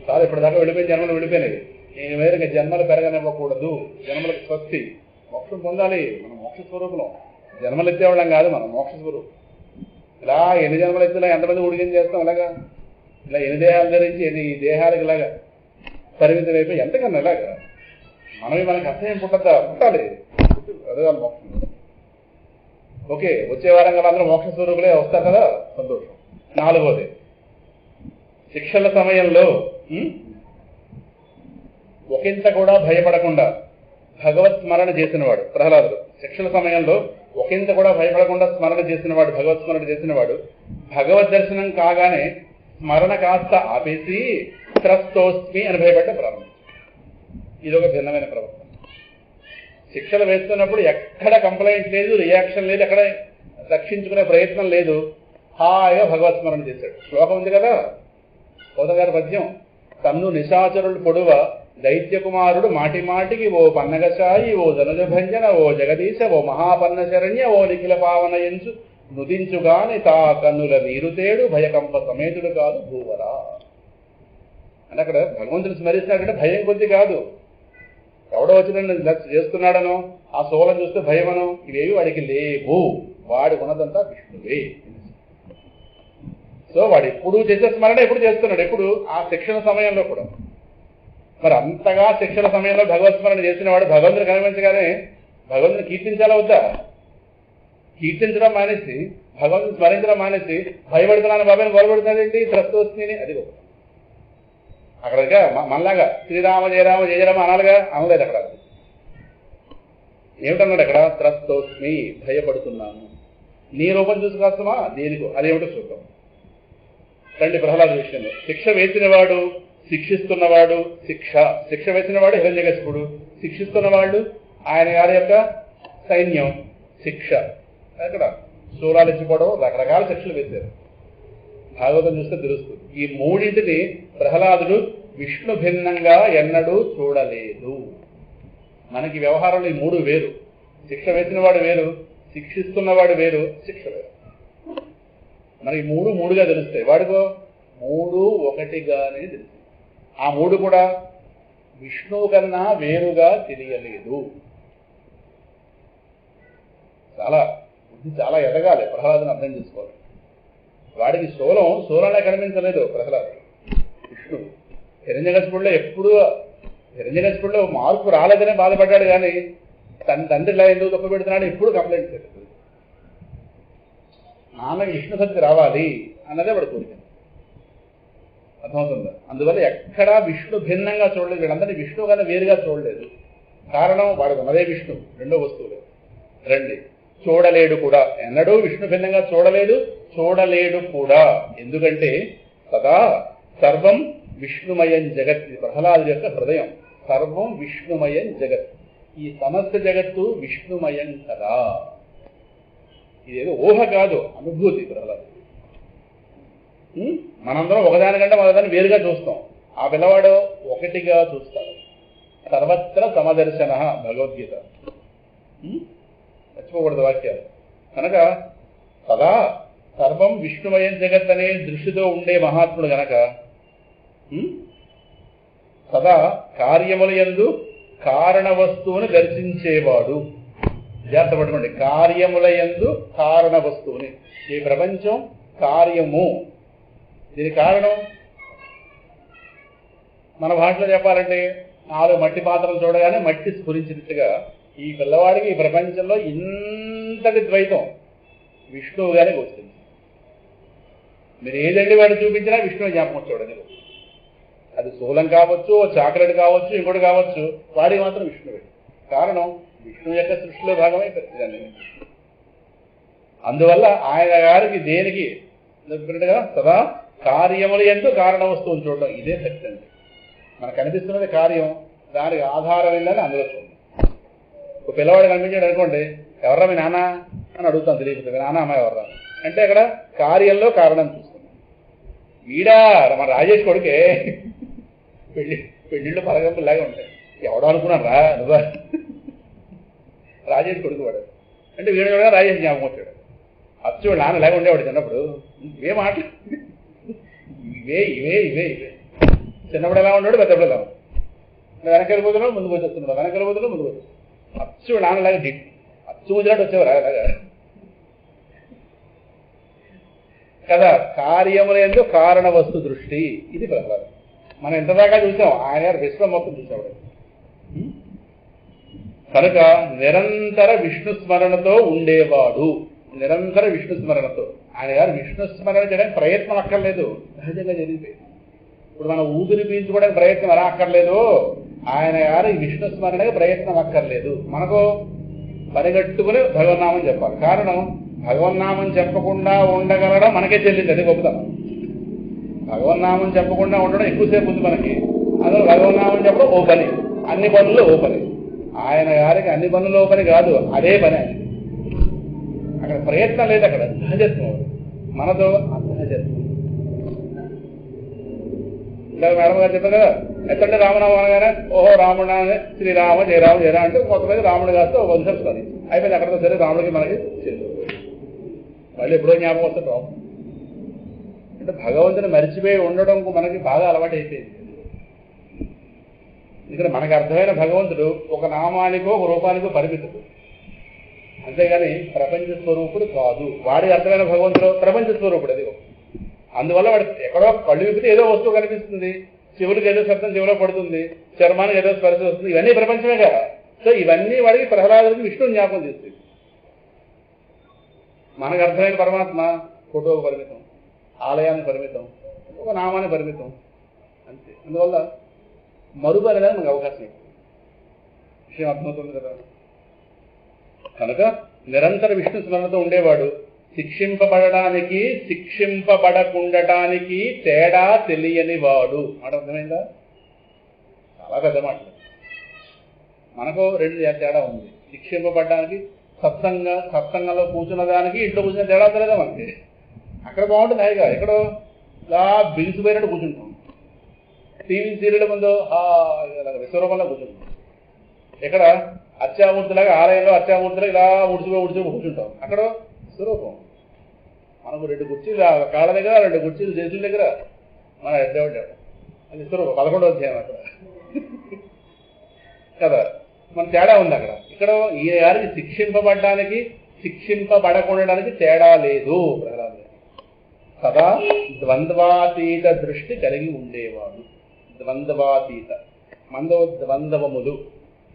కాదు ఇప్పటిదాకా వెళ్ళిపోయిన జన్మలు వెళ్ళిపోయినాయి. నేను మేరకు జన్మలు పెరగనివ్వకూడదు. జన్మలకు స్వస్తి. మోక్షం పొందాలి. మనం మోక్ష స్వరూపం. జన్మలు ఎత్తేవాళ్ళం కాదు, మనం మోక్ష స్వరూపం. ఇలా ఎన్ని జన్మలు ఎత్తినా ఎంతమంది ఉడికించి చేస్తాం. ఇలాగా ఇలా ఎన్ని దేహాలు ధరించి ఎన్ని దేహాలకు ఇలాగా పరిమితం అయిపోయి ఎంతకన్నా ఇలాగా మనకి అసహ్యం పుట్టాలి. అదే మోక్షం. ఓకే, వచ్చే వారం కదా అందరూ మోక్ష స్వరూపులే వస్తారు కదా, సంతోషం. 4వది, శిక్షల సమయంలో ఒకంత కూడా భయపడకుండా భగవత్ స్మరణ చేసినవాడు ప్రహ్లాదుడు. శిక్షల సమయంలో ఒకంత కూడా భయపడకుండా స్మరణ చేసినవాడు, భగవత్ స్మరణ చేసినవాడు భగవద్ దర్శనం కాగానే స్మరణ కాస్త ఆపేసి త్రస్తోస్మి అని భయపడ్డ ప్రారంభం. ఇదొక భిన్నమైన ప్రవర్తన. శిక్షలు వేస్తున్నప్పుడు ఎక్కడ కంప్లైంట్ లేదు, రియాక్షన్ లేదు, ఎక్కడ రక్షించుకునే ప్రయత్నం లేదు. హాయిగా భగవత్ స్మరణ చేశాడు. శ్లోకం ఉంది కదా, కోతగారి పద్యం. తన్ను నిశాచరుడు పొడువ దైత్య కుమారుడు మాటి మాటికి ఓ పన్నగశాయి, ఓ ధనుజ భంజన, ఓ జగదీశ, ఓ మహాపన్న శరణ్య, ఓ నిఖిల పావన ఎంచు నుదించుగాని తా కన్నుల వీరుతేడు భయకంప సమేతుడు కాదు భూవరా అని అక్కడ భగవంతుని స్మరిస్తాడంటే భయం కొద్ది కాదు. ఎవడో వచ్చిన చేస్తున్నాడనో ఆ సోలం చూస్తే భయమనో ఇవేవి వాడికి లేవు. వాడి ఉన్నదంతా విష్ణువే. సో వాడు ఎప్పుడు చేసే స్మరణ ఎప్పుడు చేస్తున్నాడు, ఎప్పుడు ఆ శిక్షణ సమయంలో కూడా. మరి అంతగా శిక్షణ సమయంలో భగవత్ స్మరణ చేసిన వాడు భగవంతుని కనిపించగానే భగవంతుని కీర్తించాలా వద్దా? కీర్తించడం మానేసి భగవంతుని స్మరించడం మానేసి భయపడుతున్నాను బాబాయ్ గొడవడుతున్నాడండి త్రస్తోస్మిని, అది ఒక అక్కడగా మనలాగా శ్రీరామ జయరామ జయరామ అనాలిగా అనలేదు. అక్కడ ఏమిటన్నాడు? అక్కడ త్రస్తోస్మి, భయపడుతున్నాను. నీ రూపం చూసుకోవచ్చమా దేనికో, అదేమిటో చూద్దాం. రండి ప్రహ్లాద విషయంలో. శిక్ష వేసినవాడు, శిక్షిస్తున్నవాడు, శిక్ష వేసినవాడు హిరణ్యకశిపుడు, శిక్షిస్తున్నవాడు ఆయన గారి యొక్క సైన్యం. శిక్ష అక్కడ శూలాలు ఇచ్చిపోవడం, రకరకాల శిక్షలు వేశారు. భాగవతం చూస్తే తెలుస్తుంది. ఈ మూడింటిని ప్రహ్లాదుడు విష్ణు భిన్నంగా ఎన్నడూ చూడలేదు. మనకి వ్యవహారంలో ఈ మూడు వేరు. శిక్ష వేసినవాడు వేరు, శిక్షిస్తున్నవాడు వేరు, శిక్ష వేరు. మనకి మూడుగా తెలుస్తాయి. వాడికో 3 ఒకటిగానే తెలుస్తాయి. ఆ 3 కూడా విష్ణువు కన్నా వేరుగా తెలియలేదు. చాలా ఎదగాలి, ప్రహ్లాదుని అర్థం చేసుకోవాలి. వాడికి శూలంలా కనిపించలేదు ప్రహ్లాదు. విష్ణువు హిరణ్యకశిపుడిలో మార్పు రాలేదనే బాధపడ్డాడు, కానీ తన తండ్రి ఇలా ఎందుకు తప్పు పెడుతున్నాడు ఎప్పుడు కంప్లైంట్ చేయలేదు. నాన్నకి విష్ణు శక్తి రావాలి అన్నదే వాడు కోరిక. అర్థమవుతుందా? అందువల్ల ఎక్కడా విష్ణు భిన్నంగా చూడలేదు. వీళ్ళందరినీ విష్ణువు కన్నా వేరుగా చూడలేదు. కారణం వాడికి ఉన్నదే విష్ణు, రెండో వస్తువులే. రండి, చూడలేడు కూడా. ఎన్నడూ విష్ణు భిన్నంగా చూడలేదు, చూడలేడు కూడా. ఎందుకంటే సదా సర్వం విష్ణుమయం జగత్, ప్రహ్లాదు యొక్క హృదయం. సర్వం విష్ణుమయం జగత్, ఈ సమస్త జగత్తు విష్ణుమయం కదా. ఇదేదో ఊహ కాదు, అనుభూతి ప్రహ్లాదు. మనందరం ఒకదానికంటే మరొకదాన్ని వేరుగా చూస్తాం, ఆ పిల్లవాడు ఒకటిగా చూస్తాడు. సర్వత్ర సమదర్శన భగవద్గీత, మర్చిపోకూడదు వాక్యాలు. కనుక సదా సర్వం విష్ణుమయం జగత్ అనే దృష్టితో ఉండే మహాత్ముడు గనక సదా కార్యముల యందు కారణ వస్తువుని దర్శించేవాడు. జాగ్రత్త పట్టుకోండి, కార్యముల యందు కారణ వస్తువుని. ఈ ప్రపంచం కార్యము, దీని కారణం మన భాషలో చెప్పాలంటే 4 మట్టి పాత్రలు చూడగానే మట్టి స్ఫురించినట్టుగా ఈ పిల్లవాడికి ఈ ప్రపంచంలో ఇంతటి ద్వైతం విష్ణువుగానే వచ్చింది. మీరు ఏదండి వాడు చూపించినా విష్ణువు జ్ఞాపకం చూడండి. అది స్థూలం కావచ్చు, చాక్లెట్ కావచ్చు, ఇంకోటి కావచ్చు, వాడికి మాత్రం విష్ణువే. కారణం విష్ణువు యొక్క సృష్టిలో భాగమే ప్రతిదాన్ని. అందువల్ల ఆయన గారికి దేనికి చెప్పినట్టుగా సదా కార్యములు ఎందు కారణ వస్తువుని చూడడం, ఇదే శక్తి అండి. మనకు కనిపిస్తున్నది కార్యం, దానికి ఆధారం ఏంటని అందులో చూడండి. ఒక పిల్లవాడు కనిపించాడు అనుకోండి, ఎవర్రా మీ నాన్న అని అడుగుతాం, తెలియకపోతే మీ నాన్న అమ్మాయి ఎవర్రా అంటే అక్కడ కార్యంలో కారణం చూస్తున్నాం. వీడా మన రాజేష్ కొడుకే, పెళ్ళిళ్ళు పరగంపులాగా ఉంటాయి. ఎవడో అనుకున్నాను రా నువ్వా, రాజేష్ కొడుకు వాడు అంటే వీడు కూడా రాజేష్ జ్ఞాపకం వచ్చాడు. అచ్చు వాడు నాన్న లాగా ఉండేవాడు చిన్నప్పుడు. ఇవే మాటలు, ఇవే ఇవే ఇవే ఇవే. చిన్నప్పుడు ఎలా ఉన్నాడు, పెద్దప్పుడు ఎలా ఉన్నాడు. వెనకాల పోతున్నాడు, ముందుకు వచ్చేస్తున్నాడు, వెనకాల పోతున్నాడు, ముందుకు వచ్చేస్తున్నాడు. అచ్చు నాన్నలాగా దిట్టి అచ్చు ముదిరాడు వచ్చేవారు అలాగా కదా. కార్యముల యందు కారణ వస్తు దృష్టి, ఇది ప్రహ్లాదం. మనం ఎంతదాకా చూసాం, ఆయన విశ్వం మొత్తం చూసాడు. కనుక నిరంతర విష్ణు స్మరణతో ఉండేవాడు. నిరంతర విష్ణు స్మరణతో ఆయన గారు విష్ణు స్మరణ చేయడానికి ప్రయత్నం అక్కర్లేదు, సహజంగా జరిగిపోయింది. ఇప్పుడు మనం ఊపిరి పీల్చుకోవడానికి ప్రయత్నం ఎలా అక్కర్లేదు, ఆయన గారు ఈ విష్ణు స్మరణకి ప్రయత్నం అక్కర్లేదు. మనకు పరిగెట్టుకుని భగవన్నామం చెప్పాలి. కారణం భగవన్నామం చెప్పకుండా ఉండగలడం మనకే చెల్లింది, అది గొప్పతనం. భగవన్నామం చెప్పకుండా ఉండడం ఎక్కువసేపు ఉంది మనకి. అందులో భగవన్నామం చెప్పడం ఓ పని, అన్ని పనులు ఓ పని. ఆయన గారికి అన్ని పనులు ఓ పని కాదు, అదే పని. అక్కడ ప్రయత్నం లేదు, అక్కడ సహజత్వం. మనతో అసహజత్వం. ఇందాక మేడం గారు చెప్పారు కదా, ఎత్తండి రామనామం అనగానే ఓహో రాముడు శ్రీరామ జయరామ జయరామ అంటే కొంతమంది రాముడు కాస్తే ఒక వంశం వస్తుంది, అయిపోయింది అక్కడితో సరే. రాముడికి మనకి మళ్ళీ ఎప్పుడో జ్ఞాపకం వస్తుంది రాము అంటే భగవంతుని మరిచిపోయి ఉండడం మనకి బాగా అలవాటు అయిపోయింది. ఇక్కడ మనకు అర్థమైన భగవంతుడు ఒక నామానికో ఒక రూపానికో పరిమితుడు, అంతేగాని ప్రపంచ స్వరూపుడు కాదు. వాడికి అర్థమైన భగవంతుడు ప్రపంచ స్వరూపుడు. అది అందువల్ల వాడు ఎక్కడో కళ్ళు విప్పితే ఏదో వస్తువు కనిపిస్తుంది, చెవులకు ఏదో శబ్దం చెవిలో పడుతుంది, చర్మానికి ఏదో స్పర్శ వస్తుంది, ఇవన్నీ ప్రపంచమే కదా. సో ఇవన్నీ వాడికి ప్రహ్లాదుడికి విష్ణువు జ్ఞాపకం చేస్తుంది. మనకు అర్థమైన పరమాత్మ ఫోటోకు పరిమితం, ఆలయానికి పరిమితం, ఒక నామానికి పరిమితం, అంతే. అందువల్ల మరుపు అనేది మనకు అవకాశం ఎక్కువ. విషయం అర్థమవుతుంది కదా. కనుక నిరంతర విష్ణు స్మరణతో ఉండేవాడు. శిక్షింపబడడానికి శిక్షింపబడకుండటానికి తేడా తెలియని వాడు. మాట అర్థమైందా? చాలా పెద్ద మాట. మనకు 2 తేడా ఉంది. శిక్షింపబడడానికి సత్సంగంలో కూర్చున్న దానికి ఇంట్లో కూర్చున్న తేడా తెలియదా మనకి. అక్కడ బాగుంటుంది హాయిగా, ఎక్కడో ఇలా బిగిసిపోయినట్టు కూర్చుంటాం. టీవీ సీరియల్ ముందు విశ్వరూపంలో కూర్చుంటాం. ఇక్కడ అర్చామూర్తిలాగా ఆలయంలో అర్చామూర్తిలాగా ఇలా ఉడిచిపోయి కూర్చుంటాం. అక్కడ విశ్వరూపం. మనకు 2 కుర్చీలు కాళ్ళ దగ్గర, 2 కుర్చీలు చేతుల దగ్గర మన ఎడ్డేవాడు. అది విశ్వరూపం. 11వ అధ్యాయం అక్కడ కదా. మన తేడా ఉంది అక్కడ. ఇక్కడ ఈ గారికి శిక్షింపబడడానికి శిక్షింపబడకుండడానికి తేడా లేదు. సదా ద్వంద్వాతీత దృష్టి కలిగి ఉండేవాడు. ద్వంద్వాతీత ద్వంద్వములు,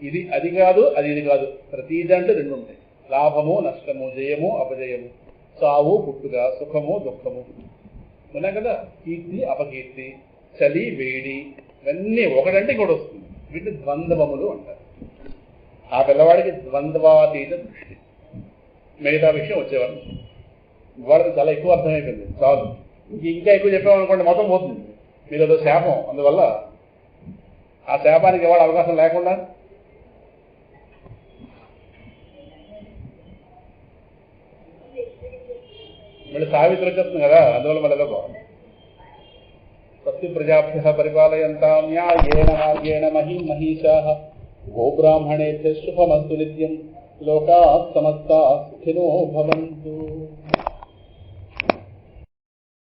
ఇది అది కాదు, అది ఇది కాదు. ప్రతీదంటే 2 ఉంటాయి. లాభము నష్టము, జయము అపజయము, సావు పుట్టుక, సుఖము దుఃఖము ఉన్నాయి కదా. కీర్తి అపకీర్తి, చలి వేడి, ఇవన్నీ ఒకటంటే ఇంకోటి వస్తుంది. వీటిని ద్వంద్వములు అంటారు. ఆ పిల్లవాడికి ద్వంద్వాతీత దృష్టి. మిగతా విషయం వచ్చేవాడు వాడికి చాలా ఎక్కువ అర్థమైపోయింది. చాలు, ఇంకా ఎక్కువ చెప్పామనుకోండి మొత్తం పోతుంది. మీరదో శాపం, అందువల్ల ఆ శాపానికి ఎవరు అవకాశం లేకుండా మళ్ళీ సావిత్రి వచ్చేస్తుంది కదా, అందువల్ల మళ్ళీ ఏదో బాగుంది. స్వస్తి ప్రజాభ్యః పరిపాలయంతాం న్యాయేన మార్గేణ మహీం మహీషాః గోబ్రాహ్మణేభ్యః శుభమస్తు నిత్యం లోకాః సమస్తాః సుఖినో భవంతు.